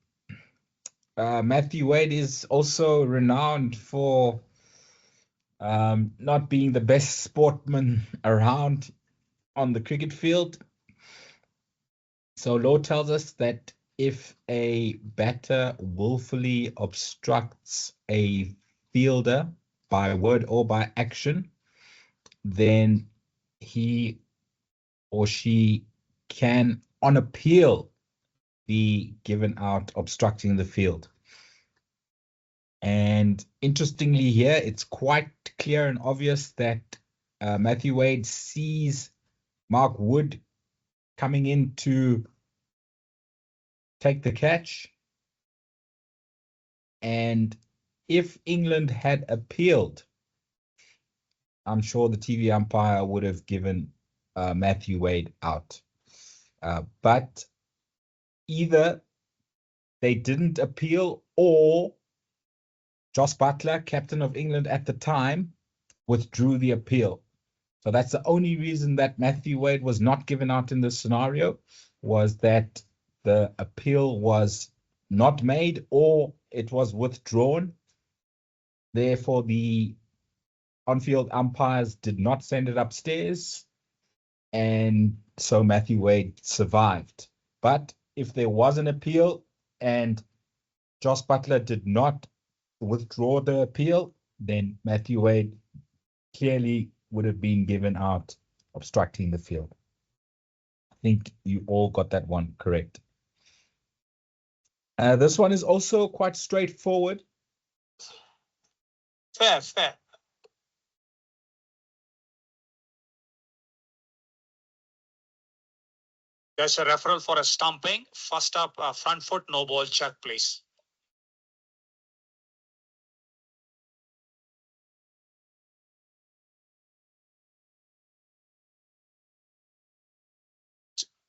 Matthew Wade is also renowned for not being the best sportsman around on the cricket field. So law tells us that if a batter willfully obstructs a fielder by word or by action, then he or she can, on appeal, be given out obstructing the field. And interestingly here, it's quite clear and obvious that Matthew Wade sees Mark Wood coming in to take the catch. And if England had appealed, I'm sure the TV umpire would have given Matthew Wade out. But either they didn't appeal or Jos Buttler, captain of England at the time, withdrew the appeal. So that's the only reason that Matthew Wade was not given out in this scenario, was that the appeal was not made or it was withdrawn. Therefore, the on-field umpires did not send it upstairs, and so Matthew Wade survived. But if there was an appeal and Jos Buttler did not withdraw the appeal, then Matthew Wade clearly would have been given out obstructing the field. I think you all got that one correct. This one is also quite straightforward. Fair, fair. There's a referral for a stumping. First up, front foot, no ball, check, please.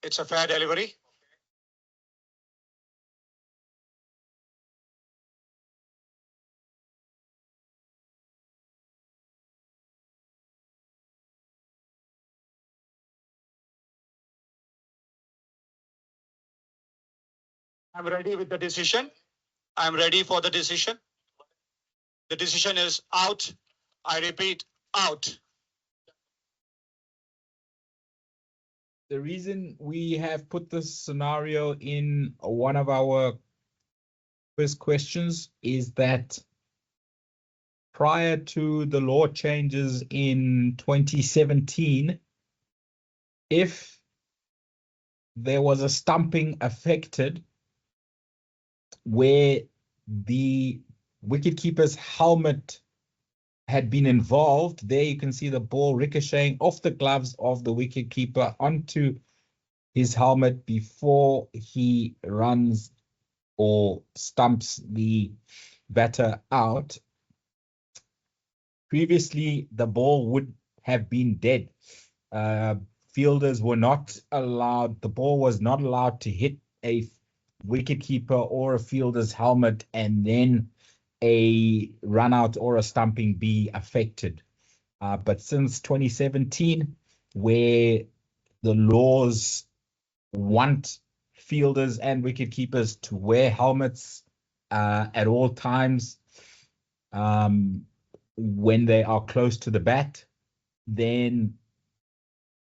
It's a fair delivery. I'm ready with the decision. I'm ready for the decision. The decision is out. I repeat, out. The reason we have put this scenario in one of our first questions is that prior to the law changes in 2017, if there was a stumping affected where the wicketkeeper's helmet had been involved, there you can see the ball ricocheting off the gloves of the wicketkeeper onto his helmet before he runs or stumps the batter out. Previously, the ball would have been dead. Fielders were not allowed, the ball was not allowed to hit a wicketkeeper or a fielder's helmet and then a run out or a stumping be affected. But since 2017, where the laws want fielders and wicketkeepers to wear helmets at all times when they are close to the bat, then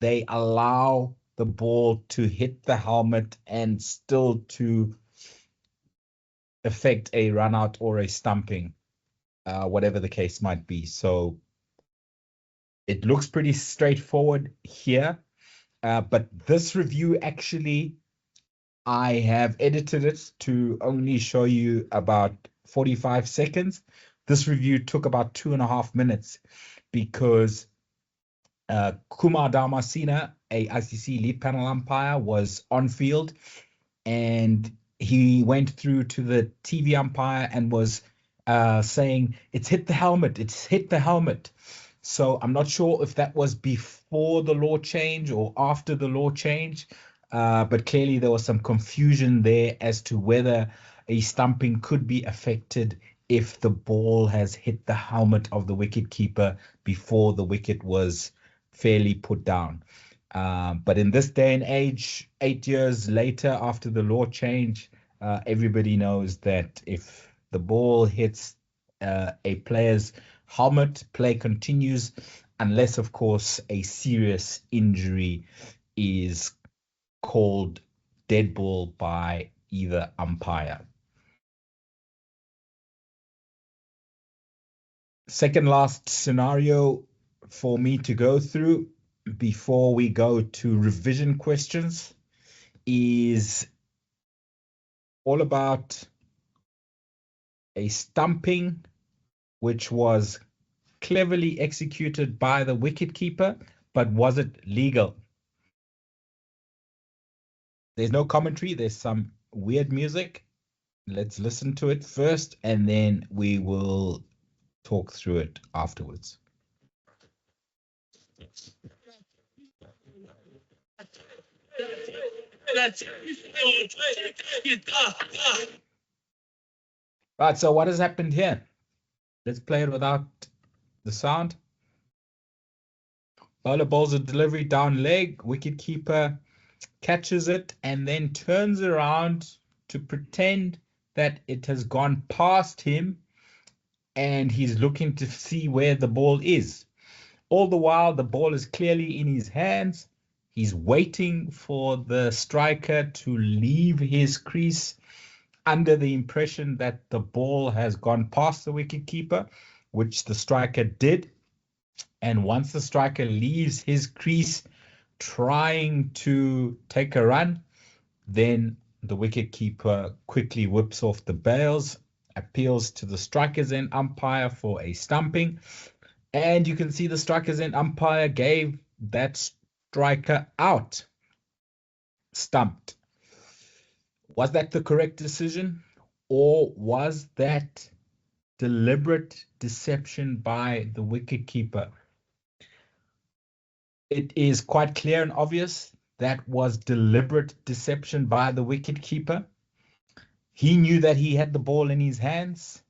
they allow the ball to hit the helmet and still to affect a run out or a stumping, whatever the case might be. So it looks pretty straightforward here. But this review, actually, I have edited it to only show you about 45 seconds. This review took about 2.5 minutes because Kumar Dharmasena, a ICC lead panel umpire, was on field, and he went through to the TV umpire and was saying, it's hit the helmet, it's hit the helmet. So I'm not sure if that was before the law change or after the law change, but clearly there was some confusion there as to whether a stumping could be affected if the ball has hit the helmet of the wicketkeeper before the wicket was fairly put down. But in this day and age, 8 years later after the law change, everybody knows that if the ball hits a player's helmet, play continues, unless, of course, a serious injury is called dead ball by either umpire. Second last scenario for me to go through before we go to revision questions is all about a stumping which was cleverly executed by the wicketkeeper, but was it legal? There's no commentary, there's some weird music. Let's listen to it first, and then we will talk through it afterwards. Right, so what has happened here? Let's play it without the sound. Bowler bowls a delivery down leg. Wicketkeeper catches it and then turns around to pretend that it has gone past him and he's looking to see where the ball is. All the while, the ball is clearly in his hands. He's waiting for the striker to leave his crease under the impression that the ball has gone past the wicketkeeper, which the striker did. And once the striker leaves his crease trying to take a run, then the wicketkeeper quickly whips off the bails, appeals to the strikers end umpire for a stumping. And you can see the strikers end umpire gave that striker out. Stumped. Was that the correct decision? Or was that deliberate deception by the wicketkeeper? It is quite clear and obvious that was deliberate deception by the wicketkeeper. He knew that he had the ball in his hands.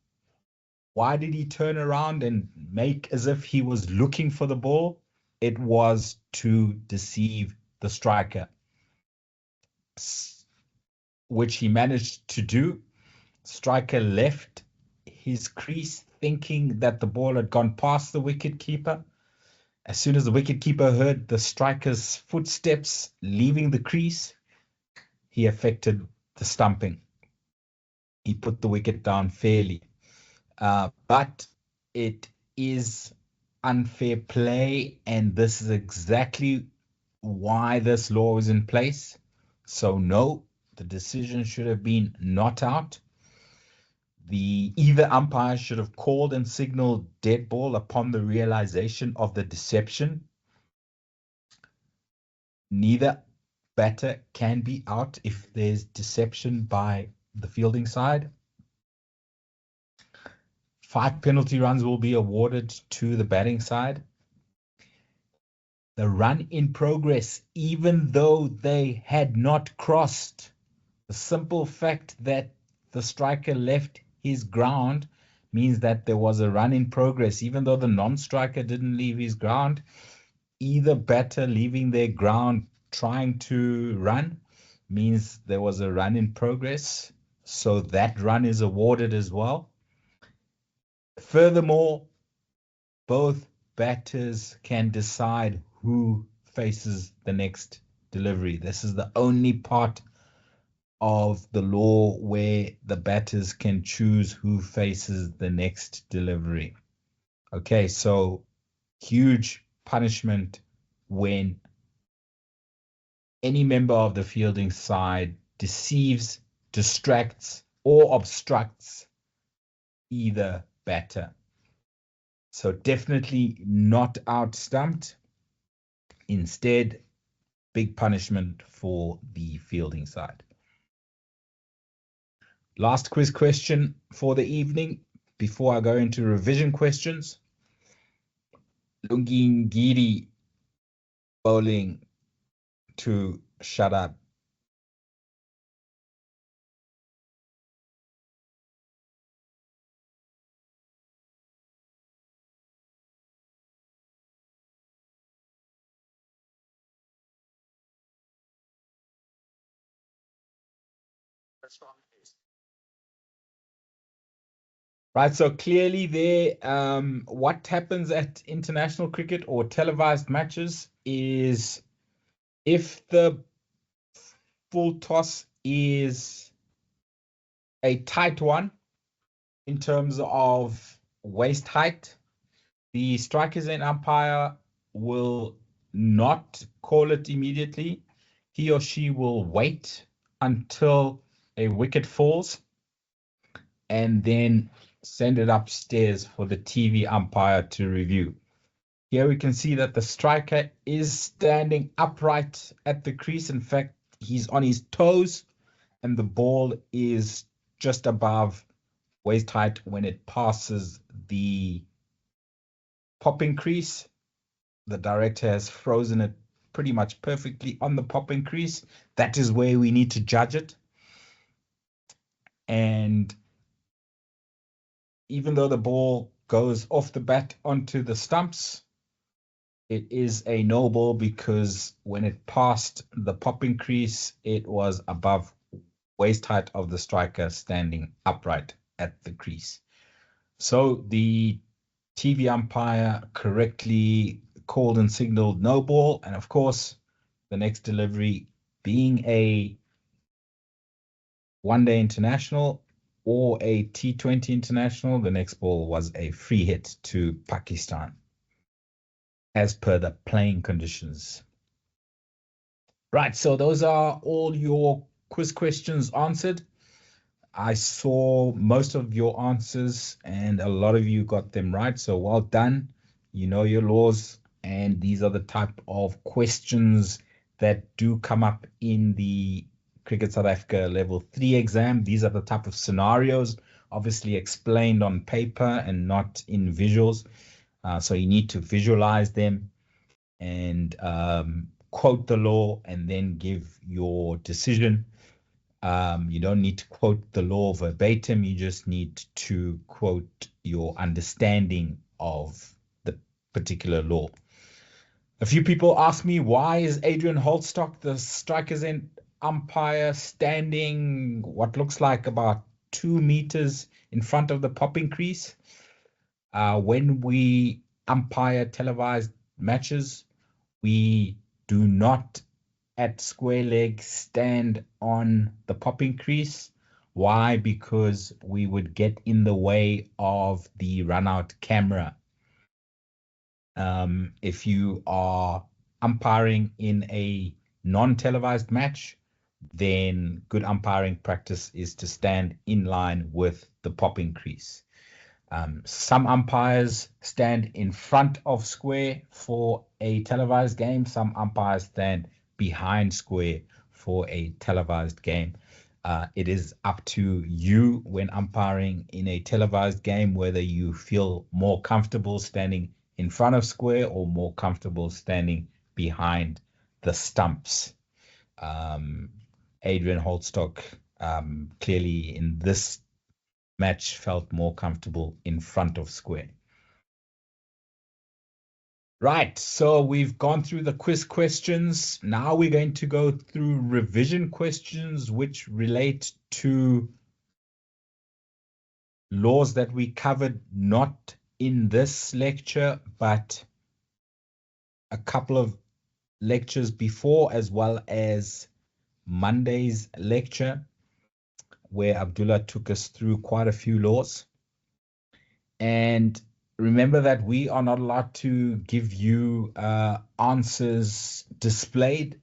Why did he turn around and make as if he was looking for the ball? It was to deceive the striker, which he managed to do. Striker left his crease thinking that the ball had gone past the wicketkeeper. As soon as the wicketkeeper heard the striker's footsteps leaving the crease, he effected the stumping. He put the wicket down fairly. But it is unfair play, and this is exactly why this law is in place. So no, the decision should have been not out. Either umpire should have called and signaled dead ball upon the realization of the deception. Neither batter can be out if there's deception by the fielding side. 5 penalty runs will be awarded to the batting side. The run in progress, even though they had not crossed, the simple fact that the striker left his ground means that there was a run in progress, even though the non-striker didn't leave his ground. Either batter leaving their ground trying to run means there was a run in progress, so that run is awarded as well. Furthermore, both batters can decide who faces the next delivery. This is the only part of the law where the batters can choose who faces the next delivery. Okay, so huge punishment when any member of the fielding side deceives, distracts, or obstructs either batter. So definitely not out stumped. Instead, big punishment for the fielding side. Last quiz question for the evening before I go into revision questions. Lungingiri bowling to shut up. Right, so clearly there, what happens at international cricket or televised matches is if the full toss is a tight one in terms of waist height, the strikers and umpire will not call it immediately. He or she will wait until a wicket falls and then send it upstairs for the TV umpire to review. Here we can see that the striker is standing upright at the crease. In fact, he's on his toes and the ball is just above waist height when it passes the popping crease. The director has frozen it pretty much perfectly on the popping crease. That is where we need to judge it. And even though the ball goes off the bat onto the stumps, it is a no ball because when it passed the popping crease, it was above waist height of the striker standing upright at the crease. So the TV umpire correctly called and signaled no ball. And of course, the next delivery being a one-day international or a T20 international, the next ball was a free hit to Pakistan as per the playing conditions. Right, so those are all your quiz questions answered. I saw most of your answers and a lot of you got them right, so well done. You know your laws, and these are the type of questions that do come up in the Cricket South Africa Level 3 exam. These are the type of scenarios, obviously explained on paper and not in visuals. So you need to visualize them and quote the law and then give your decision. You don't need to quote the law verbatim. You just need to quote your understanding of the particular law. A few people ask me, why is Adrian Holtstock, the strikers end umpire, standing what looks like about 2 meters in front of the popping crease? When we umpire televised matches, we do not at square leg stand on the popping crease. Why? Because we would get in the way of the run out camera. If you are umpiring in a non-televised match, then good umpiring practice is to stand in line with the popping crease. Some umpires stand in front of square for a televised game. Some umpires stand behind square for a televised game. It is up to you when umpiring in a televised game whether you feel more comfortable standing in front of square or more comfortable standing behind the stumps. Adrian Holtstock clearly in this match felt more comfortable in front of square. Right, so we've gone through the quiz questions. Now we're going to go through revision questions which relate to laws that we covered not in this lecture, but a couple of lectures before, as well as Monday's lecture, where Abdullah took us through quite a few laws. And remember that we are not allowed to give you answers displayed.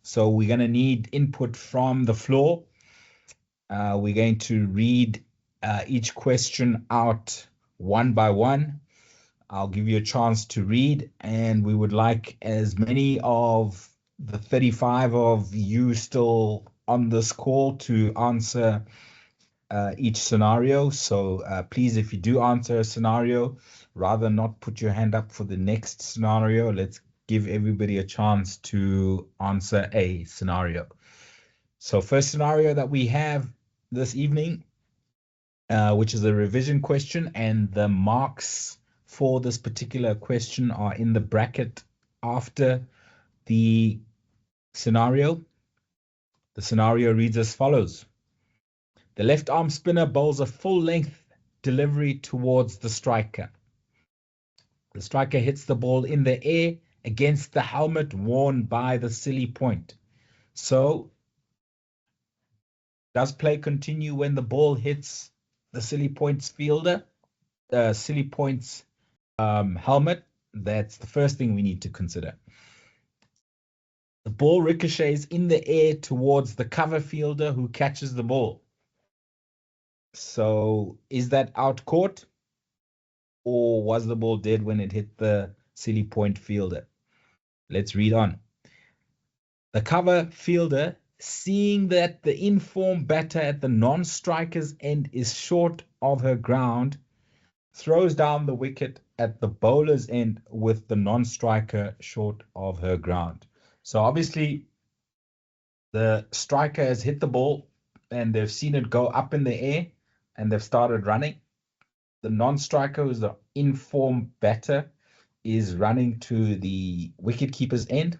So we're going to need input from the floor. We're going to read each question out one by one. I'll give you a chance to read, and we would like as many of the 35 of you still on this call to answer each scenario. So please, if you do answer a scenario, rather not put your hand up for the next scenario. Let's give everybody a chance to answer a scenario. So first scenario that we have this evening, which is a revision question, and the marks for this particular question are in the bracket after the scenario. The scenario reads as follows. The left arm spinner bowls a full length delivery towards the striker. The striker hits the ball in the air against the helmet worn by the silly point. So, does play continue when the ball hits the silly point's fielder, silly point's helmet? That's the first thing we need to consider. The ball ricochets in the air towards the cover fielder who catches the ball. So is that out caught, or was the ball dead when it hit the silly point fielder? Let's read on. The cover fielder, seeing that the in-form batter at the non-striker's end is short of her ground, throws down the wicket at the bowler's end with the non-striker short of her ground. So obviously the striker has hit the ball and they've seen it go up in the air. and they've started running. The non-striker, who's the in-form batter, is running to the wicket-keeper's end.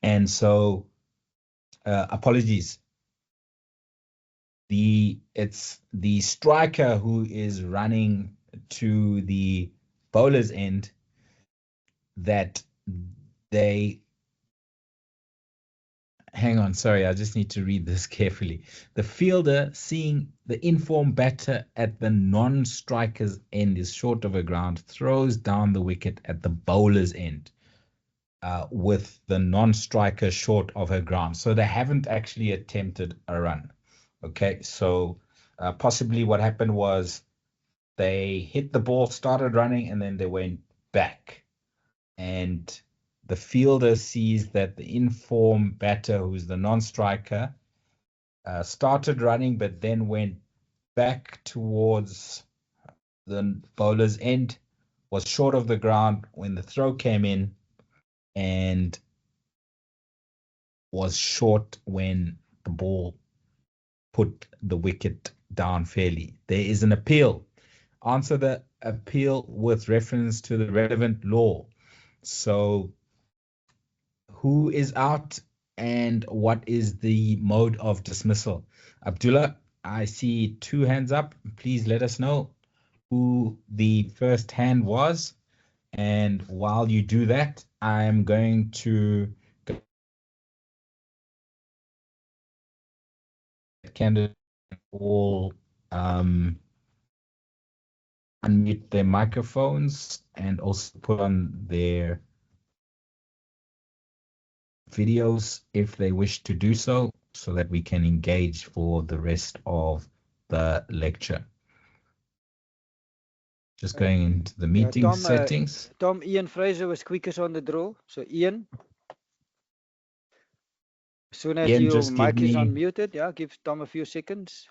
And so, apologies. It's the striker who is running to the bowler's end that they... Hang on, sorry, I just need to read this carefully. The fielder, seeing the in-form batter at the non-striker's end is short of a ground, throws down the wicket at the bowler's end with the non-striker short of her ground. So they haven't actually attempted a run. Okay, so possibly what happened was they hit the ball, started running, and then they went back. And the fielder sees that the in-form batter, who's the non-striker, started running, but then went back towards the bowler's end, was short of the ground when the throw came in, and was short when the ball put the wicket down fairly. There is an appeal. Answer the appeal with reference to the relevant law. So, who is out and what is the mode of dismissal? Abdullah, I see 2 hands up. Please let us know who the first hand was. And while you do that, I'm going to candidate all unmute their microphones and also put on their videos if they wish to do so that we can engage for the rest of the lecture. Just going into the meeting settings. Tom, Ian Fraser was quickest on the draw. So Ian, as soon as Ian, your mic is unmuted, yeah, give Tom a few seconds.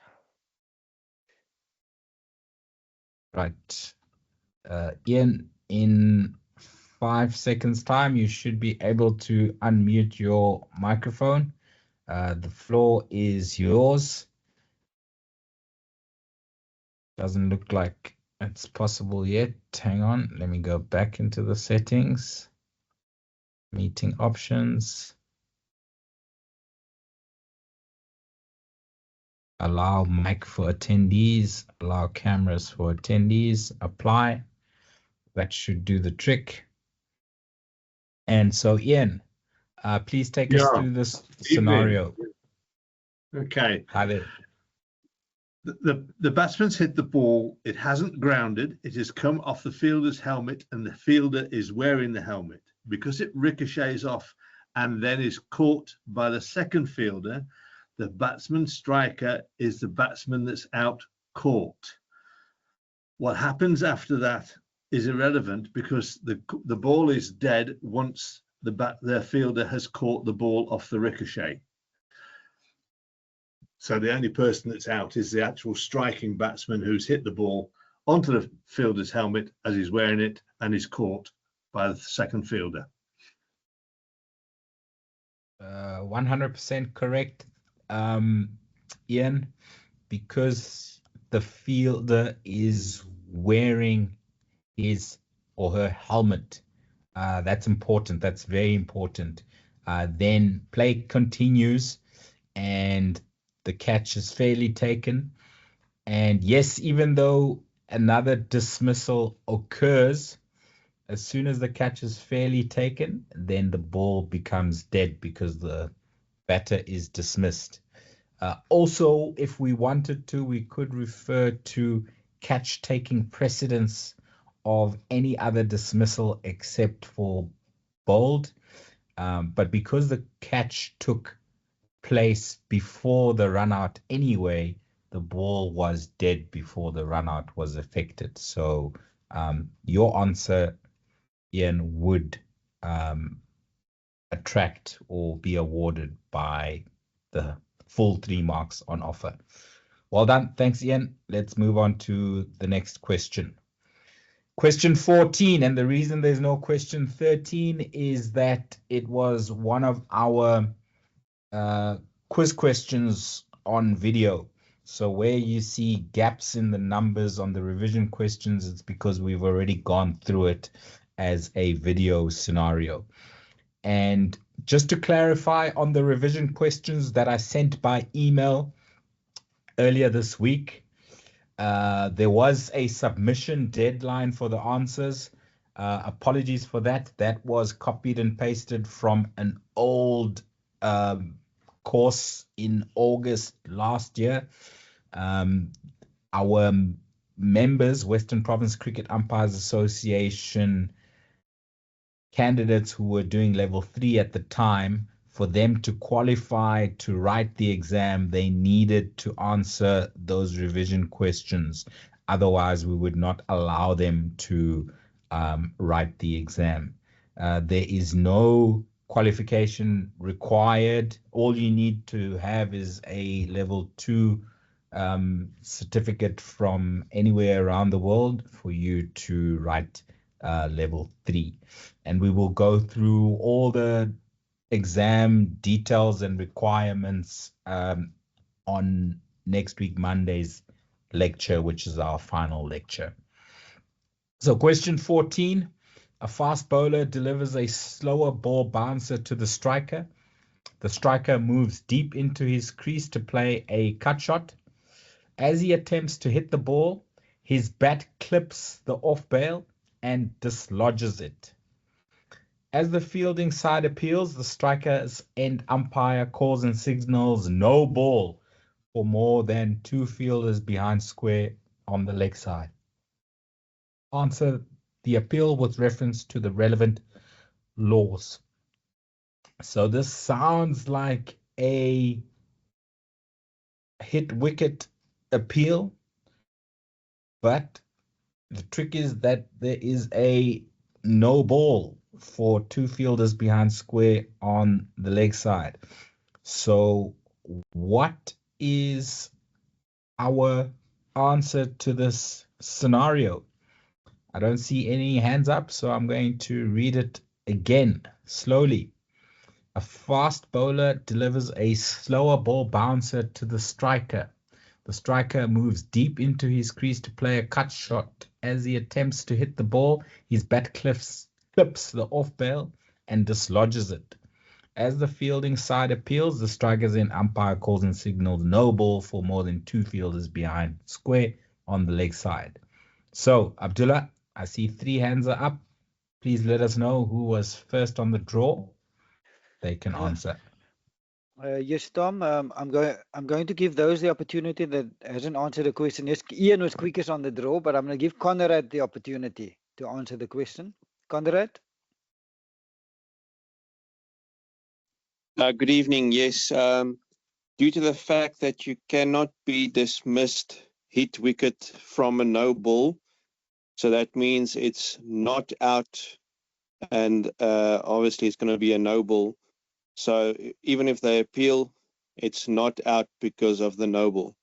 Right. Ian, in 5 seconds time, you should be able to unmute your microphone. The floor is yours. Doesn't look like it's possible yet. Hang on, let me go back into the settings. Meeting options. Allow mic for attendees, allow cameras for attendees, apply. That should do the trick. And so, Ian, please take us through this scenario. Okay. Hi there. The batsman's hit the ball. It hasn't grounded. It has come off the fielder's helmet, and the fielder is wearing the helmet. Because it ricochets off and then is caught by the second fielder, the batsman striker is the batsman that's out caught. What happens after that is irrelevant because the ball is dead once their fielder has caught the ball off the ricochet. So the only person that's out is the actual striking batsman who's hit the ball onto the fielder's helmet as he's wearing it and is caught by the second fielder. 100% correct, Ian, because the fielder is wearing his or her helmet. That's important. That's very important. Then play continues and the catch is fairly taken. And yes, even though another dismissal occurs, as soon as the catch is fairly taken, then the ball becomes dead because the batter is dismissed. Also, if we wanted to, we could refer to catch taking precedence of any other dismissal except for bowled. But because the catch took place before the run out anyway, the ball was dead before the run out was effected. So your answer, Ian, would attract or be awarded by the full 3 marks on offer. Well done. Thanks, Ian. Let's move on to the next question. Question 14, and the reason there's no question 13 is that it was one of our quiz questions on video. So where you see gaps in the numbers on the revision questions, it's because we've already gone through it as a video scenario. And just to clarify on the revision questions that I sent by email earlier this week, there was a submission deadline for the answers. Apologies for that. That was copied and pasted from an old course in August last year. Our members, Western Province Cricket Umpires Association candidates who were doing level 3 at the time, for them to qualify to write the exam, they needed to answer those revision questions. Otherwise, we would not allow them to write the exam. There is no qualification required. All you need to have is a level 2 certificate from anywhere around the world for you to write level 3. And we will go through all the exam details and requirements on next week Monday's lecture, which is our final lecture. So question 14, a fast bowler delivers a slower ball bouncer to the striker. The striker moves deep into his crease to play a cut shot. As he attempts to hit the ball, his bat clips the off bail and dislodges it. As the fielding side appeals, the striker's end umpire calls and signals no ball for more than 2 fielders behind square on the leg side. Answer the appeal with reference to the relevant laws. So this sounds like a hit wicket appeal, but the trick is that there is a no ball for 2 fielders behind square on the leg side. So what is our answer to this scenario? I don't see any hands up, so I'm going to read it again slowly. A fast bowler delivers a slower ball bouncer to the striker. The striker moves deep into his crease to play a cut shot. As he attempts to hit the ball, his bat clips the off bail and dislodges it. As the fielding side appeals, the striker's end umpire calls and signals no ball for more than 2 fielders behind square on the leg side. So, Abdullah, I see 3 hands are up. Please let us know who was first on the draw. They can answer. Yes, Tom. I'm going to give those the opportunity that hasn't answered the question. Yes, Ian was quickest on the draw, but I'm going to give Conrad the opportunity to answer the question. Conrad? Good evening. Yes, due to the fact that you cannot be dismissed hit wicket from a no ball, so that means it's not out, and obviously it's going to be a no ball. So even if they appeal, it's not out because of the no ball.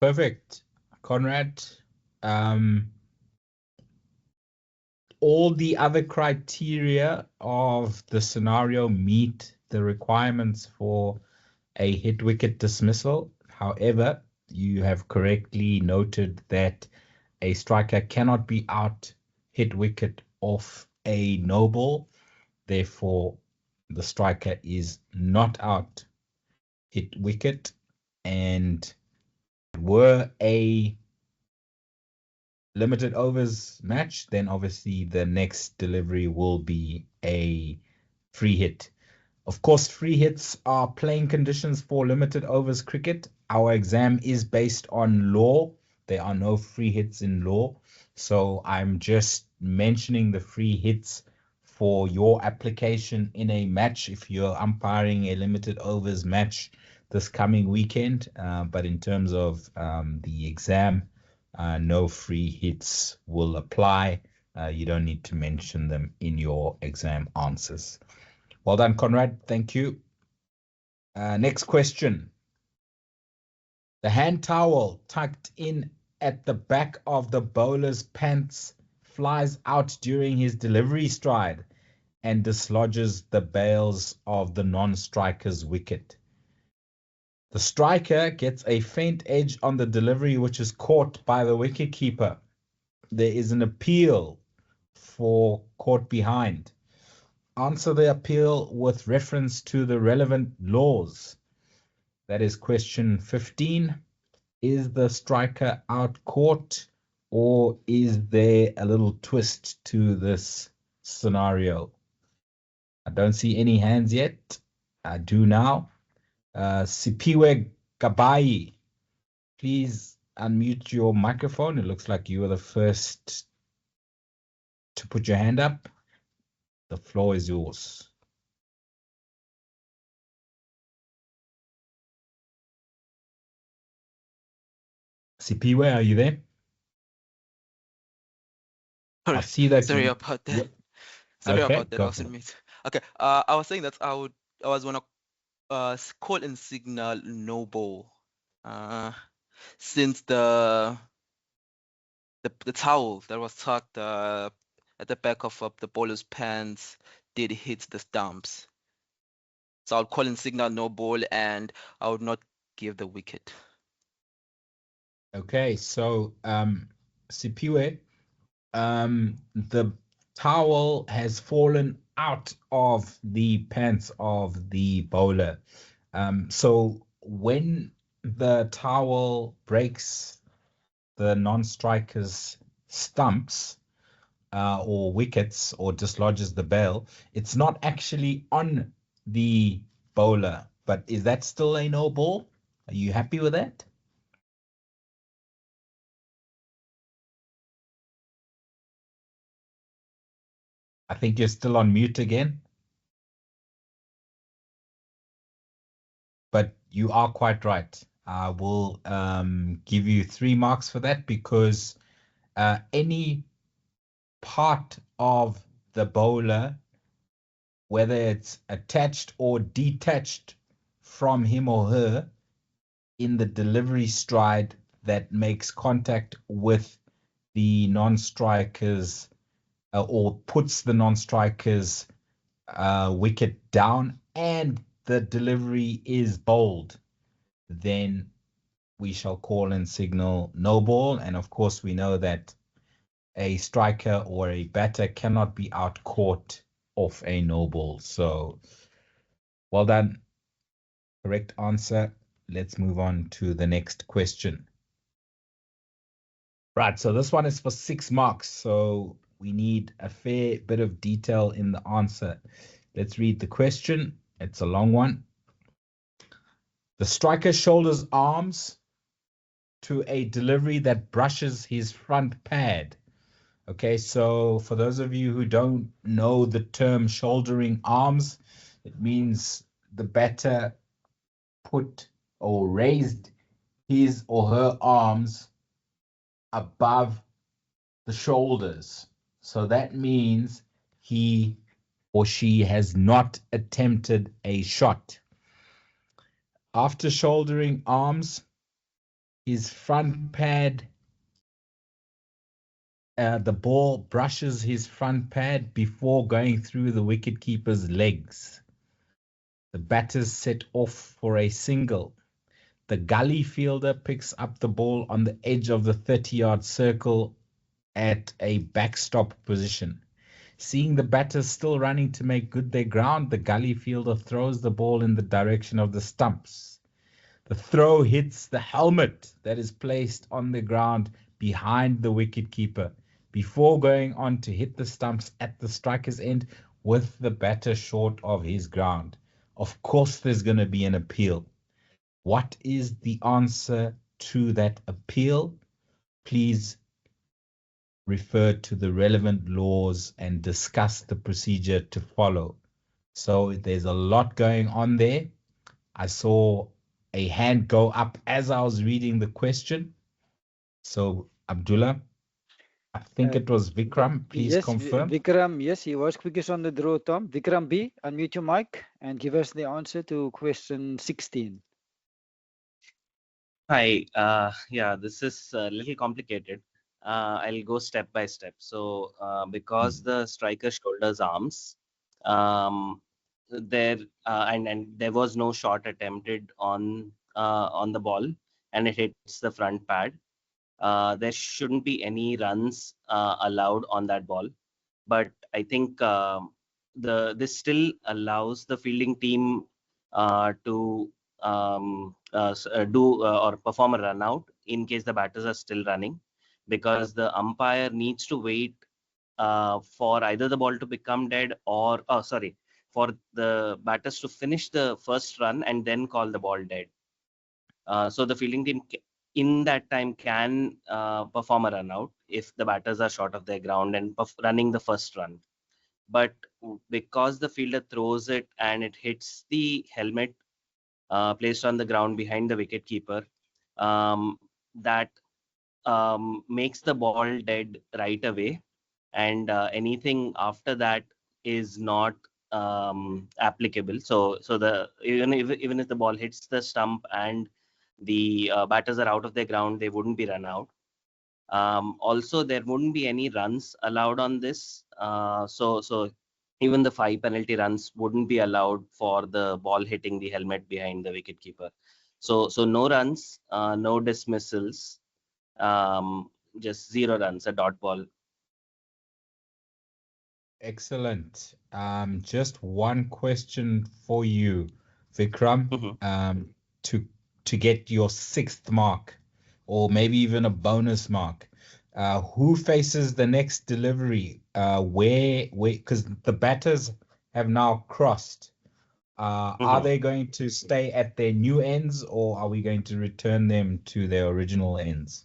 Perfect. Conrad, all the other criteria of the scenario meet the requirements for a hit wicket dismissal. However, you have correctly noted that a striker cannot be out hit wicket off a no ball. Therefore, the striker is not out hit wicket, and were a limited overs match, then obviously the next delivery will be a free hit. Of course, free hits are playing conditions for limited overs cricket. Our exam is based on law. There are no free hits in law. So I'm just mentioning the free hits for your application in a match if you're umpiring a limited overs match this coming weekend. But in terms of the exam, no free hits will apply. You don't need to mention them in your exam answers. Well done, Conrad. Thank you. Next question. The hand towel tucked in at the back of the bowler's pants flies out during his delivery stride and dislodges the bails of the non-striker's wicket. The striker gets a faint edge on the delivery, which is caught by the wicketkeeper. There is an appeal for caught behind. Answer the appeal with reference to the relevant laws. That is question 15. Is the striker out caught, or is there a little twist to this scenario? I don't see any hands yet. I do now. Sipiwe Gabai, please unmute your microphone. It looks like you are the first to put your hand up. The floor is yours. Sipiwe, are you there? I see that. Sorry about that. Sorry Okay, about that. I was on mute. Okay. I was saying that I was gonna call and signal no ball. Since the towel that was tucked at the back of the bowler's pants did hit the stumps. So I'll call and signal no ball, and I would not give the wicket. Okay, so Sipiwe, the towel has fallen out of the pants of the bowler. So when the towel breaks the non-striker's stumps or wickets or dislodges the bail, it's not actually on the bowler. But is that still a no ball? Are you happy with that? I think you're still on mute again. But you are quite right. I will give you 3 marks for that, because any part of the bowler, whether it's attached or detached from him or her in the delivery stride that makes contact with the non-strikers or puts the non-strikers wicket down, and the delivery is bowled, then we shall call and signal no ball. And of course, we know that a striker or a batter cannot be out caught off a no ball. So well done. Correct answer. Let's move on to the next question. Right, so this one is for 6 marks. So we need a fair bit of detail in the answer. Let's read the question. It's a long one. The striker shoulders arms to a delivery that brushes his front pad. Okay, so for those of you who don't know the term shouldering arms, it means the batter put or raised his or her arms above the shoulders. So that means he or she has not attempted a shot. After shouldering arms, his front pad, the ball brushes his front pad before going through the wicketkeeper's legs. The batters set off for a single. The gully fielder picks up the ball on the edge of the 30-yard circle at a backstop position. Seeing the batters still running to make good their ground, the gully fielder throws the ball in the direction of the stumps. The throw hits the helmet that is placed on the ground behind the wicketkeeper before going on to hit the stumps at the striker's end with the batter short of his ground. Of course, there's going to be an appeal. What is the answer to that appeal? Please refer to the relevant laws and discuss the procedure to follow. So there's a lot going on there. I saw a hand go up as I was reading the question. So Abdullah, I think it was Vikram. Please yes, confirm. Vikram, yes, he was quickest on the draw, Tom. Vikram B, unmute your mic and give us the answer to question 16. Hi, yeah, this is a little complicated. I'll go step by step. So, because the striker shoulders arms, there and there was no shot attempted on on the ball and it hits the front pad, there shouldn't be any runs allowed on that ball. But I think this still allows the fielding team to do or perform a run out in case the batters are still running, because the umpire needs to wait for either the ball to become dead or, oh, sorry, for the batters to finish the first run and then call the ball dead. So the fielding team in that time can perform a run out if the batters are short of their ground and running the first run. But because the fielder throws it and it hits the helmet placed on the ground behind the wicket keeper, that makes the ball dead right away, and anything after that is not applicable. So the even if the ball hits the stump and the batters are out of their ground, they wouldn't be run out. Also, there wouldn't be any runs allowed on this. So even the 5 penalty runs wouldn't be allowed for the ball hitting the helmet behind the wicket keeper. So no runs, no dismissals, just 0 runs, a dot ball. Excellent. Just one question for you, Vikram, to get your 6th mark, or maybe even a bonus mark. Who faces the next delivery? Because the batters have now crossed. Are they going to stay at their new ends, or are we going to return them to their original ends?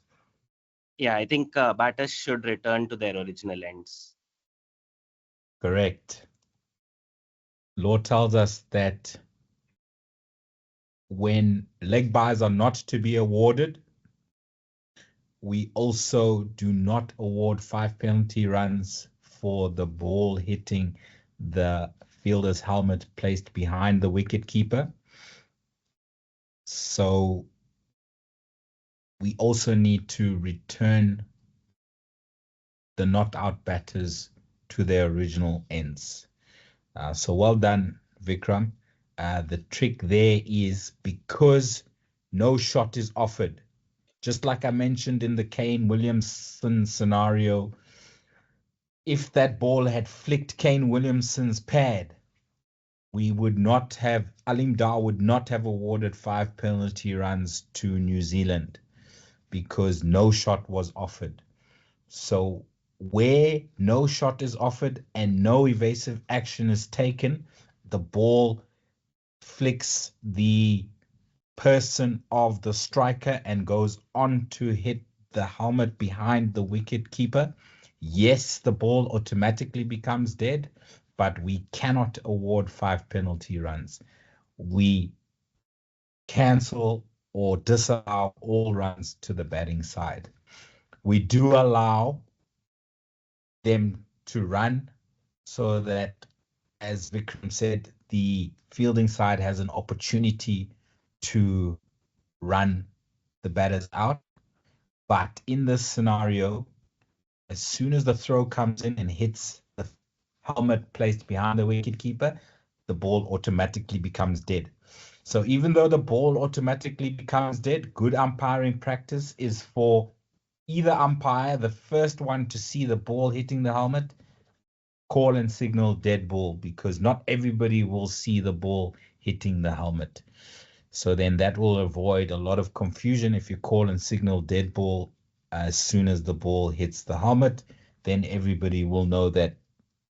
Yeah, I think batters should return to their original ends. Correct. Law tells us that when leg byes are not to be awarded, we also do not award 5 penalty runs for the ball hitting the fielder's helmet placed behind the wicket keeper. So we also need to return the not out batters to their original ends. So well done, Vikram. The trick there is, because no shot is offered, just like I mentioned in the Kane Williamson scenario, if that ball had flicked Kane Williamson's pad, we would not have, Alim Dar would not have awarded 5 penalty runs to New Zealand, because no shot was offered. So where no shot is offered and no evasive action is taken, the ball flicks the person of the striker and goes on to hit the helmet behind the wicket keeper. Yes, the ball automatically becomes dead, but we cannot award 5 penalty runs. We cancel or disallow all runs to the batting side. We do allow them to run so that, as Vikram said, the fielding side has an opportunity to run the batters out. But in this scenario, as soon as the throw comes in and hits the helmet placed behind the wicketkeeper, the ball automatically becomes dead. So even though the ball automatically becomes dead, good umpiring practice is for either umpire, the first one to see the ball hitting the helmet, call and signal dead ball, because not everybody will see the ball hitting the helmet. So then that will avoid a lot of confusion. If you call and signal dead ball as soon as the ball hits the helmet, then everybody will know that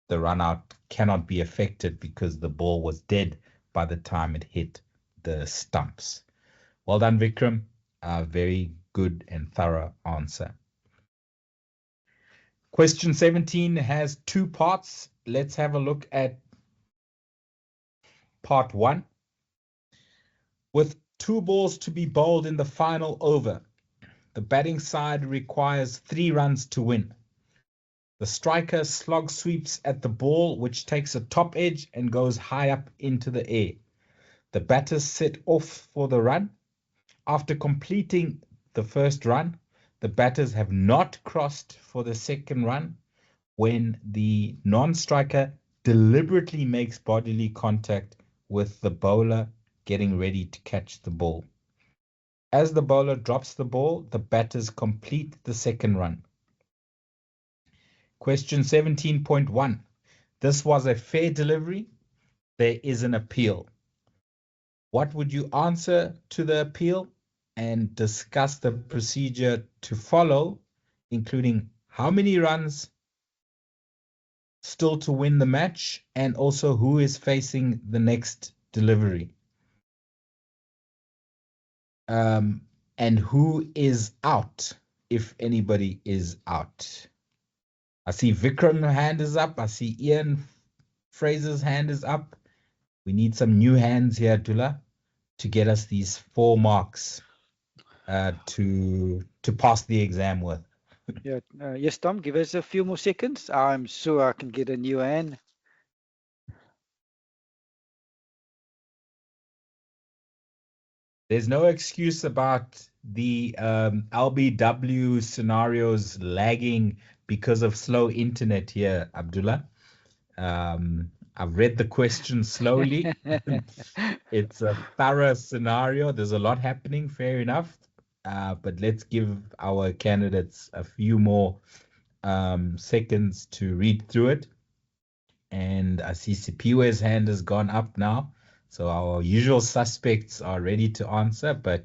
the run out cannot be affected because the ball was dead by the time it hit the stumps. Well done, Vikram. A very good and thorough answer. Question 17 has 2 parts. Let's have a look at part 1. With 2 balls to be bowled in the final over, the batting side requires 3 runs to win. The striker slog sweeps at the ball, which takes a top edge and goes high up into the air. The batters set off for the run. After completing the first run, the batters have not crossed for the second run when the non-striker deliberately makes bodily contact with the bowler getting ready to catch the ball. As the bowler drops the ball, the batters complete the second run. Question 17.1. This was a fair delivery. There is an appeal. What would you answer to the appeal? And discuss the procedure to follow, including how many runs still to win the match, and also who is facing the next delivery. And who is out, if anybody is out. I see Vikram's hand is up. I see Ian Fraser's hand is up. We need some new hands here, Dula, to get us these 4 marks to pass the exam with. Yeah, yes, Tom, give us a few more seconds. I'm sure I can get a new hand. There's no excuse about the LBW scenarios lagging because of slow internet here, Abdullah. I've read the question slowly. It's a thorough scenario. There's a lot happening, fair enough. But let's give our candidates a few more seconds to read through it. And I see Sipiwe's hand has gone up now. So our usual suspects are ready to answer, but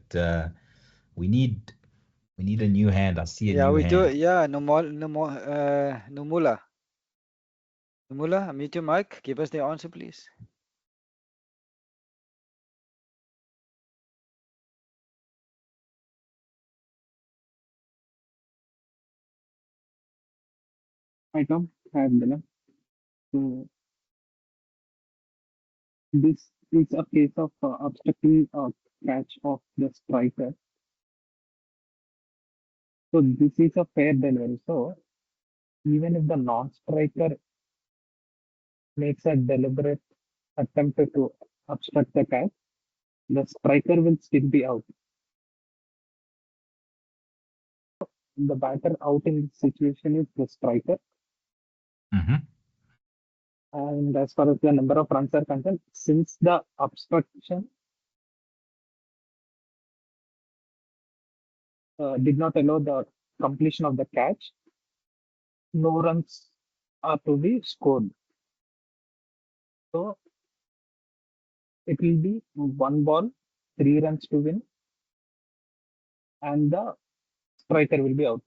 we need a new hand. I see a Yeah, new we hand. do. Yeah, Nomula. Nomula, unmute your mic. Give us the answer, please. I don't have the. So this is a case of obstructing a catch of the striker. So this is a fair delivery. So even if the non-striker makes a deliberate attempt to obstruct the catch, the striker will still be out. The batter out in this situation is the striker. And as far as the number of runs are concerned, since the obstruction did not allow the completion of the catch, no runs are to be scored. So it will be 1 ball, 3 runs to win, and the striker will be out.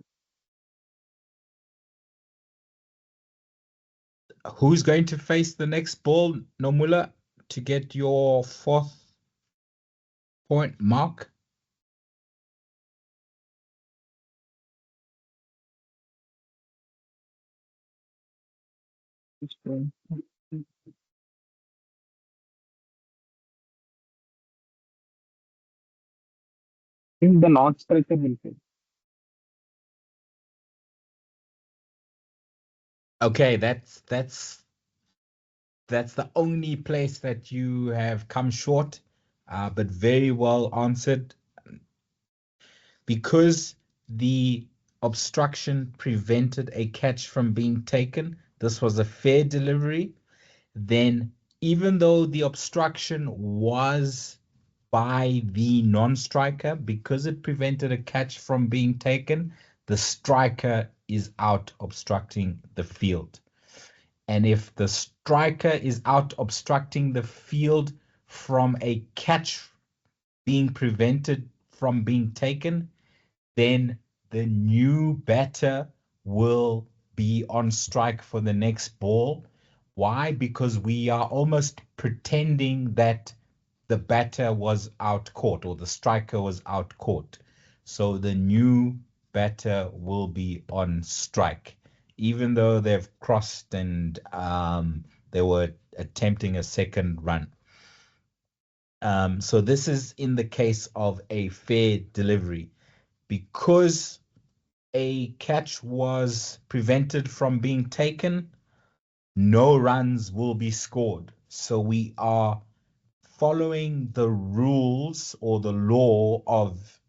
Who's going to face the next ball, Nomula, to get your 4th point mark? If the non-striker will fail. Okay, that's the only place that you have come short, but very well answered. Because the obstruction prevented a catch from being taken, this was a fair delivery. Then, even though the obstruction was by the non-striker, because it prevented a catch from being taken, the striker is out obstructing the field. And if the striker is out obstructing the field from a catch being prevented from being taken, then the new batter will be on strike for the next ball. Why? Because we are almost pretending that the batter was out caught or the striker was out caught. So the new batter will be on strike, even though they've crossed and they were attempting a second run. So this is in the case of a fair delivery. Because a catch was prevented from being taken, no runs will be scored. So we are following the rules or the law of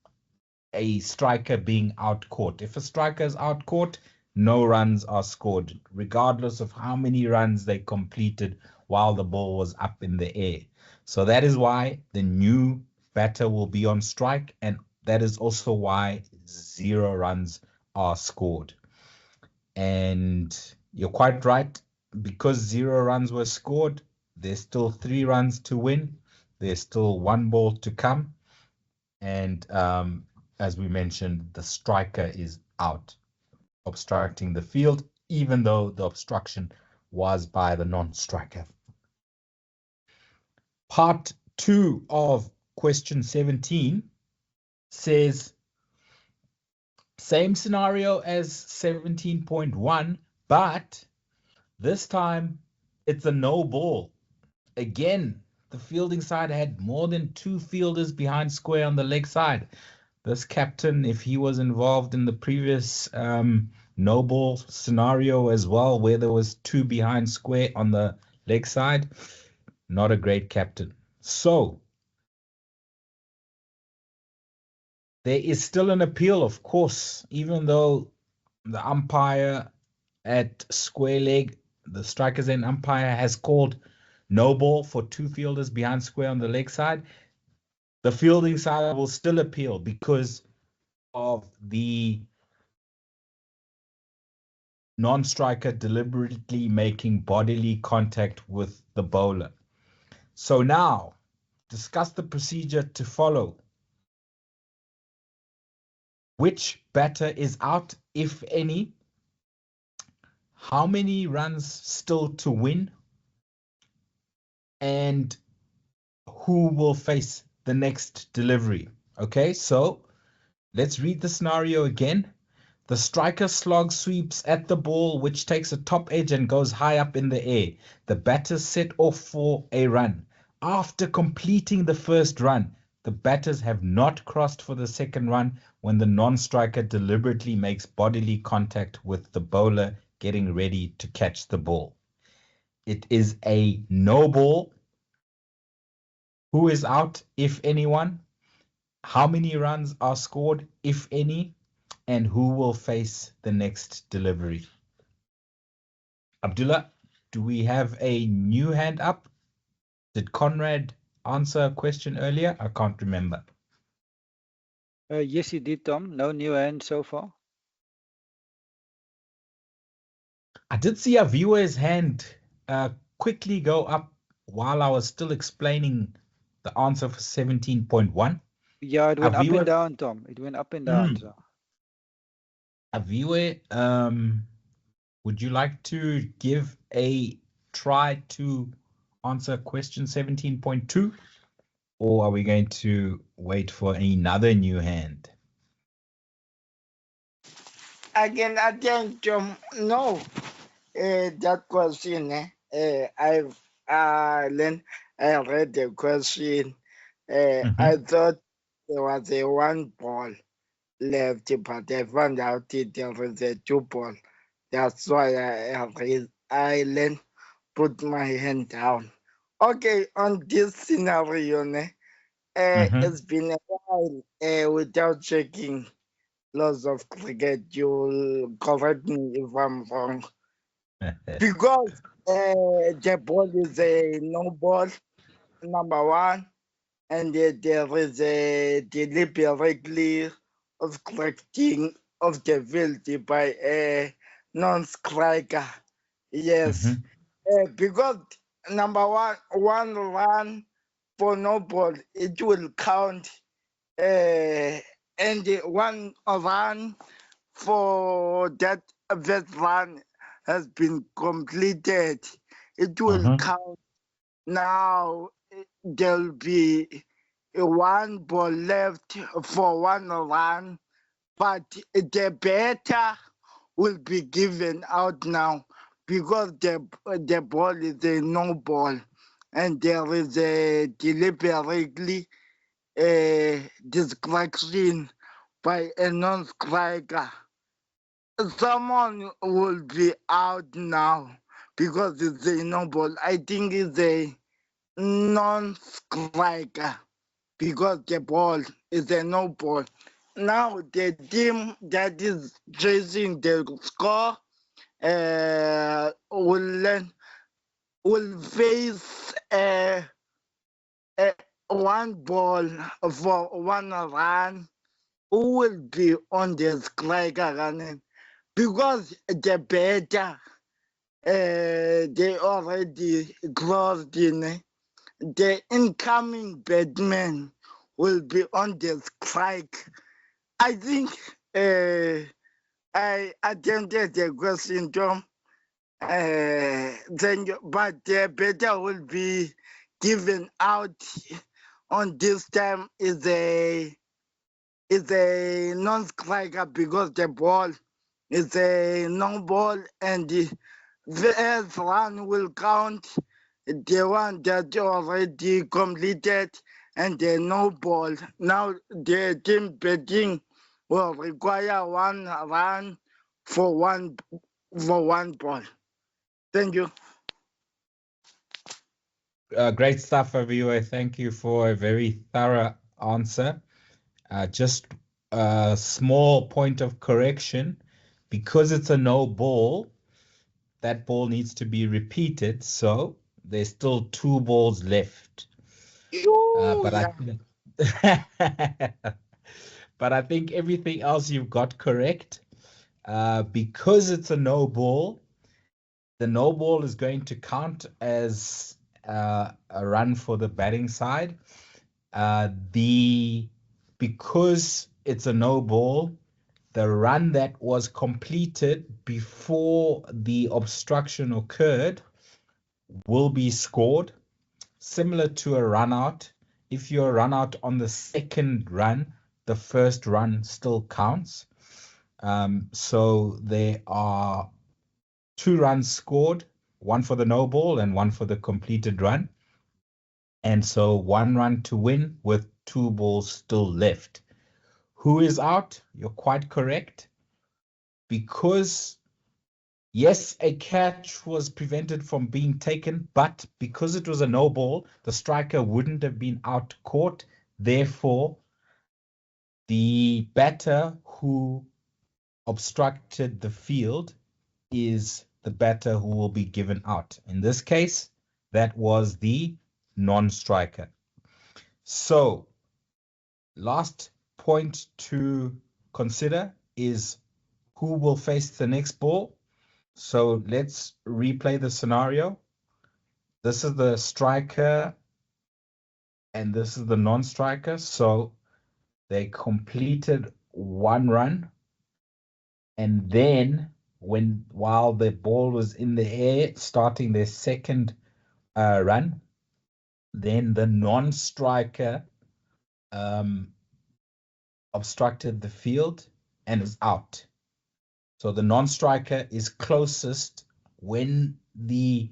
a striker being out caught. If a striker is out caught, no runs are scored, regardless of how many runs they completed while the ball was up in the air. So that is why the new batter will be on strike, and that is also why 0 runs are scored. And you're quite right. Because 0 runs were scored, there's still 3 runs to win. There's still 1 ball to come. And as we mentioned, the striker is out, obstructing the field, even though the obstruction was by the non-striker. Part 2 of question 17 says, same scenario as 17.1, but this time it's a no ball. Again, the fielding side had more than 2 fielders behind square on the leg side. This captain, if he was involved in the previous no ball scenario as well, where there was 2 behind square on the leg side, not a great captain. So there is still an appeal, of course, even though the umpire at square leg, the strikers end umpire has called no ball for 2 fielders behind square on the leg side. The fielding side will still appeal because of the non-striker deliberately making bodily contact with the bowler. So now, discuss the procedure to follow. Which batter is out, if any? How many runs still to win? And who will face the next delivery? Okay, so let's read the scenario again. The striker slog sweeps at the ball, which takes a top edge and goes high up in the air. The batters set off for a run. After completing the first run, the batters have not crossed for the second run when the non-striker deliberately makes bodily contact with the bowler getting ready to catch the ball. It is a no ball. Who is out, if anyone? How many runs are scored, if any? And who will face the next delivery? Abdullah, do we have a new hand up? Did Conrad answer a question earlier? I can't remember. Yes, you did, Tom. No new hand so far. I did see a viewer's hand quickly go up while I was still explaining the answer for 17.1. Yeah, it went up and down, Tom. It went up and down. So. A viewer, would you like to give a try to answer question 17.2? Or are we going to wait for another new hand? Again, no. That question, I've then I read the question. I thought there was a 1 ball left, but I found out there is a 2 ball. That's why I then put my hand down. Okay, on this scenario, it's been a while without checking laws of cricket. You'll correct me if I'm wrong. Because the ball is a no ball, number 1, and there is a deliberately obstructing of the field by a non-striker. Yes, because number 1 run for no ball, it will count, and 1 run for that first run has been completed. It will count. Now there'll be 1 ball left for 1 run, but the batter will be given out now because the ball is a no ball and there is a deliberately distraction by a non-striker. Someone will be out now because it's a no ball. I think it's a non-striker because the ball is a no ball. Now the team that is chasing the score will face 1 ball for 1 run, who will be on the striker running? Because the better they already closed in, the incoming batsman will be on the strike. I think I attended the question, Tom. But the better will be given out on this time is a non-striker because the ball is a long ball and the first one will count the one that already completed and the no ball. Now the team betting will require 1 run for one ball. Thank you. Great stuff, Aviwe. Thank you for a very thorough answer. Just a small point of correction. Because it's a no ball, that ball needs to be repeated. So there's still 2 balls left. But I think everything else you've got correct. Because it's a no ball, the no ball is going to count as a run for the batting side. Because it's a no ball, the run that was completed before the obstruction occurred will be scored, similar to a run out. If you're a run out on the second run, the first run still counts. So there are 2 runs scored, 1 for the no ball and 1 for the completed run. And so 1 run to win with 2 balls still left. Who is out? You're quite correct. Because, yes, a catch was prevented from being taken, but because it was a no ball, the striker wouldn't have been out caught. Therefore, the batter who obstructed the field is the batter who will be given out. In this case, that was the non-striker. So, last point to consider is who will face the next ball. So let's replay the scenario. This is the striker and this is the non-striker. So they completed 1 run. And then while the ball was in the air, starting their second run, then the non-striker obstructed the field and is out. So the non-striker is closest when the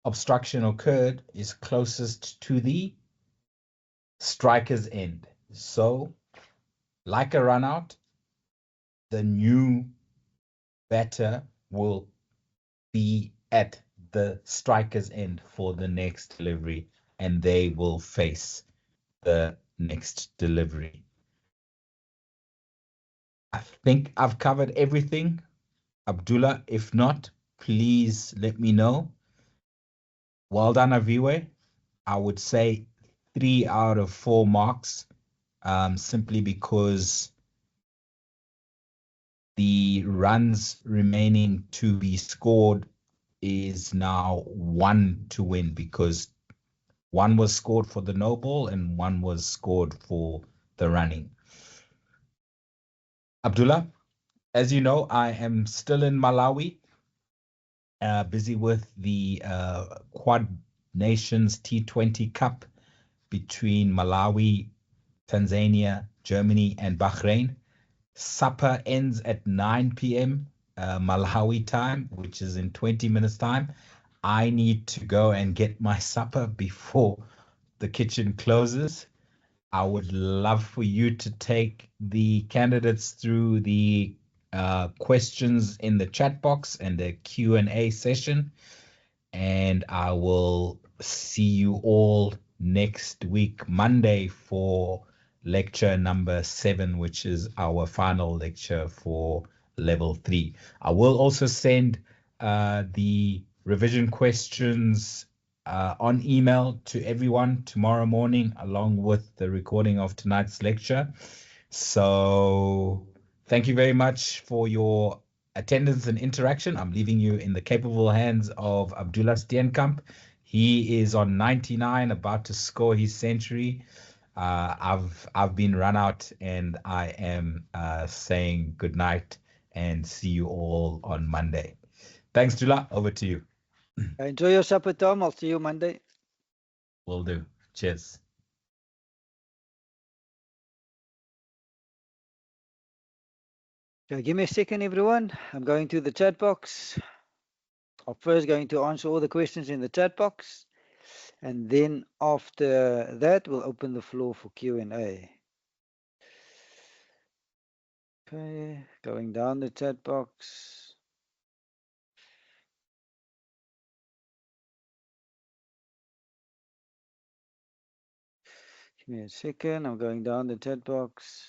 obstruction occurred, is closest to the striker's end. So, like a run out, the new batter will be at the striker's end for the next delivery, and they will face the next delivery. I think I've covered everything. Abdullah, if not, please let me know. Well done, Aviwe. I would say 3 out of 4 marks, simply because the runs remaining to be scored is now 1 to win, because 1 was scored for the no ball and 1 was scored for the running. Abdullah, as you know, I am still in Malawi, busy with the Quad Nations T20 Cup between Malawi, Tanzania, Germany, and Bahrain. Supper ends at 9 p.m. Malawi time, which is in 20 minutes time. I need to go and get my supper before the kitchen closes. I would love for you to take the candidates through the questions in the chat box and the Q&A session. And I will see you all next week, Monday, for lecture number 7, which is our final lecture for level 3. I will also send the revision questions on email to everyone tomorrow morning, along with the recording of tonight's lecture. So thank you very much for your attendance and interaction. I'm leaving you in the capable hands of Abdullah Steenkamp. He is on 99, about to score his century. I've been run out, and I am saying good night and see you all on Monday. Thanks, Dula. Over to you. Enjoy your supper, Tom. I'll see you Monday. Will do. Cheers. Okay, give me a second, everyone. I'm going to the chat box. I'm first going to answer all the questions in the chat box, and then after that, we'll open the floor for Q&A. Okay, going down the chat box. Give me a second. I'm going down the chat box.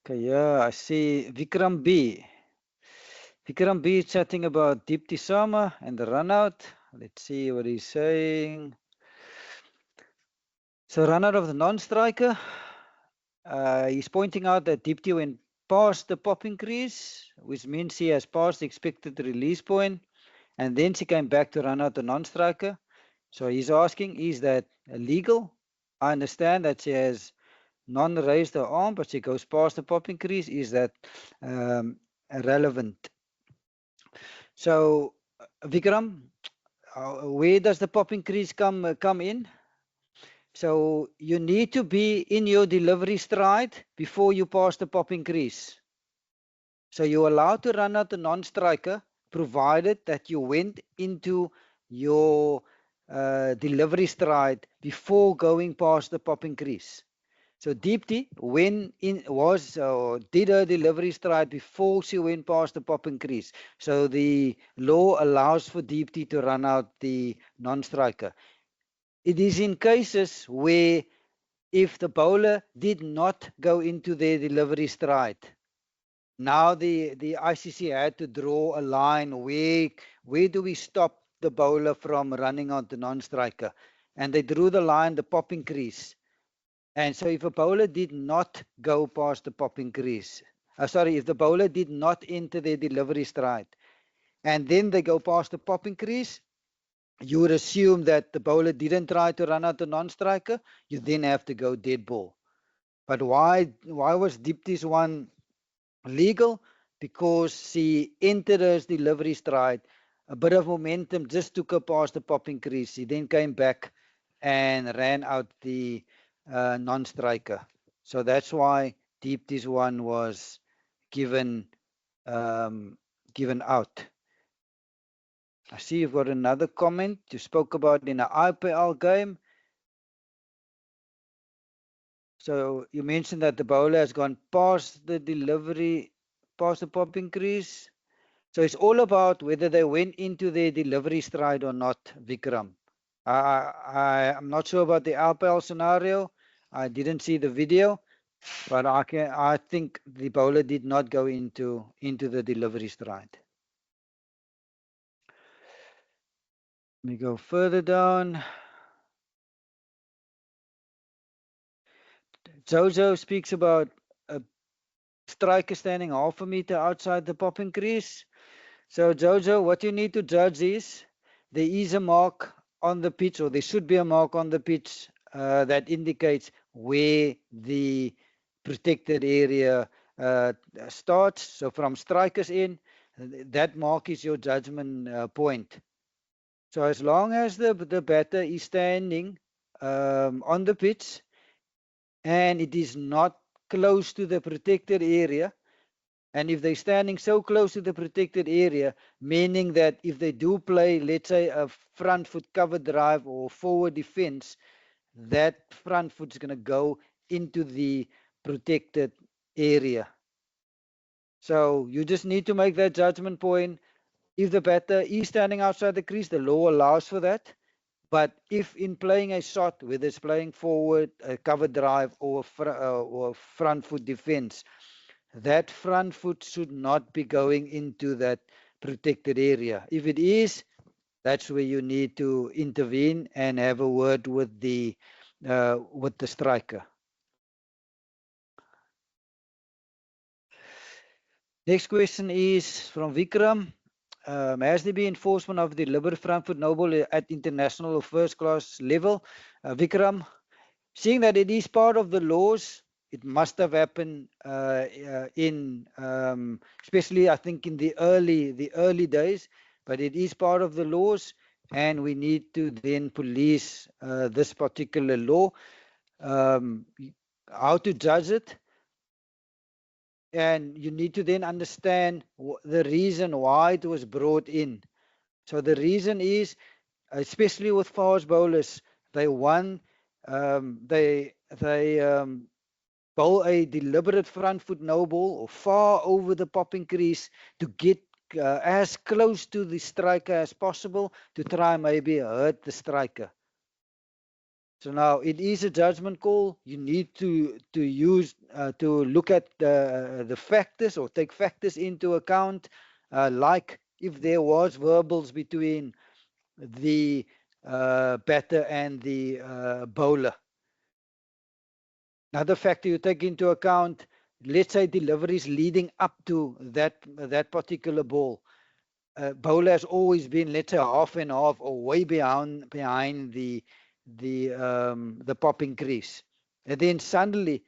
Okay, yeah, I see Vikram B. Vikram B is chatting about Deepti Sama and the run out. Let's see what he's saying. So, run out of the non-striker. He's pointing out that Deepti went past the popping crease, which means he has passed the expected release point, and then she came back to run out the non-striker. So he's asking, is that legal? I understand that she has non-raised her arm, but she goes past the popping crease. Is that relevant? So Vikram, where does the popping crease come in? So you need to be in your delivery stride before you pass the popping crease. So you're allowed to run out the non-striker, provided that you went into your delivery stride before going past the popping crease. So Deepti did her delivery stride before she went past the popping crease. So the law allows for Deepti to run out the non-striker. It is in cases where if the bowler did not go into their delivery stride, now the ICC had to draw a line where do we stop the bowler from running out the non-striker, and they drew the line the popping crease. And so if a bowler did not go past the popping crease, if the bowler did not enter their delivery stride, and then they go past the popping crease, you would assume that the bowler didn't try to run out the non-striker. You then have to go dead ball. But why was Deepti's one legal? Because she entered her delivery stride, a bit of momentum just took her past the popping crease. She then came back and ran out the non-striker. So that's why Deepti's one was given out. I see you've got another comment you spoke about in an IPL game. So you mentioned that the bowler has gone past the delivery, past the popping crease. So it's all about whether they went into their delivery stride or not, Vikram. I'm not sure about the IPL scenario. I didn't see the video, but I think the bowler did not go into the delivery stride. Let me go further down. Jojo speaks about a striker standing half a meter outside the popping crease. So Jojo, what you need to judge is there is a mark on the pitch, or there should be a mark on the pitch that indicates where the protected area starts. So from strikers in, that mark is your judgment point. So as long as the batter is standing on the pitch and it is not close to the protected area, and if they're standing so close to the protected area, meaning that if they do play, let's say, a front foot cover drive or forward defense, that front foot is going to go into the protected area. So you just need to make that judgment point. If the batter is standing outside the crease, the law allows for that. But if in playing a shot, whether it's playing forward, a cover drive, or front foot defense, that front foot should not be going into that protected area. If it is, that's where you need to intervene and have a word with the striker. Next question is from Vikram. Has there been enforcement of the deliberate front foot no ball at international or first class level? Vikram, seeing that it is part of the laws, it must have happened especially I think in the early days, but it is part of the laws, and we need to then police this particular law. How to judge it? And you need to then understand the reason why it was brought in. So the reason is, especially with fast bowlers, they bowl a deliberate front foot no ball or far over the popping crease to get as close to the striker as possible to try maybe hurt the striker. So now it is a judgment call. You need to use to look at the factors or take factors into account, like if there was verbals between the batter and the bowler. Another factor you take into account, let's say deliveries leading up to that particular ball. Bowler has always been, let's say, half and half or way behind the popping crease, and then suddenly,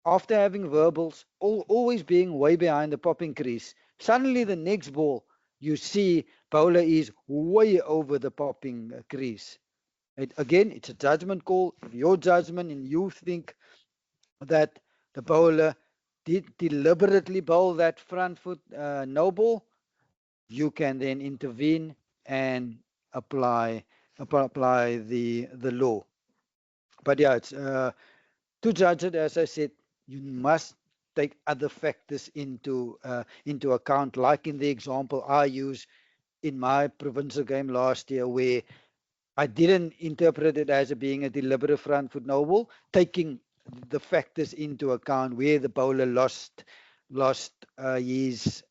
after having verbals, always being way behind the popping crease, suddenly the next ball you see bowler is way over the popping crease. Again, it's a judgment call. If your judgment and you think that the bowler did deliberately bowl that front foot no ball, you can then intervene and apply the law. But yeah, it's to judge it, as I said, you must take other factors into account, like in the example I use in my provincial game last year, where I didn't interpret it as being a deliberate front foot no ball, taking the factors into account where the bowler lost his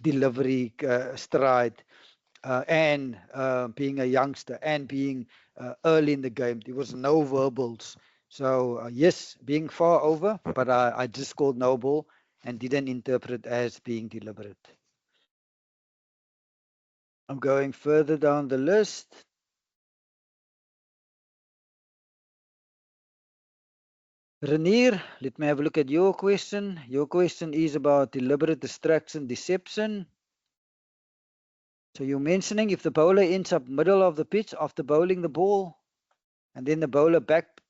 delivery stride, and being a youngster and being early in the game. There was no verbals. So yes, being far over, but I just called no ball and didn't interpret as being deliberate. I'm going further down the list. Renier, let me have a look at your question. Your question is about deliberate distraction, deception. So you're mentioning if the bowler ends up middle of the pitch after bowling the ball, and then the bowler back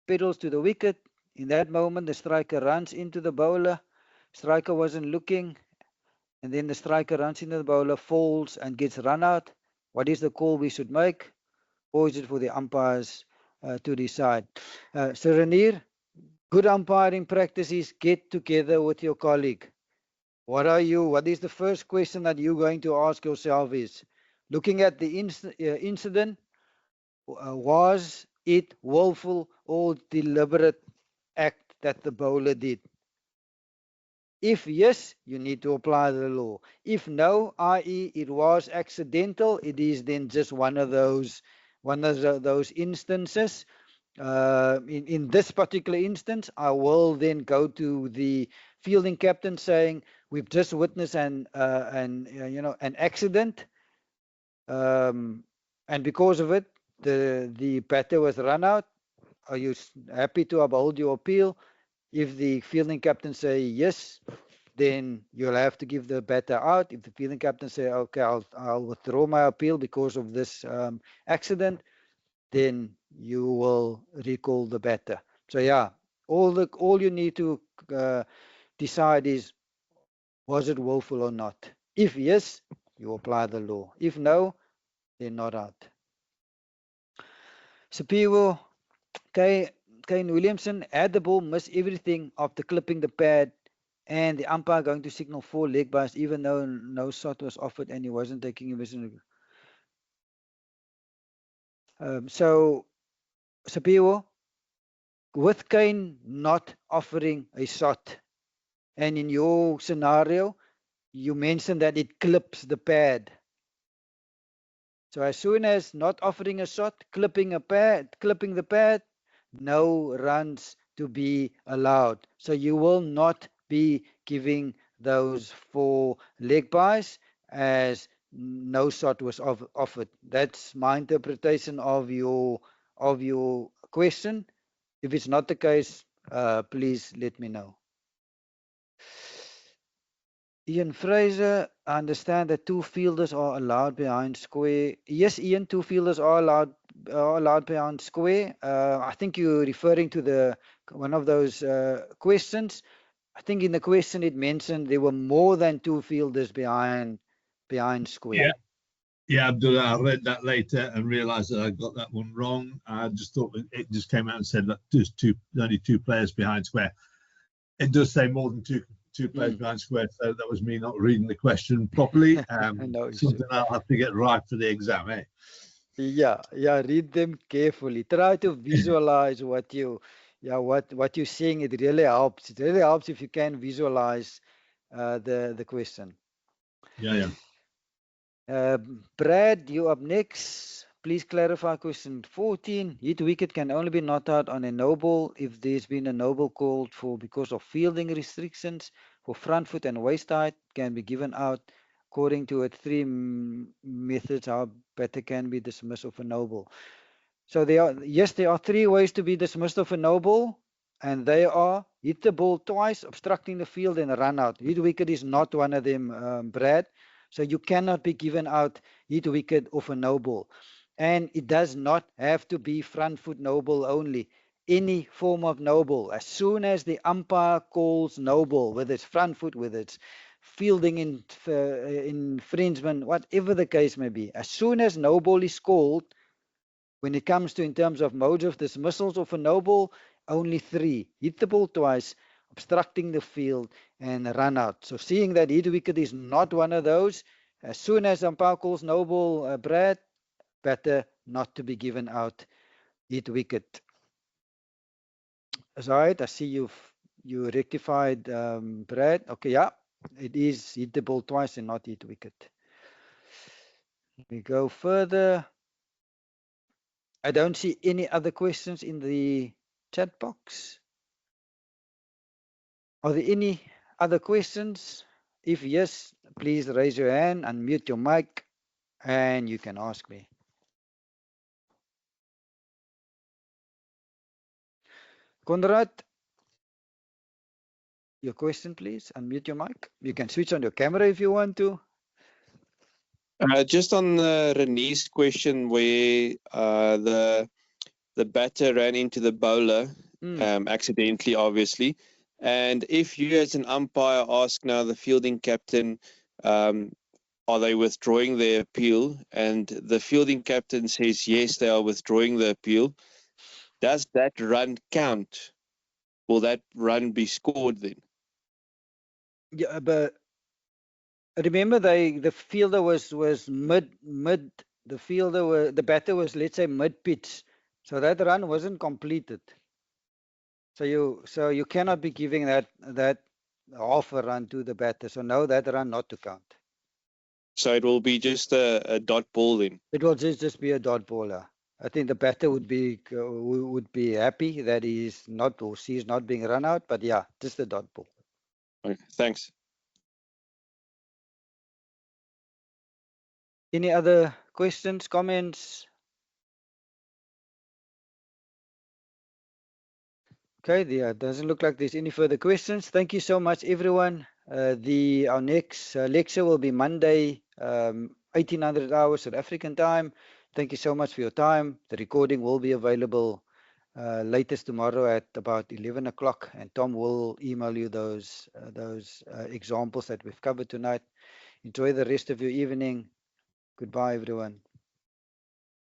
pedals to the wicket. In that moment, the striker runs into the bowler. Striker wasn't looking, and then the striker runs into the bowler, falls, and gets run out. What is the call we should make? Or is it for the umpires to decide? So Renier, good umpiring practice is get together with your colleague. What is the first question that you're going to ask yourself is, looking at the incident, was it willful or deliberate act that the bowler did? If yes, you need to apply the law. If no, i.e. it was accidental, it is then just one of those instances. In this particular instance, I will then go to the fielding captain saying, we've just witnessed an accident, and because of it, the batter was run out. Are you happy to uphold your appeal? If the fielding captain say yes, then you'll have to give the batter out. If the fielding captain say, okay, I'll withdraw my appeal because of this accident, then you will recall the batter. So yeah, all you need to decide is, was it willful or not? If yes, you apply the law. If no, then not out. Sapiwo, Kane Williamson, had the ball miss everything after clipping the pad, and the umpire going to signal 4 leg byes even though no shot was offered and he wasn't taking a vision. So Sapiwo, with Kane not offering a shot, and in your scenario, you mentioned that it clips the pad. So as soon as not offering a shot, clipping the pad, no runs to be allowed. So you will not be giving those 4 leg byes as no shot was offered. That's my interpretation of your question. If it's not the case, please let me know. Ian Fraser, I understand that 2 fielders are allowed behind square. Yes, Ian, 2 fielders are allowed behind square. I think you're referring to one of those questions. I think in the question it mentioned there were more than 2 fielders behind square. Yeah, Abdullah, I read that later and realised that I got that one wrong. I just thought it just came out and said that there's only 2 players behind square. It does say more than two players behind square, so that was me not reading the question properly. Something I'll have to get right for the exam, eh? Yeah, read them carefully. Try to visualize what you're seeing. It really helps. It really helps if you can visualize the question. Yeah. Brad, you up next. Please clarify question 14. Hit wicket can only be not out on a no ball if there's been a no ball called for because of fielding restrictions. For front foot and waist height can be given out according to it 3 methods how batter can be dismissed of a no ball. So there are 3 ways to be dismissed of a no ball, and they are hit the ball twice, obstructing the field, and run out. Hit wicket is not one of them, Brad. So you cannot be given out hit wicket of a no ball. And it does not have to be front foot no ball only. Any form of no ball. As soon as the umpire calls no ball, whether it's front foot, whether it's fielding infringement, whatever the case may be, as soon as no ball is called, when it comes to in terms of modes of dismissals of a no ball, only 3. Hit the ball twice, obstructing the field, and run out. So seeing that hit wicket is not one of those, as soon as umpire calls no ball, Brad, better not to be given out hit wicket. That's all right. I see you rectified, Brad. Okay, yeah, it is hit the ball twice and not hit wicket. We go further. I don't see any other questions in the chat box. Are there any other questions? If yes, please raise your hand, unmute your mic, and you can ask me. Konrad, your question, please. Unmute your mic. You can switch on your camera if you want to. Just on Renee's question where the batter ran into the bowler accidentally, obviously. And if you as an umpire ask now the fielding captain, are they withdrawing their appeal? And the fielding captain says, yes, they are withdrawing the appeal. Does that run count? Will that run be scored then? Yeah, but remember the fielder was mid. The batter was, let's say, mid pitch. So that run wasn't completed. So you cannot be giving that half a run to the batter. So no, that run not to count. So it will be just a dot ball then? It will just be a dot baller. I think the batter would be happy that he's not, or she's not being run out. But yeah, just a dot ball. Okay, thanks. Any other questions, comments? Okay, there doesn't look like there's any further questions. Thank you so much, everyone. Our next lecture will be Monday, 1800 hours South African time. Thank you so much for your time. The recording will be available latest tomorrow at about 11 o'clock, and Tom will email you those examples that we've covered tonight. Enjoy the rest of your evening. Goodbye, everyone.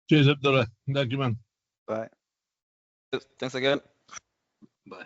Cheers, Abdullah. Thank you, man. Bye. Thanks again. Bye.